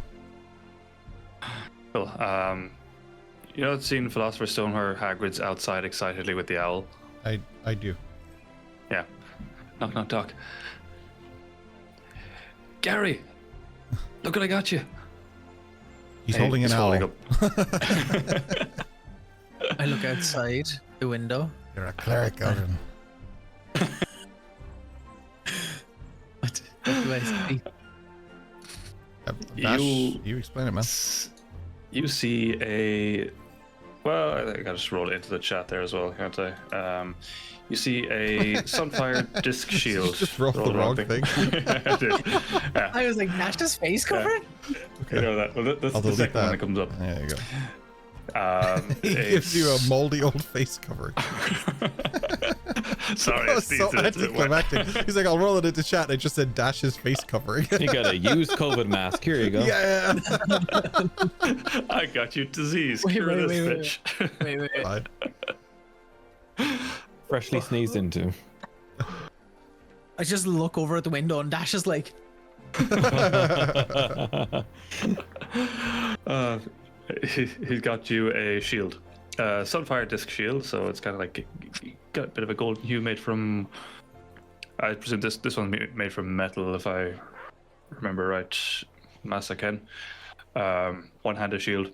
B: Cool. You know that scene in Philosopher's Stone where Hagrid's outside excitedly with the owl?
A: I do.
B: Yeah. Knock, knock, knock. Gary! Look what I got you!
A: He's
B: Hey,
A: holding an
B: he's
A: owl.
B: holding
C: I look outside the window.
A: You're a cleric, Eldrin.
C: What do I see?
A: Dash,
B: You-
A: you explain it, man.
B: You see a... Well, I think I just rolled it into the chat there as well, can't I? You see a Sunfire disc shield.
A: Just rolled the
B: Rolled
A: wrong thing.
B: I did. Yeah,
C: I was like, Nash's face covered?
B: you know that. Well, that's
A: I'll
B: the
A: delete
B: second one
A: that.
B: that comes up.
A: There you go.
B: It's-
A: He gives you a moldy old face covering.
B: Sorry,
A: That
B: I
A: was so
B: sneezed it. It's a bit wet.
A: anticlimactic. He's like, I'll roll it into chat. And I just said Dash's face covering.
D: You got a used COVID mask. Here you go.
A: Yeah.
B: I got you disease.
C: Wait,
B: Cure
C: wait,
B: this
C: wait,
B: bitch.
C: Wait.
A: Fine.
D: Freshly sneezed into.
C: I just look over at the window and Dash is like,
B: He's got you a shield. Sunfire disc shield, so it's kind of like got a bit of a golden hue made from... I presume this one's made from metal, if I remember right. Master Ken. One-handed shield.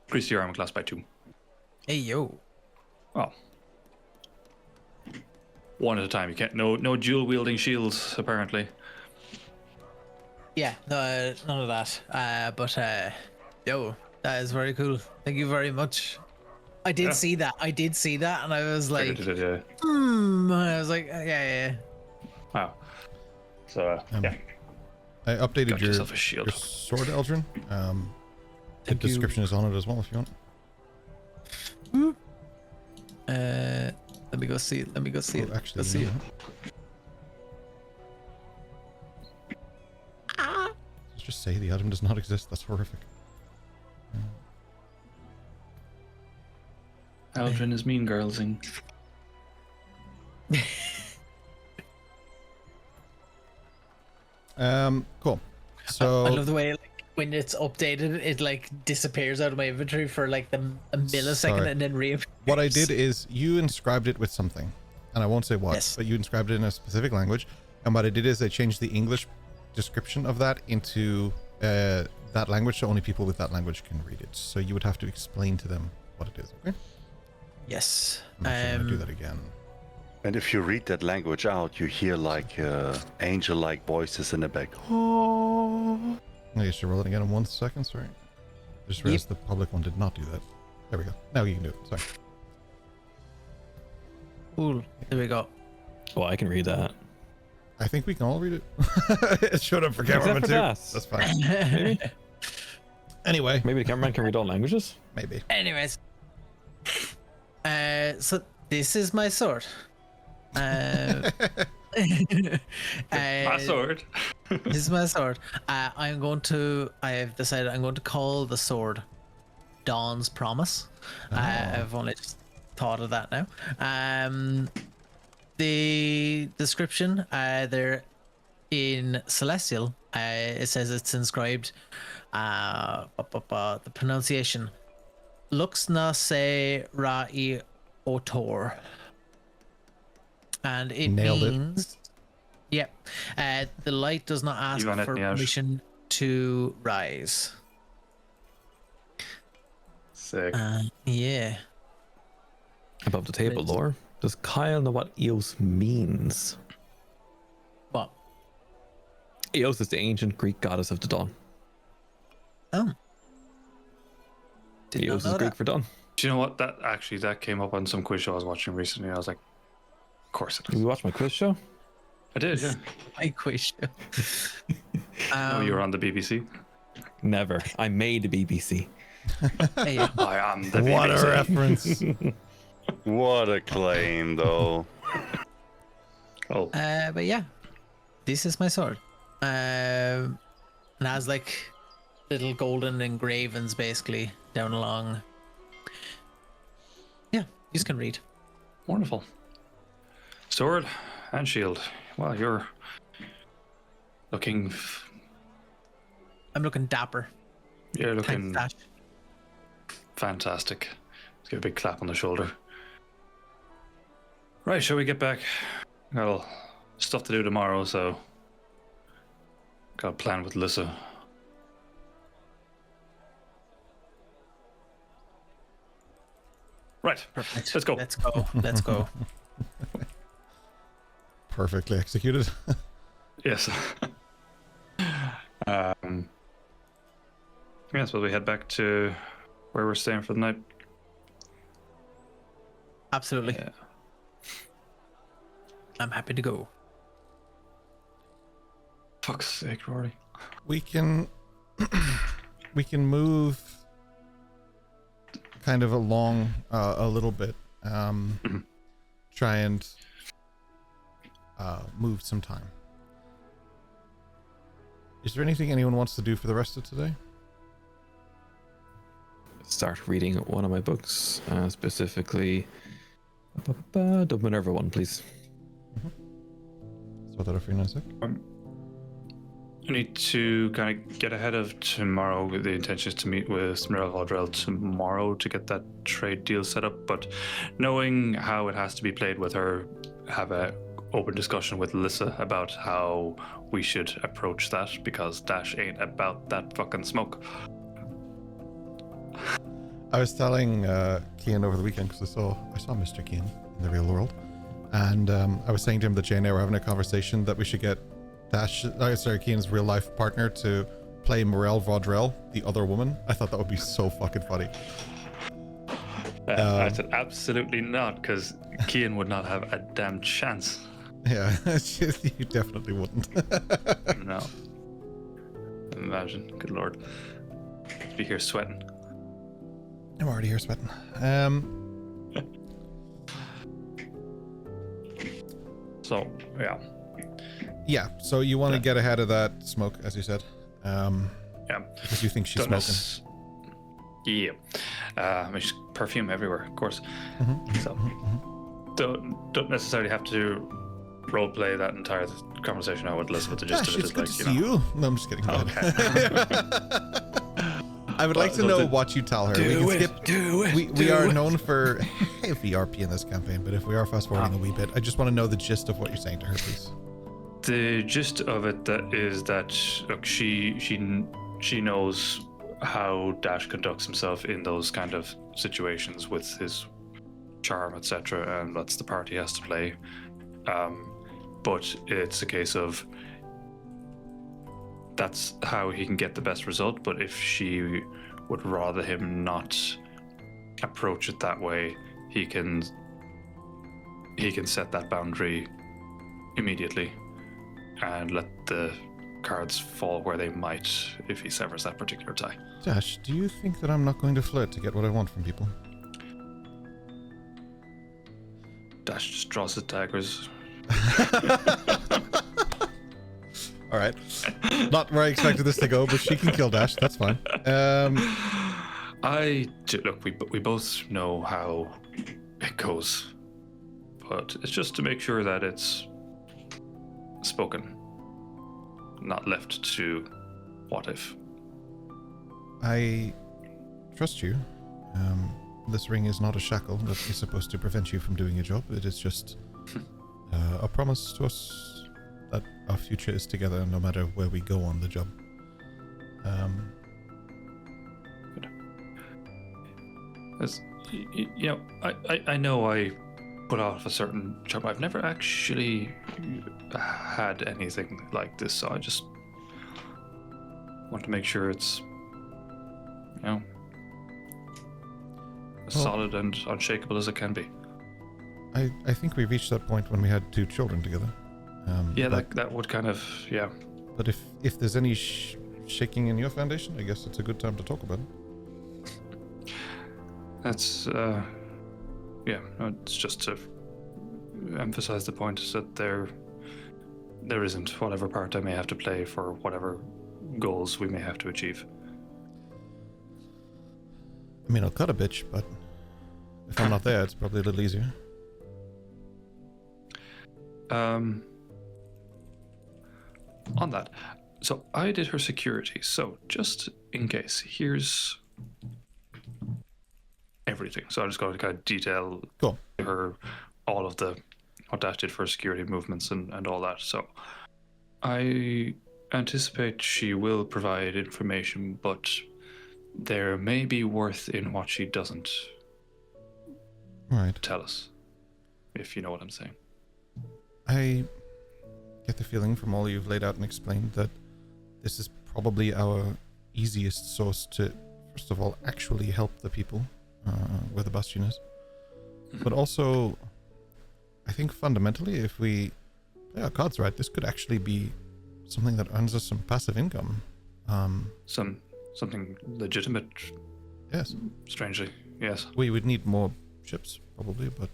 B: Increase your armor class by 2.
C: hey, yo.
B: Oh. One at a time. You can't... No dual-wielding shields, apparently.
C: Yeah, no, none of that. But, yo, that is very cool. Thank you very much. I did see that. And I was like,
B: Yeah.
C: I was like, yeah.
B: Wow. So, yeah.
A: I updated
B: Got
A: your
B: yourself a shield.
A: sword, Eldrin. The
C: Thank you.
A: description is on it as well if you want.
C: Let me go see it.
A: Oh, actually,
C: Let's see
A: you
C: it.
A: know what? Let's just say the item does not exist. That's horrific.
B: Eldrin is mean girlsing.
A: Cool. So
C: I love the way like when it's updated, it like disappears out of my inventory for like a millisecond
A: Sorry.
C: and then reappears.
A: what I did is you inscribed it with something, and I won't say what,
C: Yes.
A: but you inscribed it in a specific language. And what I did is I changed the English description of that into that language, so only people with that language can read it. So you would have to explain to them what it is. Okay.
C: Yes.
A: I'm actually gonna do that again.
E: And if you read that language out, you hear like angel-like voices in the back. Oh.
A: I should roll it again in 1 second. Sorry. I just realized the public one did not do that. There we go. Now you can do it. Sorry.
C: Cool. There we go.
D: Oh, I can read that.
A: I think we can all read it. It showed up for
D: Except
A: cameraman
D: for
A: too.
D: Das.
A: That's fine. Anyway,
D: Maybe the cameraman can read all languages?
A: maybe.
C: Anyways. So this is my sword.
B: My sword.
C: This is my sword. I have decided I'm going to call the sword Dawn's Promise. I've only just thought of that now. The description there in Celestial, it says it's inscribed, the pronunciation, Lux na se ra'i otor. And it
A: Nailed it.
C: means, yep, the light does not ask
B: Ivan
C: for
B: Etniash.
C: permission to rise.
B: Sick.
C: Yeah.
D: Above the table,
C: Right.
D: Lore. Does Kyle know what Eos means?
C: What?
D: Eos is the ancient Greek goddess of the dawn.
C: Oh. Did not
D: Eos
C: know
D: is Greek
C: that.
D: for dawn.
B: Do you know what? That came up on some quiz show I was watching recently. I was like, of course it
D: Did
B: is.
D: you watch my quiz show?
B: I did, yeah.
C: I question.
B: Oh, you were on the BBC?
D: Never. I made a BBC.
C: Hey,
B: I am the BBC.
A: What a reference.
F: What a claim, though.
B: Oh,
C: but yeah, this is my sword. It has like little golden engravings basically down along. Yeah, you can read.
B: wonderful. Sword and shield. Well, you're looking...
C: I'm looking dapper.
B: You're
C: Thanks,
B: looking
C: Dash.
B: fantastic. Let's give a big clap on the shoulder. Right, shall we get back? Got stuff to do tomorrow, so... Got a plan with Lissa. Right,
C: Perfect.
B: let's go.
C: Let's go. Let's go.
A: Perfectly executed.
B: Yes. Yes, well, we head back to where we're staying for the night.
C: Absolutely.
B: Yeah.
C: I'm happy to go.
B: Fuck's sake, Rory.
A: We can move kind of along a little bit. Try and move some time. Is there anything anyone wants to do for the rest of today?
D: Start reading one of my books, specifically the Minerva one, please.
A: So that for you in a sec.
B: I need to kind of get ahead of tomorrow. The intention is to meet with Mirel Vaudrell tomorrow to get that trade deal set up. But knowing how it has to be played with her, have a open discussion with Lissa about how we should approach that, because Dash ain't about that fucking smoke.
A: I was telling Cian over the weekend because I saw Mr. Cian in the real world, and I was saying to him that Jay and I were having a conversation that we should get Cian's real life partner to play Morel Vaudrell, the other woman. I thought that would be so fucking funny.
B: I said absolutely not, because Cian would not have a damn chance.
A: Yeah, you definitely wouldn't.
B: No. Imagine, good lord. Be here sweating.
A: I'm already here sweating.
B: So, yeah.
A: Yeah, so you want to get ahead of that smoke, as you said.
B: Yeah.
A: Because you think she's
B: Don't
A: smoking.
B: Yeah. There's perfume everywhere, of course. So, don't necessarily have to roleplay that entire conversation out with Elizabeth. The gist
A: Gosh,
B: of it
A: it's
B: is
A: good
B: like,
A: to
B: you
A: see
B: know.
A: you. No, I'm just kidding. Go
B: Okay.
A: ahead. I would like to know what you tell her. We are known for heavy RP in this campaign, but if we are fast forwarding a wee bit, I just want to know the gist of what you're saying to her, please.
B: The gist of it is that look, she knows how Dash conducts himself in those kind of situations with his charm, etc., and that's the part he has to play. But it's a case of that's how he can get the best result. But if she would rather him not approach it that way, he can set that boundary immediately and let the cards fall where they might if he severs that particular tie.
A: Dash, do you think that I'm not going to flirt to get what I want from people?
B: Dash just draws his daggers.
A: All right. Not where I expected this to go, but she can kill Dash. That's fine.
B: Look, we both know how it goes, but it's just to make sure that it's spoken, not left to what if.
A: I trust you. This ring is not a shackle that is supposed to prevent you from doing your job. It is just a promise to us that our future is together no matter where we go on the job.
B: You know, I know I put off a certain job. I've never actually had anything like this, so I just want to make sure it's, you know. as solid and unshakable as it can be.
A: I think we reached that point when we had 2 children together.
B: Yeah,
A: but,
B: that would kind of, yeah.
A: But if there's any shaking in your foundation, I guess it's a good time to talk about it.
B: That's, yeah, no, it's just to emphasize the point is that there isn't whatever part I may have to play for whatever goals we may have to achieve.
A: I mean, I'll cut a bitch, but if I'm not there, it's probably a little easier.
B: On that, so I did her security. So just in case, here's everything. So I'm just going to kind of detail
A: Cool.
B: her all of what Dash did for security movements and all that. So I anticipate she will provide information, but there may be worth in what she doesn't
A: Right.
B: tell us, if you know what I'm saying.
A: I get the feeling from all you've laid out and explained that this is probably our easiest source to, first of all, actually help the people where the bastion is. But also, I think fundamentally, if we play our cards right, this could actually be something that earns us some passive income.
B: Something legitimate,
A: Yes.
B: strangely, yes.
A: We would need more ships, probably, but...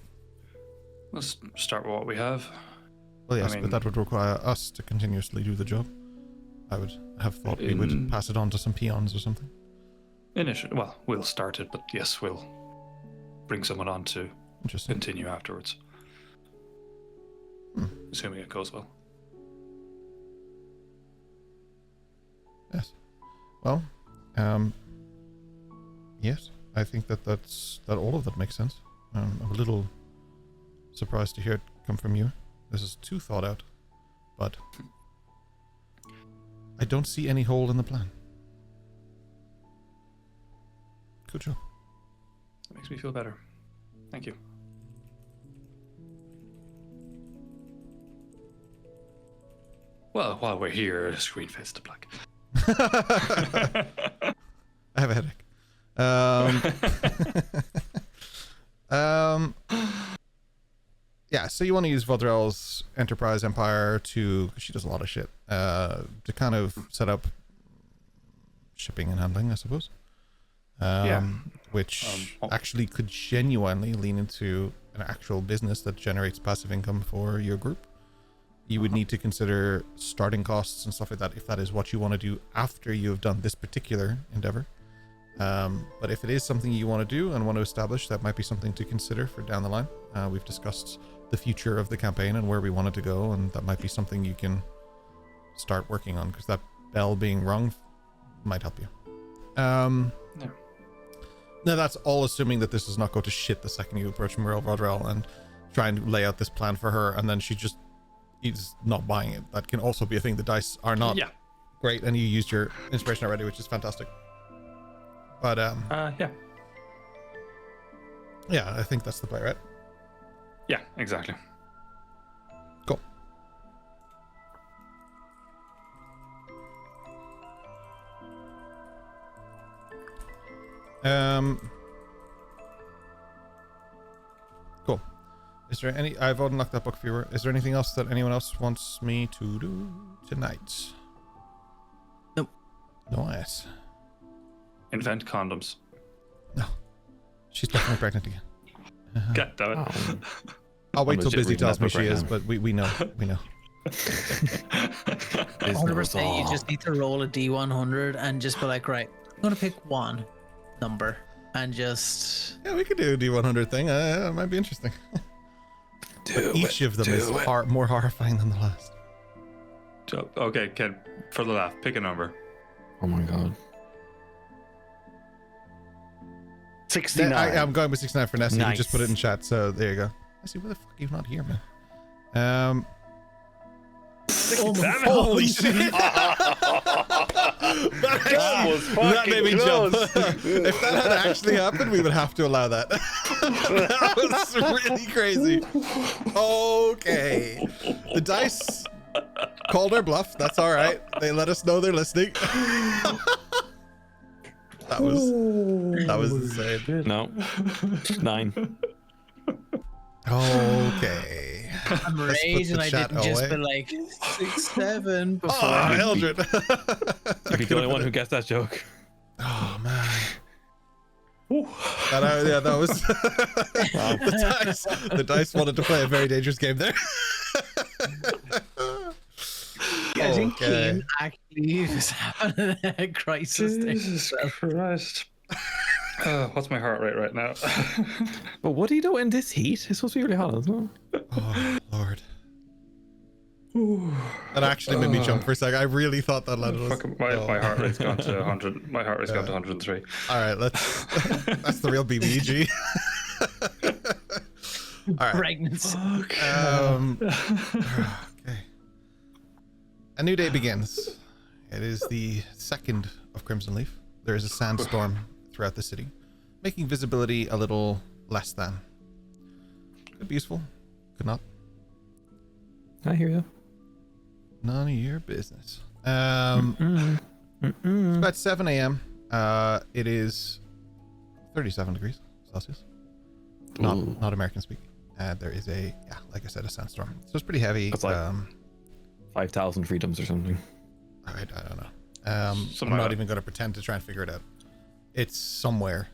B: Let's start with what we have.
A: Well, yes,
B: I mean,
A: but that would require us to continuously do the job. I would have thought we would pass it on to some peons or something.
B: Well, we'll start it, but yes, we'll bring someone on to
A: Interesting.
B: continue afterwards. Assuming it goes well.
A: Yes. Well, yes, I think that all of that makes sense. I'm a little surprised to hear it come from you. This is too thought out, but I don't see any hole in the plan. Good job.
B: That makes me feel better. Thank you. Well, while we're here, screen face to black.
A: I have a headache. Yeah, so you want to use Vodrell's Enterprise Empire to, because she does a lot of shit, to kind of set up shipping and handling, I suppose. Which actually could genuinely lean into an actual business that generates passive income for your group. You would need to consider starting costs and stuff like that if that is what you want to do after you have done this particular endeavor. But if it is something you want to do and want to establish, that might be something to consider for down the line. We've discussed the future of the campaign and where we want it to go, and that might be something you can start working on, because that bell being rung might help you. Now that's all assuming that this does not go to shit the second you approach Muriel Vodrell and try and lay out this plan for her, and then she just is not buying it. That can also be a thing. The dice are not great, and you used your inspiration already, which is fantastic. But yeah, I think that's the play, right?
B: Yeah, exactly.
A: Cool. Cool. Is there any... I've unlocked that book for you. Is there anything else that anyone else wants me to do tonight?
C: Nope.
A: Nice.
B: Invent condoms.
A: No. She's definitely pregnant again.
B: God damn it.
A: I'll wait
D: I'm
A: till
D: legit
A: Busy
D: reading
A: tells
D: that
A: me
D: book
A: she
D: right
A: is,
D: now.
A: but we know. We know.
C: 100%. You just need to roll a D100 and just be like, right, I'm gonna pick one number and just.
A: Yeah, we could do a D100 thing. It might be interesting. But each of them is more horrifying than the last.
B: So, okay, Ken, for the laugh, pick a number.
D: Oh my god.
F: 69.
A: I'm going with 69 for Nessie. You
F: Nice.
A: just put it in chat, so there you go. Nessie, where the fuck are you not here, man? Holy shit!
F: That was fucking
A: That made me
F: close.
A: jump. If that had actually happened, we would have to allow that. That was really crazy. Okay. The dice called our bluff. That's all right. They let us know they're listening. That was insane.
D: No. 9.
A: Okay.
C: I'm
A: Let's put
C: raised
A: the
C: and I
A: chat
C: didn't just
A: away.
C: be like 6, 7 before.
A: Oh, Eldred.
D: You'd be the only one who gets that joke.
A: Oh man. That was the dice wanted to play a very dangerous game there.
C: I think
A: Okay.
C: Keen actually was having a crisis.
B: Jesus Christ. What's my heart rate right now?
D: But what do you do in this heat? It's supposed to be really hot, isn't it?
A: Oh Lord. That actually made me jump for a second. I really thought that landed was...
B: My heart rate's gone to 100. My heart rate's gone to 103.
A: All right, that's the real BBG. All right.
C: Pregnancy.
A: Okay. A new day begins. It is the 2nd of Crimson Leaf. There is a sandstorm throughout the city, making visibility a little less than. Could be useful, could not.
D: I hear you.
A: None of your business. It's about 7 a.m. It is 37 degrees Celsius. Not American speak. There is like I said, a sandstorm. So it's pretty heavy.
D: That's like 5,000 freedoms or something.
A: I don't know. I'm
B: Somewhere.
A: not even going to pretend to try and figure it out. It's somewhere.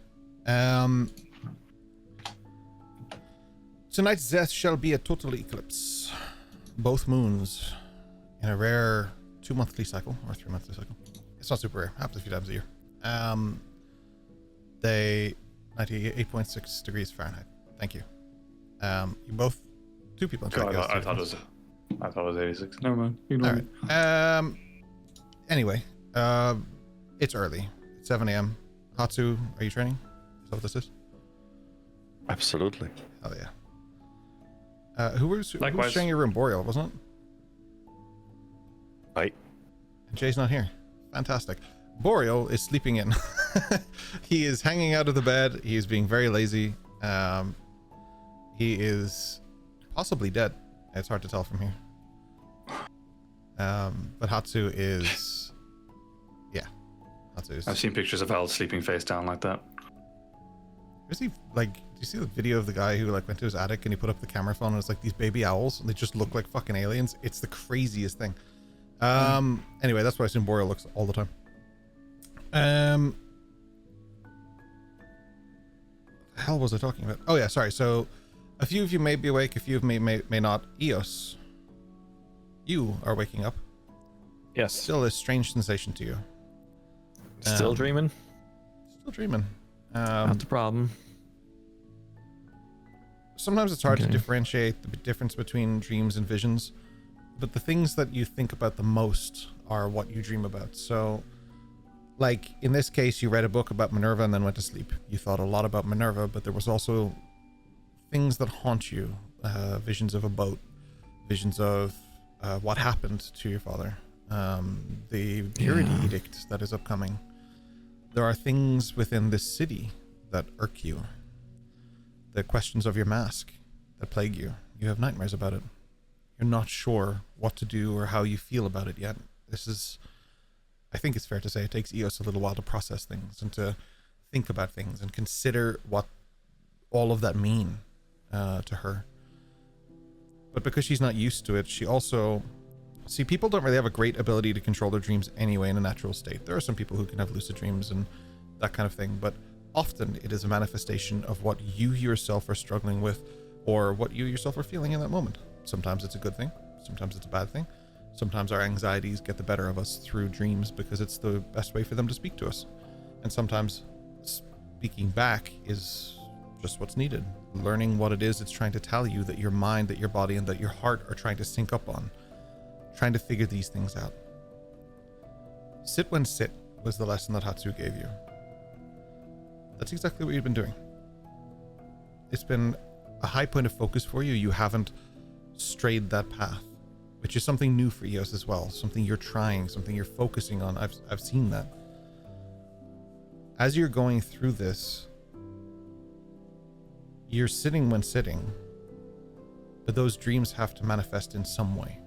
A: Tonight's death shall be a total eclipse. Both moons in a rare 2-monthly cycle or 3-monthly cycle. It's not super rare. Happens a few times a year. They 98.6 degrees Fahrenheit. Thank you. You both, 2 people.
B: God, I thought it was 86. Never mind. Ignore me.
A: All right. Anyway, it's early. It's 7 a.m. Hatsu, are you training? Is that what this is?
E: Absolutely.
A: Oh yeah. Who was
B: Likewise.
A: sharing your room? Boreal, wasn't it?
E: Right.
A: And Jay's not here. Fantastic. Boreal is sleeping in. He is hanging out of the bed. He is being very lazy. He is possibly dead. It's hard to tell from here. But Hatsu is... Yeah. Hatsu is...
B: I've seen pictures of Al sleeping face down like that.
A: Is he, like... Do you see the video of the guy who, like, went to his attic and he put up the camera phone and it's like these baby owls and they just look like fucking aliens? It's the craziest thing. Anyway, that's why I assume Boreal looks all the time. The hell was I talking about? Oh yeah, sorry. So a few of you may be awake, a few of you may not. Eos, you are waking up.
D: Yes.
A: Still a strange sensation to you.
D: Still dreaming?
A: Still dreaming.
D: Not the problem.
A: Sometimes it's hard to
D: Okay.
A: differentiate the difference between dreams and visions, but the things that you think about the most are what you dream about. So, like, in this case, you read a book about Minerva and then went to sleep. You thought a lot about Minerva, but there was also things that haunt you. Visions of a boat, visions of what happened to your father, the purity edict that is upcoming. There are things within this city that irk you. The questions of your mask that plague you. You have nightmares about it. You're not sure what to do or how you feel about it yet. This is, I think it's fair to say, it takes Eos a little while to process things and to think about things and consider what all of that mean to her. But because she's not used to it, she also... See, people don't really have a great ability to control their dreams anyway in a natural state. There are some people who can have lucid dreams and that kind of thing, but often it is a manifestation of what you yourself are struggling with or what you yourself are feeling in that moment. Sometimes it's a good thing. Sometimes it's a bad thing. Sometimes our anxieties get the better of us through dreams because it's the best way for them to speak to us. And sometimes speaking back is just what's needed. Learning what it is it's trying to tell you that your mind, that your body, and that your heart are trying to sync up on. Trying to figure these things out. Sit when sit was the lesson that Hatsu gave you. That's exactly what you've been doing. It's been a high point of focus for you. You haven't strayed that path, which is something new for Eos as well. Something you're trying, something you're focusing on. I've seen that. As you're going through this, you're sitting when sitting, but those dreams have to manifest in some way.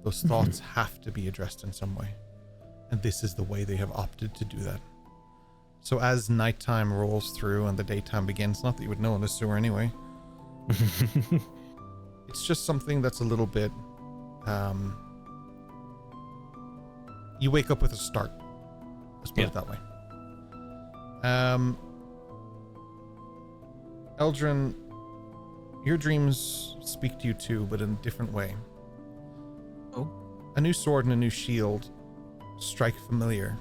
A: Those thoughts have to be addressed in some way. And this is the way they have opted to do that. So as nighttime rolls through and the daytime begins, not that you would know in the sewer anyway, it's just something that's a little bit, you wake up with a start. Let's put it that way. Eldrin, your dreams speak to you too, but in a different way.
C: Oh.
A: A new sword and a new shield strike familiar.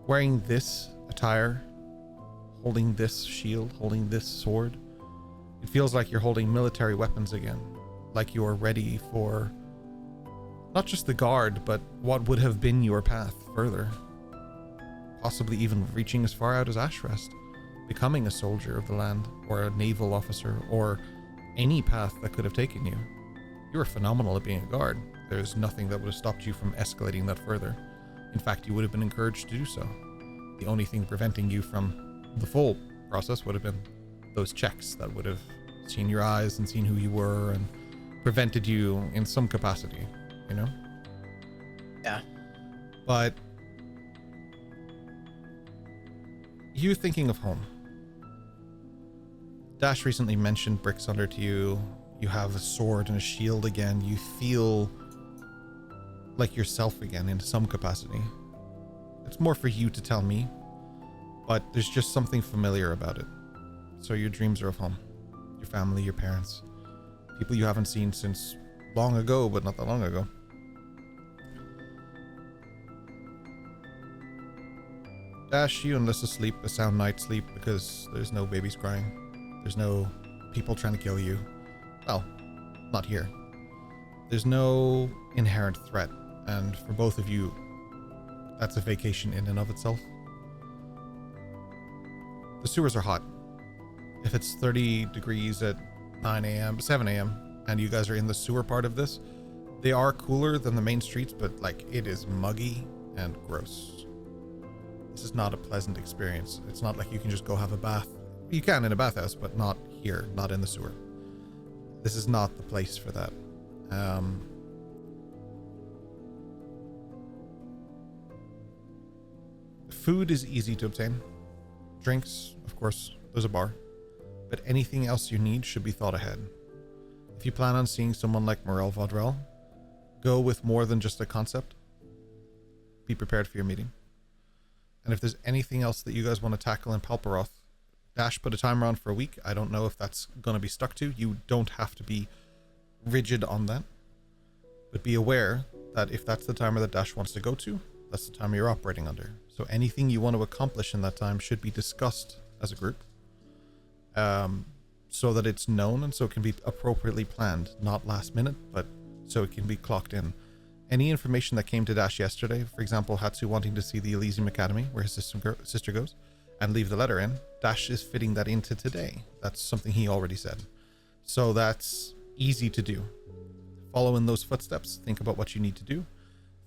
A: Wearing this attire, holding this shield, holding this sword, it feels like you're holding military weapons again. Like you're ready for not just the guard, but what would have been your path further. Possibly even reaching as far out as Ashrest, becoming a soldier of the land, or a naval officer, or any path that could have taken you. You were phenomenal at being a guard. There's nothing that would have stopped you from escalating that further. In fact, you would have been encouraged to do so. The only thing preventing you from the full process would have been those checks that would have seen your eyes and seen who you were and prevented you in some capacity, you know?
C: Yeah.
A: But you thinking of home. Dash recently mentioned Bricksunder to you. You have a sword and a shield again. You feel like yourself again in some capacity. It's more for you to tell me, but there's just something familiar about it. So your dreams are of home, your family, your parents, people you haven't seen since long ago, but not that long ago. Dash, you and Lissa sleep a sound night's sleep because there's no babies crying. There's no people trying to kill you. Well, not here. There's no inherent threat, and for both of you, that's a vacation in and of itself. The sewers are hot. If it's 30 degrees at 9 a.m., 7 a.m., and you guys are in the sewer part of this, they are cooler than the main streets, but like it is muggy and gross. This is not a pleasant experience. It's not like you can just go have a bath. You can in a bathhouse, but not here, not in the sewer. This is not the place for that. Food is easy to obtain. Drinks, of course, there's a bar. But anything else you need should be thought ahead. If you plan on seeing someone like Morel Vaudrell, go with more than just a concept. Be prepared for your meeting. And if there's anything else that you guys want to tackle in Palperroth, Dash put a timer on for a week. I don't know if that's going to be stuck to. You don't have to be rigid on that. But be aware that if that's the timer that Dash wants to go to, that's the timer you're operating under. So anything you want to accomplish in that time should be discussed as a group. So that it's known and so it can be appropriately planned. Not last minute, but so it can be clocked in. Any information that came to Dash yesterday, for example, Hatsu wanting to see the Elysium Academy, where his sister goes, and leave the letter in, Dash is fitting that into today. That's something he already said. So that's easy to do. Follow in those footsteps. Think about what you need to do.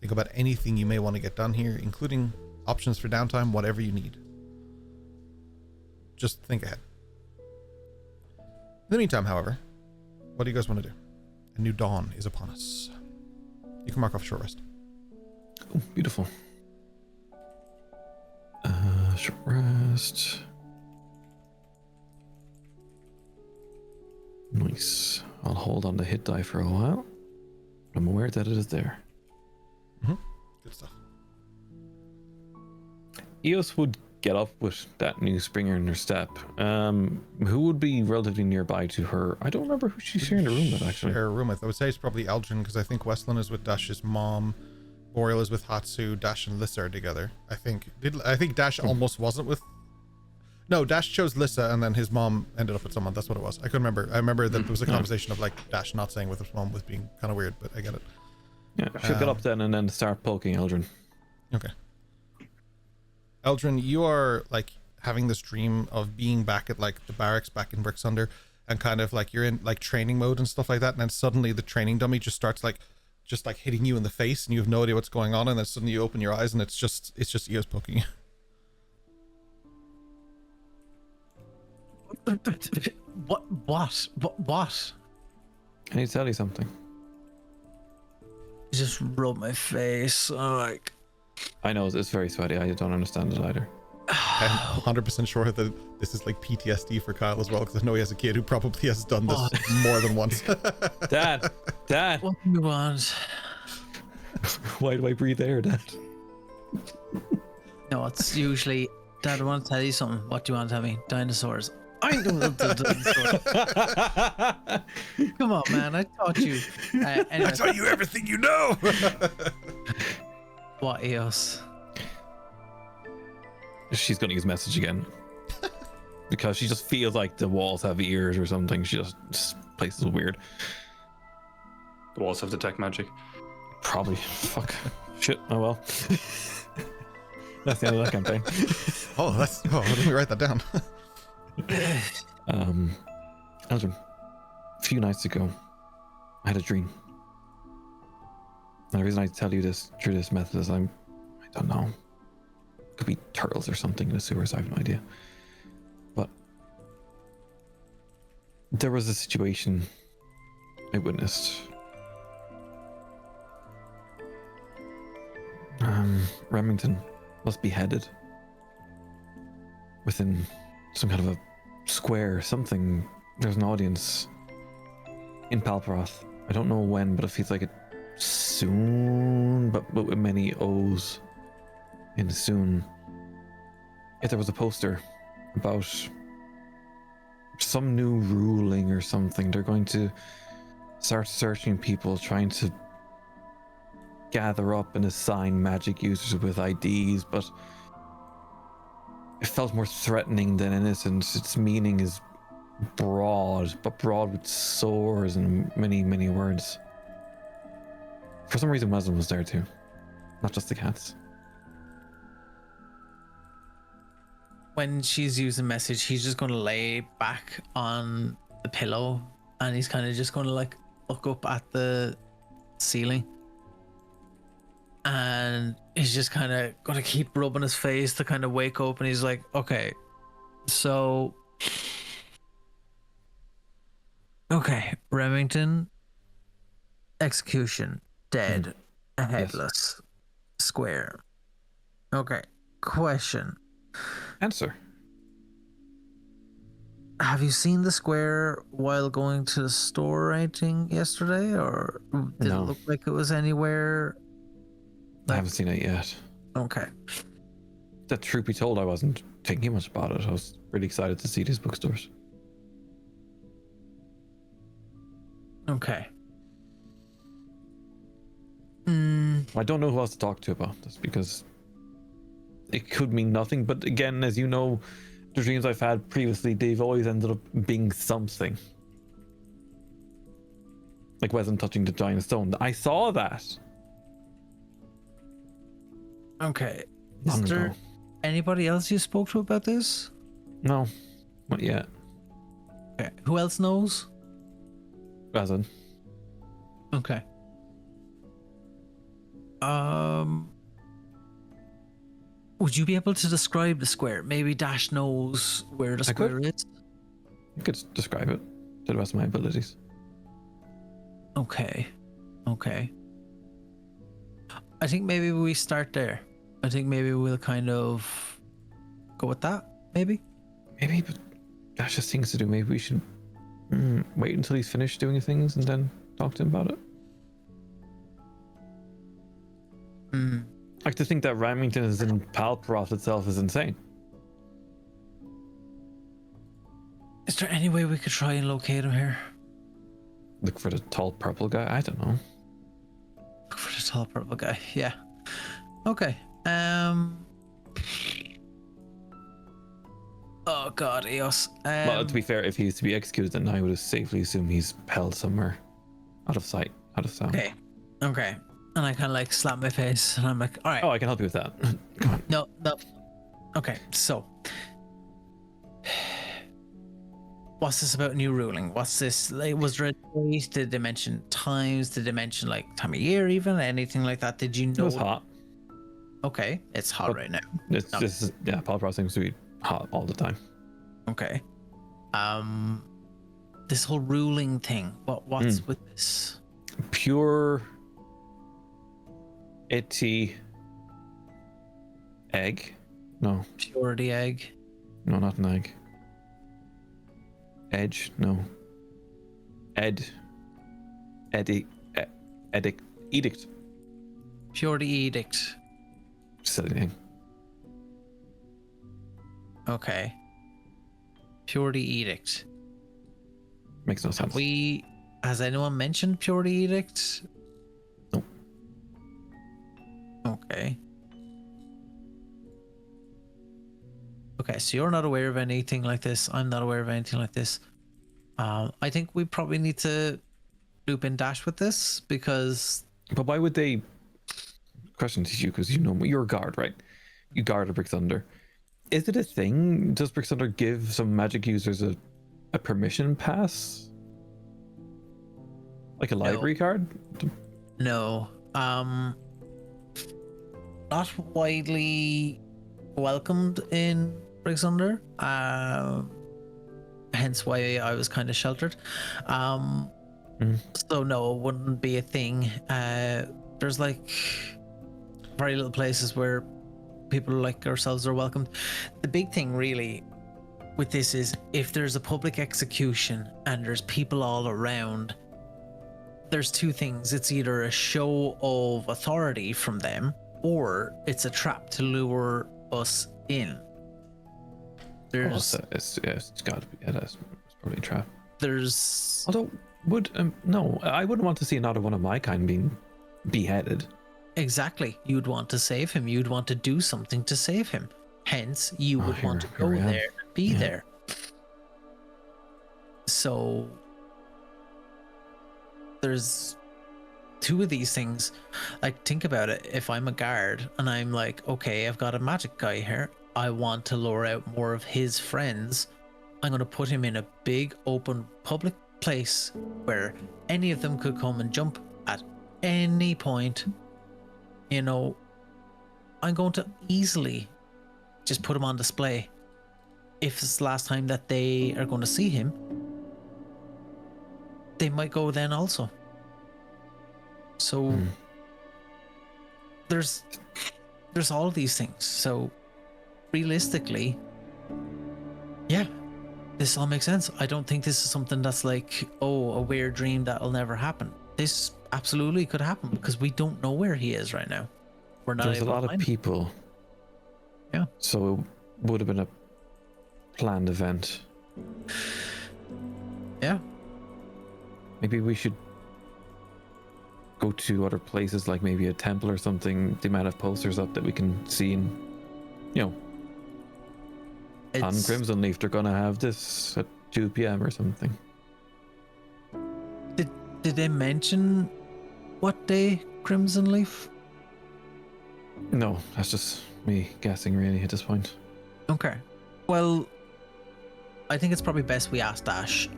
A: Think about anything you may want to get done here, including options for downtime, whatever you need. Just think ahead. In the meantime, however, what do you guys want to do? A new dawn is upon us. You can mark off short rest.
D: Oh, beautiful. Short rest. Nice. I'll hold on the hit die for a while. I'm aware that it is there.
A: Good stuff.
D: Eos would get up with that new Springer in her step. Who would be relatively nearby to her? I don't remember who she's sharing a room with, actually.
A: Share a room with. I would say it's probably Eldrin, because I think Westlin is with Dash's mom. Boreal is with Hatsu. Dash and Lissa are together. I think Dash almost wasn't with... No, Dash chose Lissa, and then his mom ended up with someone. That's what it was. I couldn't remember. I remember that there was a conversation of like Dash not saying with his mom was being kind of weird, but I get it.
D: Yeah, she'll get up then and then start poking Eldrin.
A: Okay. Eldrin, you are like having this dream of being back at like the barracks back in Bricksunder, and kind of like you're in like training mode and stuff like that, and then suddenly the training dummy just starts like hitting you in the face, and you have no idea what's going on, and then suddenly you open your eyes and it's just Eos poking you.
C: What?
D: I need to tell you something.
C: Just rub my face. Like,
D: I know it's very sweaty. I don't understand it either.
A: I'm 100% sure that this is like PTSD for Kyle as well, because I know he has a kid who probably has done this more than once.
D: Dad,
C: What do you want?
D: why do I breathe air, Dad?
C: No, it's usually, Dad, I want to tell you something. What do you want to tell me? Dinosaurs. I don't know the dinosaurs. Come on, man. I taught you. Anyway,
A: I tell you everything you know.
C: what else?
D: She's gonna use message again because she just feels like the walls have ears or something. She just places are weird.
B: The walls have detect magic.
D: Probably. Fuck. Shit. Oh well. That's the end of that campaign.
A: Let me write that down.
D: Eldrin, a few nights ago, I had a dream. And the reason I tell you this through this method is I don't know. Could be turtles or something in the sewers, I have no idea. But there was a situation I witnessed. Remington was beheaded within some kind of a square, something. There's an audience in Palperroth. I don't know when, but it feels like it soon, but with many O's in soon. If there was a poster about some new ruling or something, they're going to start searching people, trying to gather up and assign magic users with IDs, but it felt more threatening than innocent. Its meaning is broad, but broad with sores and many, many words. For some reason, Wesley was there too, not just the cats.
C: When she's using message, he's just going to lay back on the pillow and he's kind of just going to like look up at the ceiling. And he's just kind of going to keep rubbing his face to kind of wake up. And he's like, okay, so. Okay, Remington, execution, dead, headless, square. Okay, question.
D: Answer.
C: Have you seen the square while going to the store or anything yesterday? Or did it look like it was anywhere?
D: I haven't seen it yet.
C: Okay.
D: The truth be told, I wasn't thinking much about it. I was really excited to see these bookstores.
C: Okay.
D: I don't know who else to talk to about this because it could mean nothing. But again, as you know, the dreams I've had previously, they've always ended up being something. Like Wesson touching the giant stone. I saw that.
C: Okay.
D: Long
C: Is there
D: ago.
C: anybody else you spoke to about this?
D: No, not yet.
C: Okay. Who else knows?
D: Wesson.
C: Okay. Would you be able to describe the square? Maybe Dash knows where the square is.
D: I could describe it to the best of my abilities.
C: Okay. Okay. I think maybe we start there. I think maybe we'll kind of go with that. Maybe.
D: Maybe, but Dash has things to do. Maybe we should wait until he's finished doing things and then talk to him about it. Like to think that Remington is in Palperroth itself is insane.
C: Is there any way we could try and locate him here?
D: Look for the tall purple guy. I don't know.
C: Look for the tall purple guy. Yeah. Okay. Oh God, Eos.
D: Well, to be fair, if he is to be executed, then I would safely assume he's held somewhere out of sight, out of sound.
C: Okay. Okay. And I kind of like slap my face, and I'm like, all right.
D: Oh, I can help you with that. Come on.
C: No. Okay, so what's this about new ruling? What's this? Like, was there a date? Did they mention times? Did they mention like time of year, even anything like that? Did you know?
D: It was hot.
C: Okay, it's hot right now.
D: It's just Palperroth seems to be hot all the time.
C: Okay. This whole ruling thing. What's with this?
D: Pure itty Egg? No.
C: Purity egg.
D: No, not an egg. Edge? No. Edict.
C: Purity edict.
D: Silly name.
C: Okay. Purity edict.
D: Makes no sense.
C: Has anyone mentioned Purity edict?
D: Nope.
C: Okay. Okay, so you're not aware of anything like this. I'm not aware of anything like this. I think we probably need to loop in Dash with this because...
D: But why would they... Question to you, because you know you're a guard, right? You guard a Brick Thunder. Is it a thing? Does Brick Thunder give some magic users a permission pass? Like a library card?
C: No. Not widely welcomed in Brick Thunder. Hence why I was kind of sheltered. So no, it wouldn't be a thing. There's like very little places where people like ourselves are welcomed. The big thing really with this is if there's a public execution and there's people all around, there's two things. It's either a show of authority from them or it's a trap to lure us in. There's
D: it's got to be. It's probably a trap.
C: There's
D: Although no, I wouldn't want to see another one of my kind being beheaded.
C: exactly. You'd want to save him. You'd want to do something to save him. Hence, you would want to go there and be there. So there's two of these things. Like, think about it. If I'm a guard and I'm like, okay, I've got a magic guy here. I want to lure out more of his friends. I'm going to put him in a big, open, public place where any of them could come and jump at any point. You know, I'm going to easily just put him on display. If it's the last time that they are going to see him, they might go then also. So there's all of these things. So realistically, yeah, this all makes sense. I don't think this is something that's like, oh, a weird dream that'll never happen. This absolutely could happen because we don't know where he is right now. We're not.
D: There's a
C: able
D: lot
C: to
D: of
C: find him.
D: people.
C: Yeah.
D: So it would have been a planned event.
C: Yeah.
D: Maybe we should go to other places, like maybe a temple or something. They might have posters up that we can see, and you know, on Crimson Leaf they're gonna have this at 2 p.m. or something.
C: Did they mention what day Crimson Leaf?
D: No, that's just me guessing really at this point.
C: Okay. Well, I think it's probably best we ask Dash.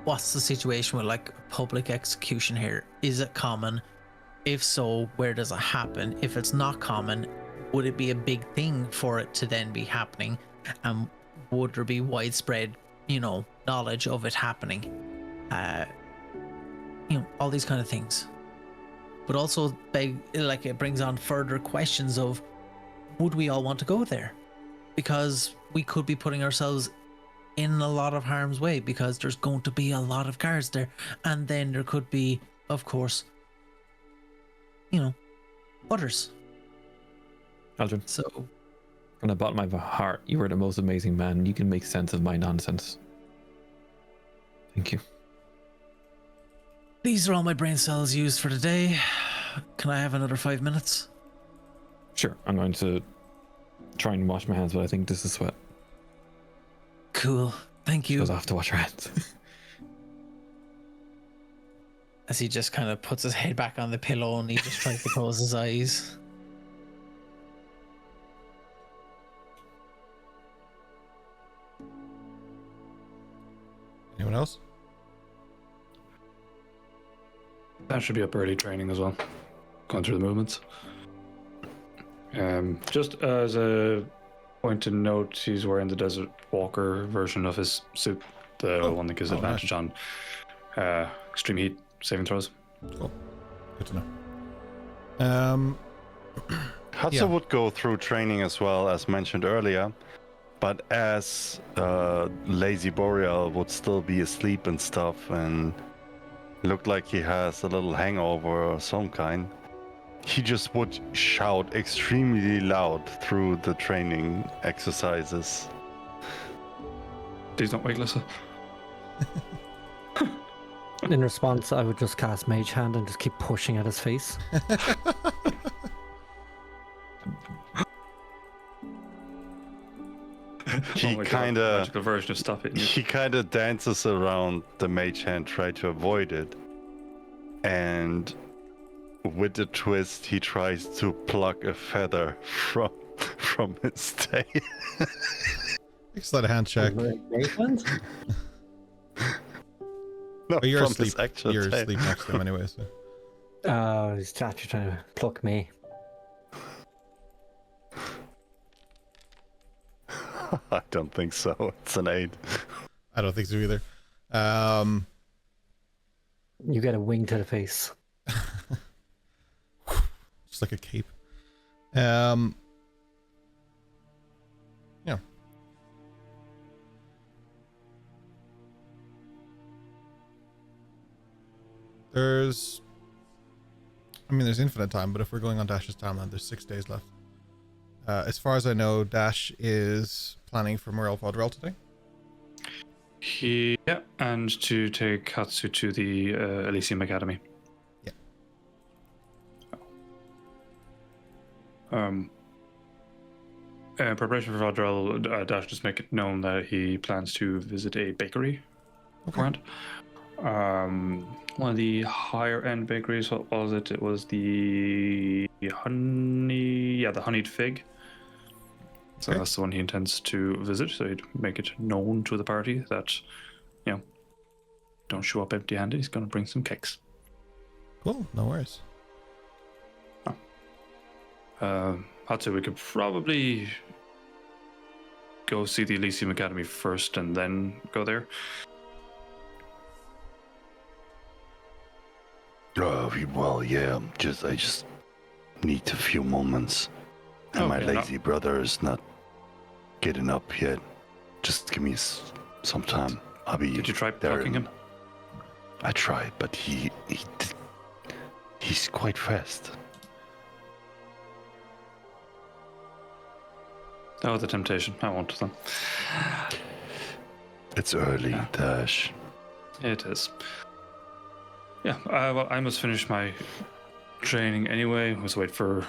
C: What's the situation with like public execution here? Is it common? If so, where does it happen? If it's not common, would it be a big thing for it to then be happening? And would there be widespread, knowledge of it happening? All these kind of things. But also it brings on further questions of, would we all want to go there? Because we could be putting ourselves in a lot of harm's way because there's going to be a lot of guards there, and then there could be, of course, others.
D: Aldrin,
C: So
D: from the bottom of my heart, you are the most amazing man. You can make sense of my nonsense. Thank you.
C: these are all my brain cells used for today. Can I have another 5 minutes?
D: Sure, I'm going to try and wash my hands, but I think this is sweat.
C: Cool. Thank you.
D: Because I have to wash your hands.
C: As he just kind of puts his head back on the pillow and he just tries to close his eyes.
A: Anyone else?
B: That should be up early training as well. Going through the movements. Just as a point to note, he's wearing the Desert Walker version of his suit, the one that gives advantage on extreme heat saving throws.
A: Cool. Good to know.
E: Hatsu
A: Yeah.
E: would go through training as well, as mentioned earlier, but as Lazy Boreal would still be asleep and stuff and look like he has a little hangover or some kind, he just would shout extremely loud through the training exercises.
B: Please don't wake Lissa.
G: In response, I would just cast Mage Hand and just keep pushing at his face.
E: He
B: Oh my God,
E: kind of
B: magical version of stop it.
E: he kind of dances around the mage hand, try to avoid it, and with the twist, he tries to pluck a feather from his tail.
A: Just let a hand check.
G: Mage Hand?
E: No,
A: But you're
E: from
A: asleep.
E: his actual
A: You're
E: tail.
A: asleep next to him anyway. So.
G: He's actually trying to pluck me.
E: I don't think so. It's an 8.
A: I don't think so either.
G: You get a wing to the face.
A: Just like a cape. Yeah. There's infinite time, but if we're going on Dash's timeline, there's 6 days left. As far as I know, Dash is planning for Morel Vaudrell today.
B: Yeah, and to take Hatsu to the Elysium Academy.
A: Yeah.
B: Preparation for Vaudrell, Dash just make it known that he plans to visit a bakery.
A: Okay.
B: One of the higher end bakeries. What was it? It was the the honeyed fig. So
A: Okay.
B: that's the one he intends to visit. So he'd make it known to the party that, don't show up empty-handed. He's going to bring some cakes.
A: Cool. No worries.
B: Hatsu, we could probably go see the Elysium Academy first and then go there.
E: Well, yeah. I just need a few moments, and my
B: Okay, no-
E: lazy brother is not getting up yet. Just give me some time. I'll be.
B: Did you try
E: there
B: blocking
E: in-
B: him?
E: I tried, but he's quite fast.
B: Oh, the temptation. I want them.
E: It's early, Dash.
B: It is. Yeah, well, I must finish my training anyway. Let's wait for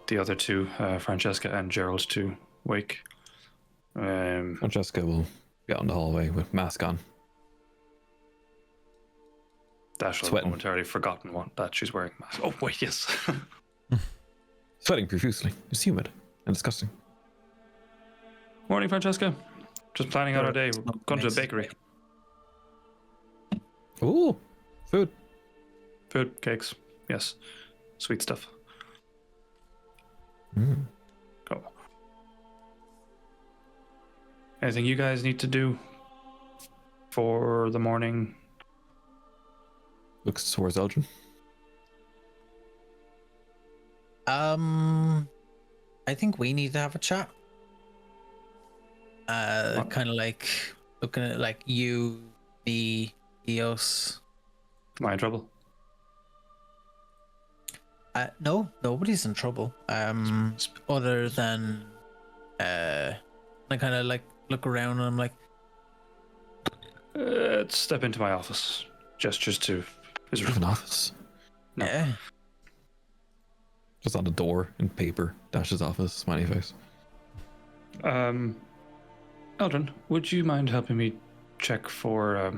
B: the other two, Francesca and Gerald, to wake.
D: Francesca will be out in the hallway with mask on.
B: Dash will have
D: Sweating.
B: momentarily forgotten that she's wearing a mask. Oh, wait, yes.
D: Sweating profusely. It's humid and disgusting.
B: Morning, Francesca. Just planning out our day. We're going to a bakery.
D: Ooh, food.
B: Food, cakes, yes. Sweet stuff.
D: Mm.
B: Go. Anything you guys need to do for the morning?
D: Looks towards Eldrin.
C: I think we need to have a chat.
B: What?
C: Kind of like looking at like you, me, Eos.
B: Am I in trouble?
C: No, nobody's in trouble. Other than I kind of like look around and I'm like,
B: Step into my office. Gestures to
D: You have an office.
B: No.
C: yeah.
D: Just on the door in paper. Dash's office. Smiley face.
B: Eldrin, would you mind helping me check for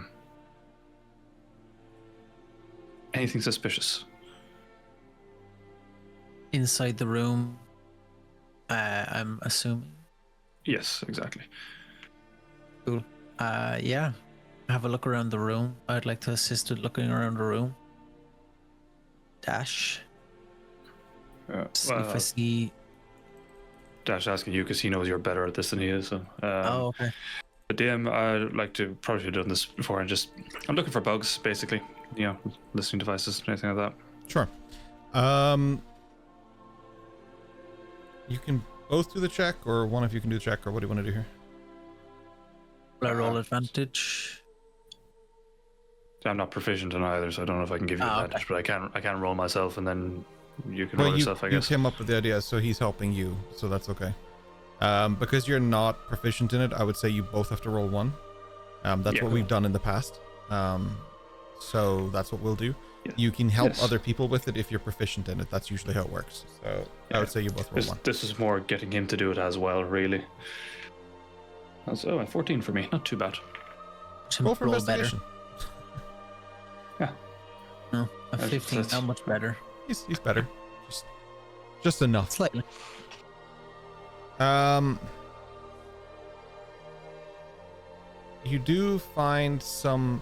B: anything suspicious?
C: Inside the room. I'm assuming.
B: Yes, exactly.
C: Cool. Yeah. Have a look around the room. I'd like to assist with looking around the room. Dash. See if I see.
B: Dash asking you because he knows you're better at this than he is. So,
C: Oh, okay.
B: But DM, I'd like to probably have done this before and I'm looking for bugs, basically. Listening devices, anything like that.
A: Sure. You can both do the check, or one of you can do the check, or what do you want to do here?
C: Will I roll advantage?
B: I'm not proficient in either, so I don't know if I can give you advantage, but I can roll myself, and then you can roll yourself, I guess.
A: You came up with the idea, so he's helping you, so that's okay. Because you're not proficient in it, I would say you both have to roll 1. That's what we've done in the past. So that's what we'll do. Yeah. You can help other people with it if you're proficient in it. That's usually how it works. So I would say you both roll 1.
B: This is more getting him to do it as well, really. That's 14 for me. Not too bad.
A: Roll for investigation.
B: Yeah.
C: No, a 15. Not much better.
A: He's better. Just enough.
C: Slightly.
A: You do find some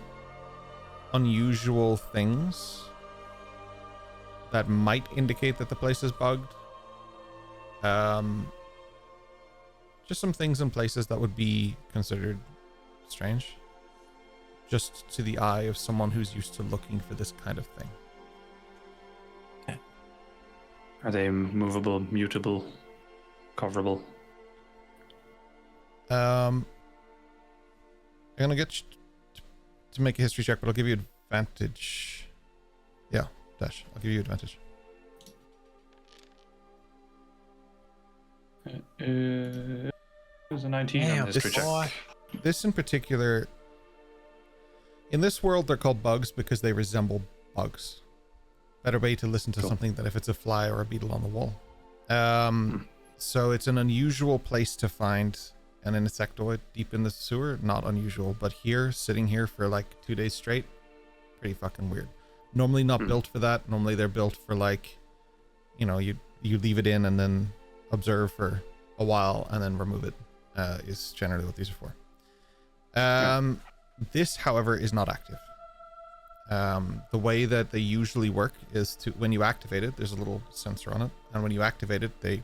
A: unusual things that might indicate that the place is bugged. Just some things in places that would be considered strange, just to the eye of someone who's used to looking for this kind of thing.
C: Okay.
B: Are they movable, mutable, coverable?
A: I'm gonna get you to make a history check, but I'll give you advantage. Yeah, Dash. I'll give you advantage.
B: It was a 19 on the history check.
A: This in particular, in this world, they're called bugs because they resemble bugs. Better way to listen to something than if it's a fly or a beetle on the wall. So it's an unusual place to find an insectoid deep in the sewer. Not unusual, but here, sitting here for like 2 days straight, pretty fucking weird. Normally not built for that. Normally they're built for like, you leave it in and then observe for a while and then remove it. Is generally what these are for. This, however, is not active. The way that they usually work is to, when you activate it, there's a little sensor on it, and when you activate it, they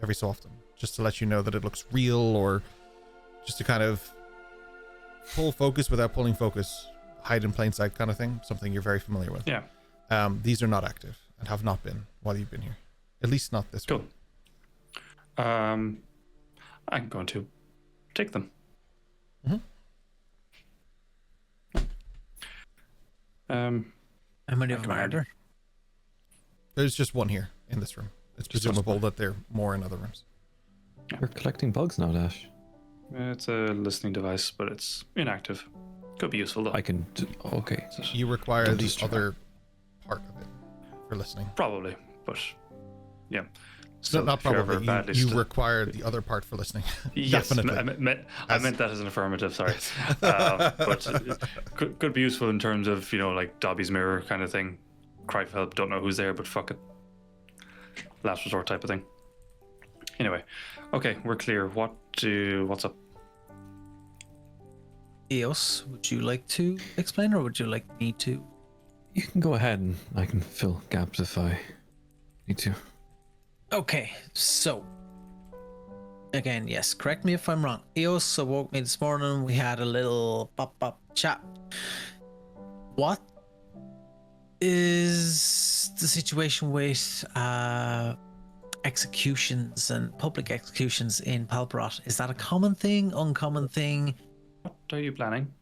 A: every so often, just to let you know that it looks real, or just to kind of pull focus without pulling focus, hide in plain sight kind of thing, something you're very familiar with.
B: Yeah.
A: These are not active and have not been while you've been here, at least not this one.
B: I'm going to take them.
C: How many of them are there?
A: There's just one here in this room. It's presumable that there are more in other rooms.
D: We're collecting bugs now, Dash.
B: It's a listening device, but it's inactive. Could be useful though.
D: I can. Okay.
A: You require the other part of it for listening.
B: Probably, but yeah.
A: So not probably. You require the other part for listening.
B: Yes,
A: definitely.
B: I meant that as an affirmative. Sorry, but could be useful in terms of like Dobby's mirror kind of thing. Cry for help. Don't know who's there, but fuck it. Last resort type of thing. Anyway, okay, we're clear. What's up?
C: Eos, would you like to explain, or would you like me to?
D: You can go ahead, and I can fill gaps if I need to.
C: Okay, so again, yes, correct me if I'm wrong. Eos awoke me this morning. We had a little pop chat. What is the situation with executions and public executions in Palperroth? Is that a common thing, uncommon thing?
B: What are you planning?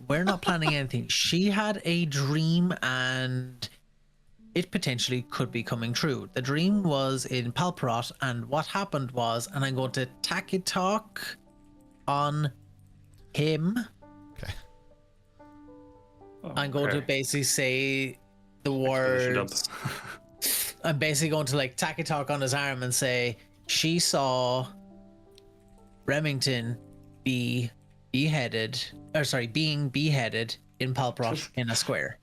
C: We're not planning anything. She had a dream, and it potentially could be coming true. The dream was in Palperroth, and what happened was, and I'm going to tack it talk on him.
A: Okay.
C: I'm going to basically say the words. I'm basically going to like tack it talk on his arm and say, she saw Remington being beheaded in Palperroth in a square.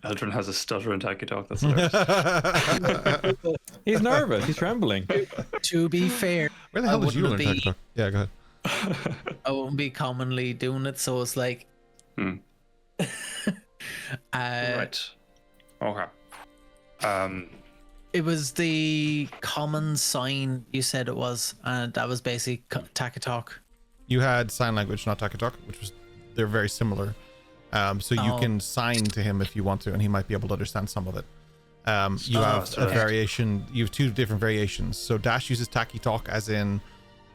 B: Eldrin has a stutter and tacky talk. That's hilarious.
D: He's nervous. He's trembling.
C: To be fair,
A: where the hell did you learn tacky talk? Yeah, go ahead.
C: I won't be commonly doing it, so it's like.
B: Right. Okay.
C: It was the common sign you said it was, and that was basically tacky talk.
A: You had sign language, not tacky talk, they're very similar. So you can sign to him if you want to, and he might be able to understand some of it. You have
B: that's
A: a
B: right.
A: variation. You have two different variations. So Dash uses Tacky Talk, as in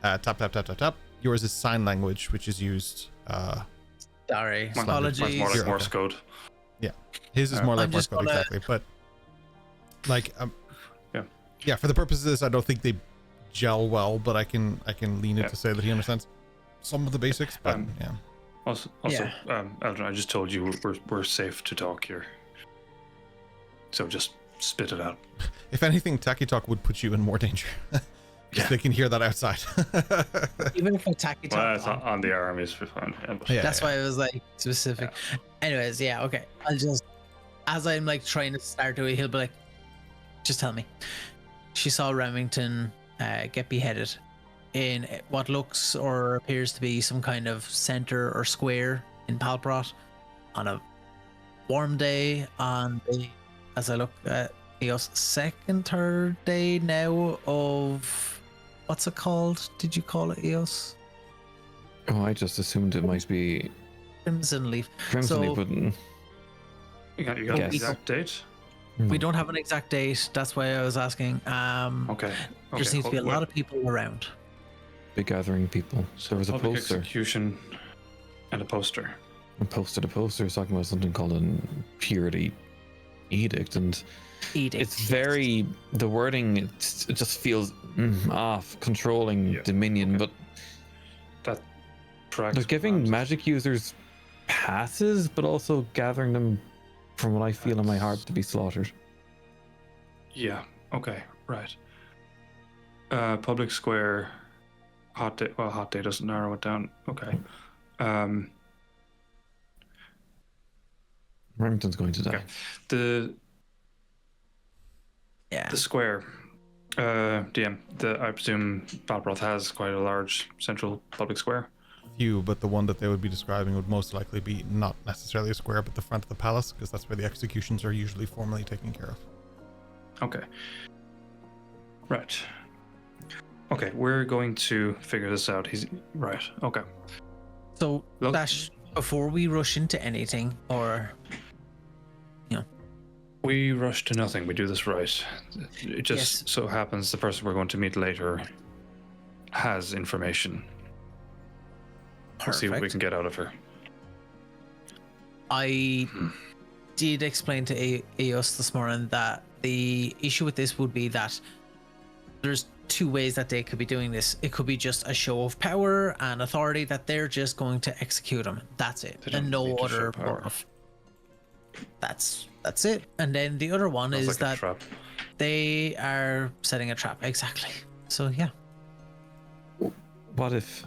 A: tap tap tap tap tap. Yours is sign language, which is used.
C: Sorry,
B: Mine's
C: apologies.
B: more like
A: You're
B: Morse
A: okay.
B: code.
A: His is more like
C: I'm
A: Morse
C: just
A: code,
C: gonna-
A: exactly. But like,
B: Yeah.
A: yeah. For the purposes of this, I don't think they gel well, but I can lean it
B: Yeah.
A: to say that he understands some of the basics. But yeah.
B: Also, Eldrin, I just told you we're safe to talk here. So just spit it out.
A: If anything, Tacky Talk would put you in more danger. Because they can hear that outside.
C: Even if I tacky
B: Well,
C: talk,
B: it's on the arm is fine. Yeah, but-
A: Yeah.
C: that's why I was like specific. Anyways, yeah, okay. I'll just, as I'm like trying to start doing, he'll be like, just tell me. She saw Remington get beheaded in what looks or appears to be some kind of center or square in Palperroth on a warm day on the, as I look at Eos, second, third day now of, what's it called? Did you call it Eos?
D: Oh, I just assumed it might be
C: Crimson Leaf.
D: Crimson Leaf,
C: So-
D: but
B: You got the
D: Yes.
B: exact date?
C: We don't have an exact date. That's why I was asking.
B: Okay.
C: There seems to be a lot of people around.
D: big gathering of people.
B: So
D: There was a
B: public
D: poster.
B: execution and a poster.
D: A poster. The poster was talking about something called an purity edict, and
C: Edict.
D: it's very the wording. It just feels off, controlling
B: Yeah,
D: dominion,
B: okay.
D: but
B: That tracks.
D: they're giving
B: perhaps.
D: magic users passes, but also gathering them, from what I feel in my heart, to be slaughtered.
B: Yeah. Okay. Right. Public square. Hot day. Well, hot day doesn't narrow it down. Okay.
D: Remington's going to die.
B: Okay. The
C: Yeah.
B: square. DM. I presume Palperroth has quite a large central public square.
A: Few, but the one that they would be describing would most likely be not necessarily a square, but the front of the palace, because that's where the executions are usually formally taken care of.
B: Okay. Right. Okay, we're going to figure this out. He's right. Okay.
C: So,
B: Look-
C: Dash, before we rush into anything, or
B: We rush to nothing. We do this right. It just
C: Yes.
B: so happens the person we're going to meet later has information. We'll see what we
C: perfect.
B: can get out of her.
C: I did explain to Eos this morning that the issue with this would be that there's two ways that they could be doing this. It could be just a show of power and authority that they're just going to execute him. That's it,
B: They don't
C: and no
B: need to
C: other
B: show power.
C: motive. That's it. And then the other one
B: Sounds
C: is
B: like a
C: that
B: trap.
C: they are setting a trap. Exactly. So yeah.
D: What if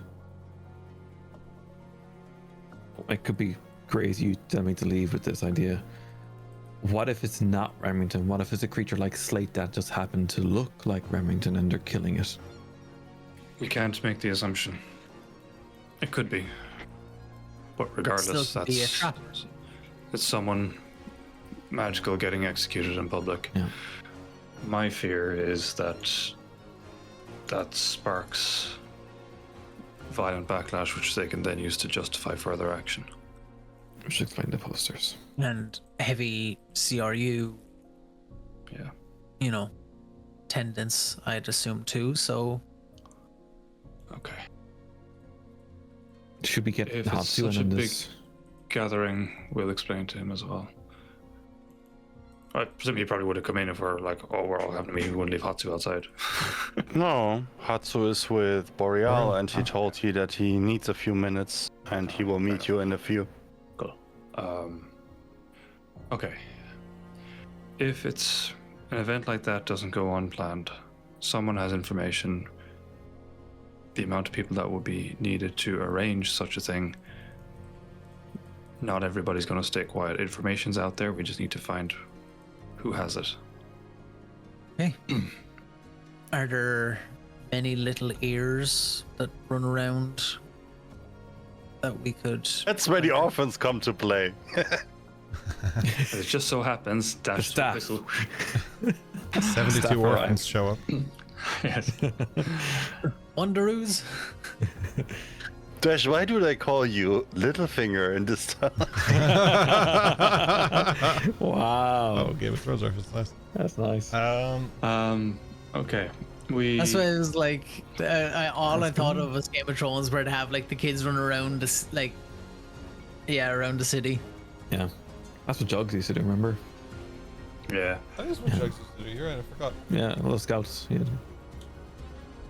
D: it could be crazy? You tell me to leave with this idea. What if it's not Remington? What if it's a creature like Slate that just happened to look like Remington and they're killing it?
B: We can't make the assumption. It could be. But regardless,
C: Still could be a
B: that's
C: trap.
B: it's someone magical getting executed in public.
D: Yeah.
B: My fear is that sparks violent backlash, which they can then use to justify further action.
D: I should explain the posters.
C: And heavy CRU,
B: Yeah.
C: attendance, I'd assume too. So
B: Okay.
D: Should we get
B: If
D: Hatsu
B: it's such
D: in
B: a
D: this?
B: Gathering, we'll explain to him as well. I presume he probably would have come in if we're like, oh, we're all having a meeting, we wouldn't leave Hatsu outside.
F: No, Hatsu is with Boreal, and he told you that he needs a few minutes, and he will meet you in a few.
B: Cool. Okay. If it's an event like that doesn't go unplanned, someone has information, the amount of people that would be needed to arrange such a thing, not everybody's going to stay quiet. Information's out there, we just need to find who has it.
C: okay. Are there many little ears that run around that we could?
F: That's where the orphans come to play.
B: It just so happens Dash
D: staff.
B: whistle.
A: 72
D: Staff
A: orphans show up.
B: Yes.
C: Wanderoos?
E: Dash, why do they call you Littlefinger in this town?
D: Wow.
A: Oh, Game of Thrones reference. Nice.
D: That's nice.
B: Okay. We.
C: That's why it was like, all I thought of was Game of Thrones, where to have like the kids run around this, like, around the city.
D: Yeah. That's what Jugs used to do, remember?
B: Yeah.
A: That is what Jugs used to do. You're right, I forgot.
D: Yeah, little scouts. Yeah.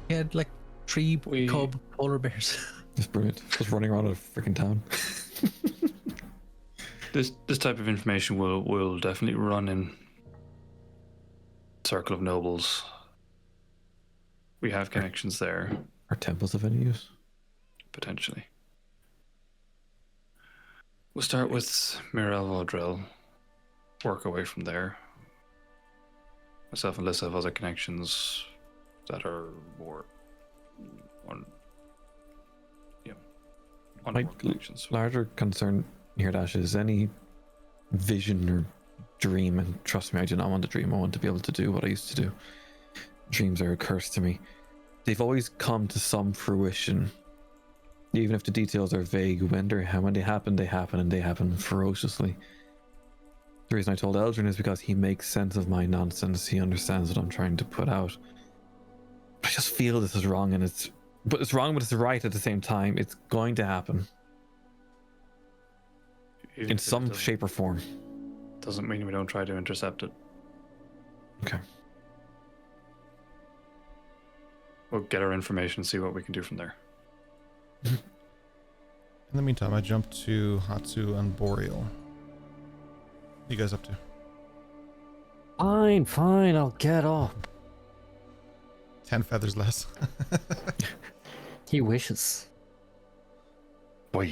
C: He had like 3 cub polar bears.
D: It's brilliant. Just running around a freaking town.
B: This type of information will definitely run in Circle of Nobles. We have connections there,
D: Are temples of any use?
B: potentially. We'll start with Mirel Vaudrell, work away from there. Myself and Lissa have other connections that are more on, on
D: My
B: more connections.
D: larger concern here, Dash, is any vision or dream, and trust me, I do not want to dream. I want to be able to do what I used to do. Dreams are a curse to me. They've always come to some fruition, even if the details are vague. When they happen, and they happen ferociously. The reason I told Eldrin is because he makes sense of my nonsense. He understands what I'm trying to put out. I just feel this is wrong, and it's wrong, but it's right at the same time. It's going to happen
B: Even
D: in
B: if it
D: some
B: doesn't-
D: shape or form.
B: Doesn't mean we don't try to intercept it.
D: Okay.
B: We'll get our information and see what we can do from there.
A: In the meantime, I jump to Hatsu and Boreal. What are you guys up to?
G: Fine, I'll get up.
A: 10 feathers less.
G: He wishes.
E: Why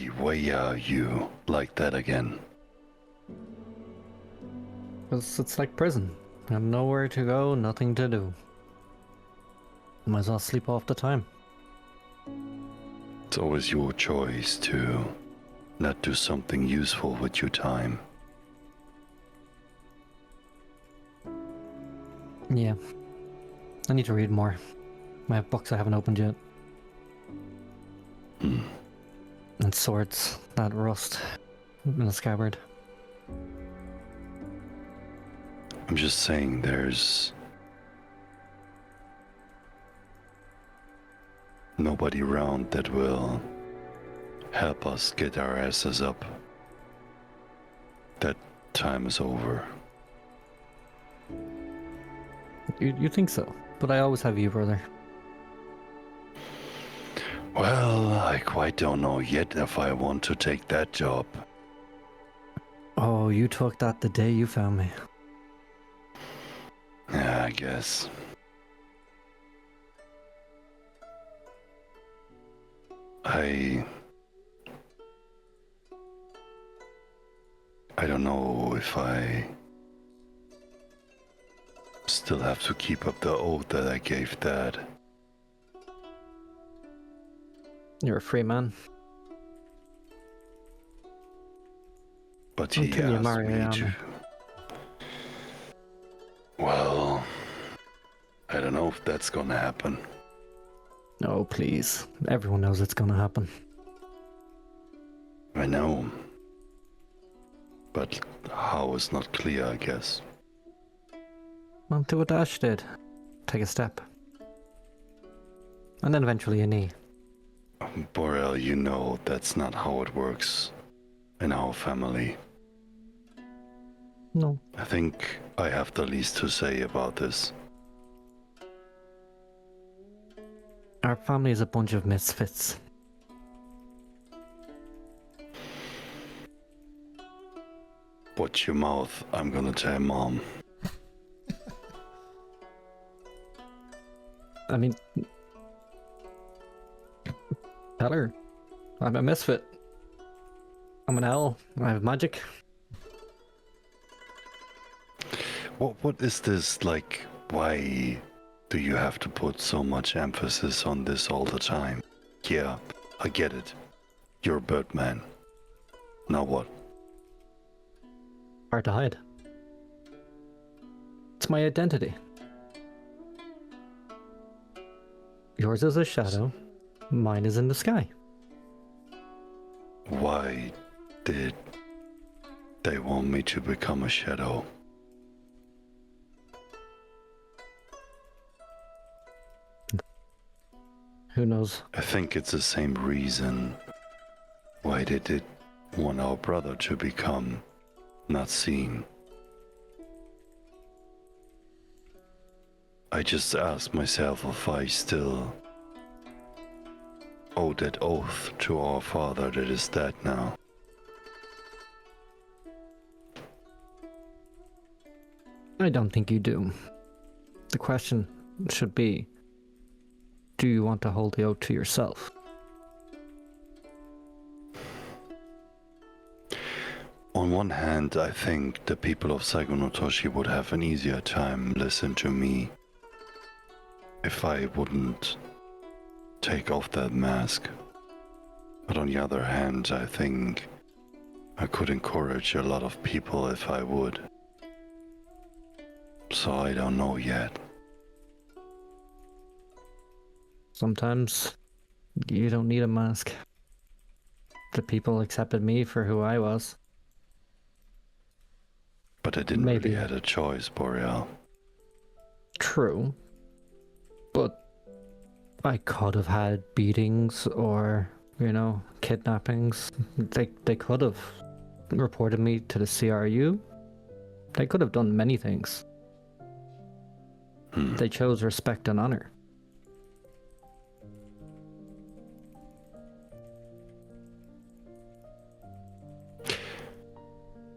E: are you like that again?
G: It's like prison. I have nowhere to go, nothing to do. Might as well sleep off the time.
E: It's always your choice to not do something useful with your time.
G: Yeah. I need to read more. I have books I haven't opened yet. And swords that rust in a scabbard.
E: I'm just saying there's nobody around that will help us get our asses up. That time is over.
G: You think so? But I always have you, brother.
E: Well, I quite don't know yet if I want to take that job.
G: Oh, you took that the day you found me.
E: Yeah, I guess. I don't know if I still have to keep up the oath that I gave Dad.
G: You're a free man.
E: But he
G: Until you
E: asked
G: marry
E: me
G: Rihanna.
E: to. Well, I don't know if that's gonna happen.
G: Oh, please. Everyone knows it's gonna happen.
E: I know. But how is not clear, I guess.
G: Well, do what Ash did. Take a step. And then eventually a knee.
E: Boreal, you know that's not how it works in our family.
G: No.
E: I think I have the least to say about this.
G: Our family is a bunch of misfits.
E: Watch your mouth, I'm gonna tell Mom.
G: I mean... Tell her. I'm a misfit. I'm an owl. I have magic.
E: What is this like? Why do you have to put so much emphasis on this all the time? Yeah, I get it. You're a Birdman. Now what?
G: Hard to hide. It's my identity. Yours is a shadow. Mine is in the sky.
E: Why did they want me to become a shadow?
G: Who knows?
E: I think it's the same reason why they did want our brother to become not seen. I just ask myself if I still owe that oath to our father that is dead now.
G: I don't think you do. The question should be, do you want to hold the oath to yourself?
E: On one hand, I think the people of Saigo no Toshi would have an easier time listening to me if I wouldn't take off that mask. But on the other hand, I think I could encourage a lot of people if I would. So I don't know yet.
G: Sometimes you don't need a mask. The people accepted me for who I was.
E: But I didn't
G: Maybe.
E: really have a choice, Boreal.
G: True. But I could have had beatings or, kidnappings. They could have reported me to the CRU. They could have done many things. They chose respect and honor.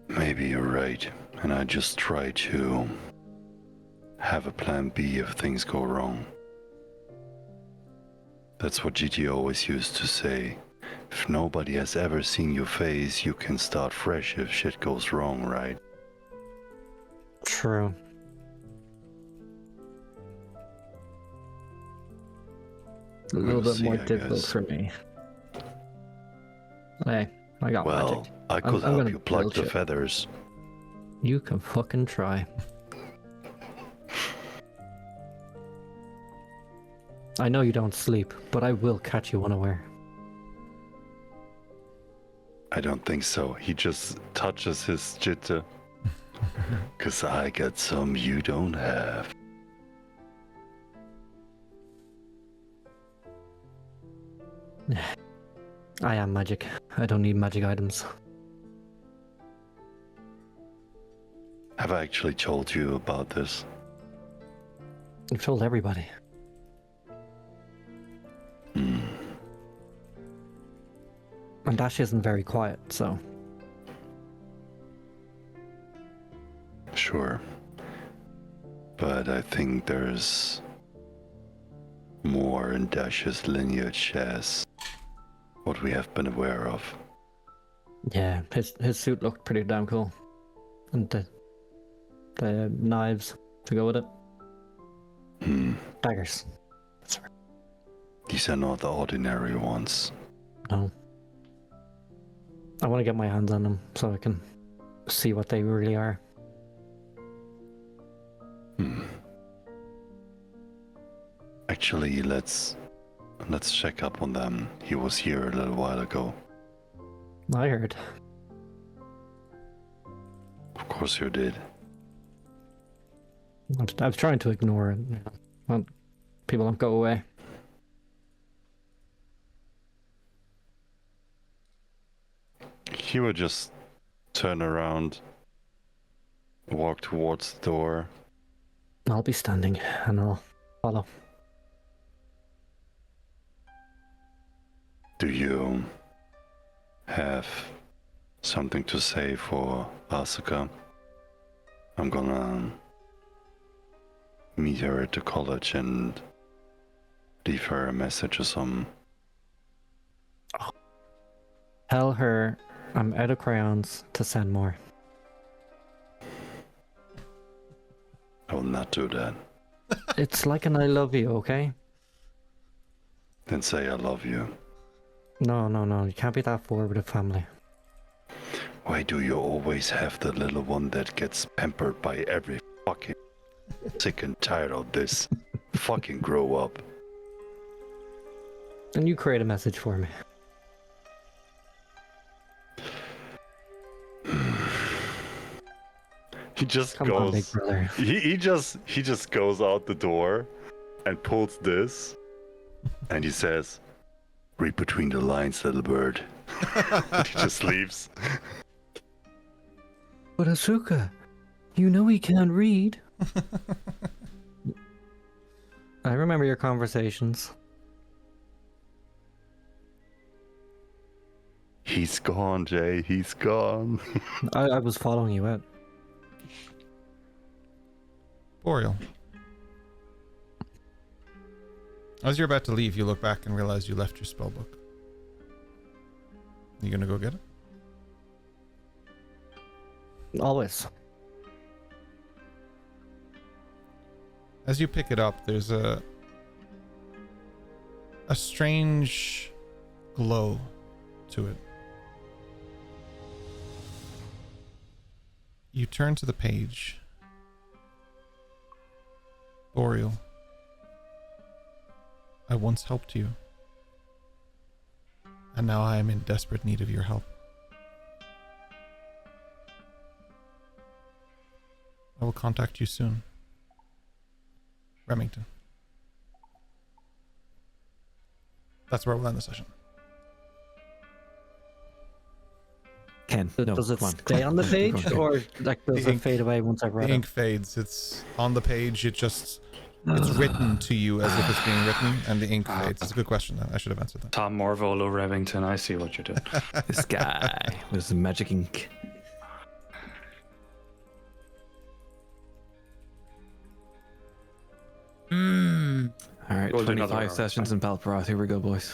E: Maybe you're right, and I just try to have a plan B if things go wrong. That's what GT always used to say. If nobody has ever seen your face, you can start fresh if shit goes wrong, right?
G: True. A little
E: We'll
G: bit more
E: see, I
G: difficult
E: guess.
G: for me. Hey, I got
E: Well,
G: magic.
E: I could
G: I'm
E: help
G: gonna
E: you pluck
G: build
E: the
G: you.
E: feathers.
G: You can fucking try. I know you don't sleep, but I will catch you unaware.
E: I don't think so. He just touches his jitter. Cause I got some you don't have.
G: I am magic. I don't need magic items.
E: Have I actually told you about this?
G: You've told everybody. And Dash isn't very quiet, so.
E: Sure. But I think there's more in Dash's lineage as what we have been aware of.
G: Yeah, his suit looked pretty damn cool. And the knives to go with it. Daggers.
E: These are not the ordinary ones.
G: No. I want to get my hands on them so I can see what they really are.
E: Actually, let's check up on them. He was here a little while ago.
G: I heard.
E: Of course you did.
G: I was trying to ignore it. Well, people don't go away.
E: He would just turn around, walk towards the door.
G: I'll be standing and I'll follow.
E: Do you have something to say for Asuka? I'm gonna meet her at the college and leave her a message or something.
G: Tell her I'm out of crayons to send more.
E: I will not do that.
G: It's like an I love you, okay?
E: Then say I love you.
G: No. You can't be that forward with family.
E: Why do you always have the little one that gets pampered by every fucking sick and tired of this? Fucking grow up.
G: And you create a message for me.
F: just
G: Come on, big
F: goes.
G: brother.
F: He just goes out the door, and pulls this, and he says, "Read between the lines, little bird." And he just leaves.
G: But Asuka, you know he can't read. I remember your conversations.
F: He's gone, Jay. He's gone.
G: I was following you out.
A: Boreal. As you're about to leave, you look back and realize you left your spellbook. You gonna go get it?
G: Always.
A: As you pick it up, there's a strange glow to it. You turn to the page. Boreal, I once helped you, and now I am in desperate need of your help. I will contact you soon. Remington. That's where we'll end the session.
D: Ken, no,
G: Does it
D: come on,
G: stay
D: come
G: on the
D: come
G: page,
D: Ken.
G: or like does
A: The
G: it
A: ink-
G: fade away once I've read
A: The
G: it?
A: ink fades. It's on the page. It's written to you as if it's being written, and the ink fades. It's a good question, though. I should have answered that.
B: Tom Morvolo Remington, I see what you did.
D: This guy with some magic ink. All right,
B: We'll do another
D: 25
B: hour,
D: sessions in Palperroth. Here we go, boys.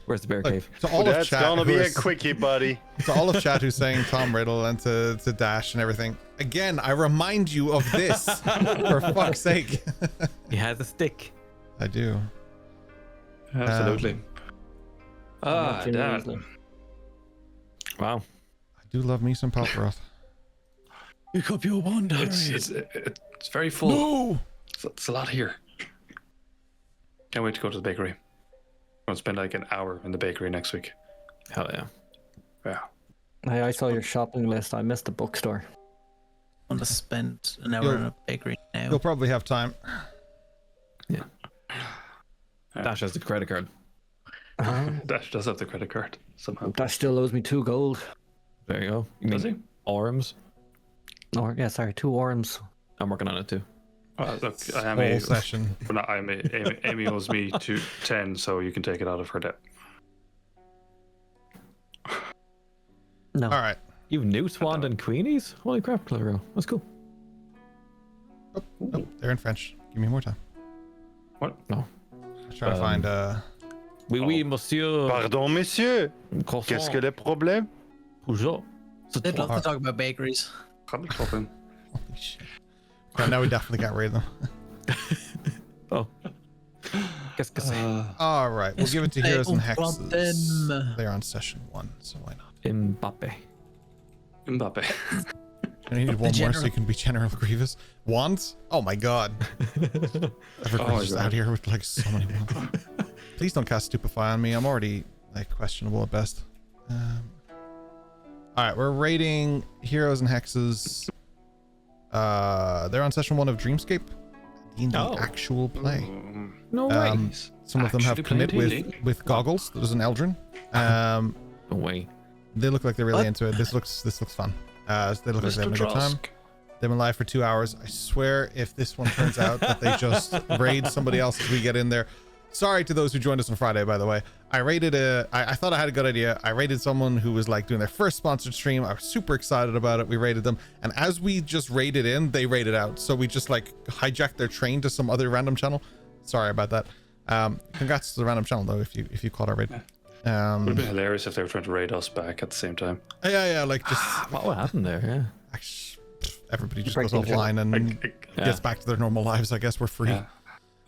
D: Where's the bear
A: Look,
D: cave?
A: to all of
F: That's
A: chat,
F: gonna
A: who
F: be a
A: is-
F: quickie, buddy.
A: to all of chat who's saying Tom Riddle and to Dash and everything. Again, I remind you of this for fuck's sake.
D: He has a stick.
A: I do.
B: Absolutely.
G: Not Jimmy
B: Dad.
G: Weasley.
D: Wow.
A: I do love me some Palperroth.
D: Pick up your wand,
B: It's very full.
A: No!
B: It's a lot here. Can't wait to go to the bakery. I'll spend like an hour in the bakery next week.
D: Hell yeah.
B: Yeah.
G: Hey, I saw your shopping list. I missed the bookstore.
C: I want to spend an hour
A: You'll-
C: in a bakery now.
A: You'll probably have time.
D: Dash has the credit card.
B: Dash does have the credit card somehow.
G: Dash still owes me 2 gold.
D: There you go. You
B: Does
D: mean Orms?
G: Or yeah, sorry, 2 orms.
D: I'm working on it too.
B: Look, I am
A: Whole
B: a
A: session.
B: Well, no, Amy owes me 10, so you can take it out of her debt.
G: No.
A: All right.
D: You've Newt, Wand, and Queenies? Holy crap, Clero. That's cool.
A: Oh, they're in French. Give me more time.
B: What?
D: No.
A: I'm trying to find
D: Oui, oui, monsieur.
F: Pardon, monsieur.
D: Croissant.
F: Qu'est-ce que le problème?
D: Peugeot.
C: They'd love to talk about bakeries.
B: Holy shit.
A: Yeah, now we definitely got rid of them.
D: Oh. Qu'est-ce que c'est?
A: All right, we'll give it to Heroes and Hexes.
C: Them.
A: They're on session 1, so why not?
D: Mbappe.
B: Mbappe.
A: I need one more so
C: general.
A: you can be General Grievous. Wands? Oh my god. Everybody's just
B: God.
A: out here with like so many wands. Please don't cast Stupefy on me. I'm already like questionable at best. All right, we're rating Heroes and Hexes. They're on session 1 of Dreamscape. D&D
D: Oh.
A: actual play.
D: No way.
A: Some of them have
B: Actually
A: commit
B: playing
A: with goggles. There's an Eldrin.
D: No way.
A: They look like they're really
C: What?
A: into it. This looks fun. They look like they're having a good time. They've been live for 2 hours. I swear, if this one turns out that they just raid somebody else as we get in there. Sorry to those who joined us on Friday, by the way. I thought I had a good idea. I raided someone who was like doing their first sponsored stream. I was super excited about it. We raided them. And as we just raided in, they raided out. So we just like hijacked their train to some other random channel. Sorry about that. Congrats to the random channel though, if you caught our raid.
B: Would have been hilarious if they were trying to raid us back at the same time.
A: Yeah, like just
D: What would happen there? Yeah.
A: actually, everybody just
G: Break
A: goes
G: the
A: offline and
D: Yeah.
A: gets back to their normal lives. I guess we're free.
B: Yeah.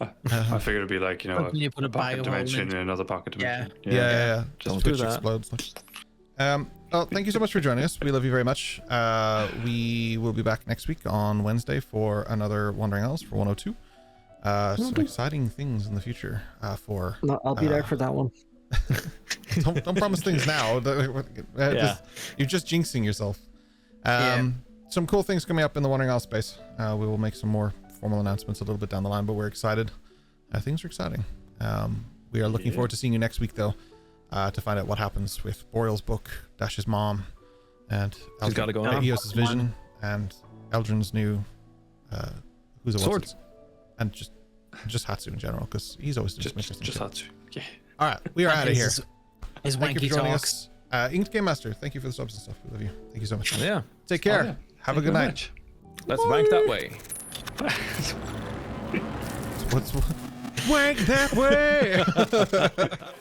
B: I figured it'd be like,
C: How can you put a
B: pocket
C: biohole
B: dimension
C: in?
B: in another pocket dimension.
A: Yeah.
D: Don't
A: Twitch
D: do that.
A: explodes. Well, thank you so much for joining us. We love you very much. We will be back next week on Wednesday for another Wandering Isles for 102. Some exciting things in the future for
G: No, I'll be there for that one.
A: don't promise things now. You're just jinxing yourself.
C: Yeah.
A: some cool things coming up in the Wandering Isle space. We will make some more formal announcements a little bit down the line, but we're excited. Things are exciting. We are looking forward to seeing you next week, though, to find out what happens with Boreal's book, Dash's mom, and
D: She's got to go on.
A: Eos's vision, and Eldrin's new who's a
D: Sword.
A: what's and just Hatsu in general, because he's always doing
B: Just Hatsu. Yeah.
A: All right, we are out of here.
C: His
A: Thank you
C: wanky
A: for joining
C: talks.
A: us. Inked Game Master, thank you for the subs and stuff. We love you. Thank you so much.
D: Yeah.
A: Take care.
B: Oh, yeah.
A: Have a
B: Thank
A: good
B: you very
A: night.
B: much.
D: Let's bank that way.
A: What's wank that way?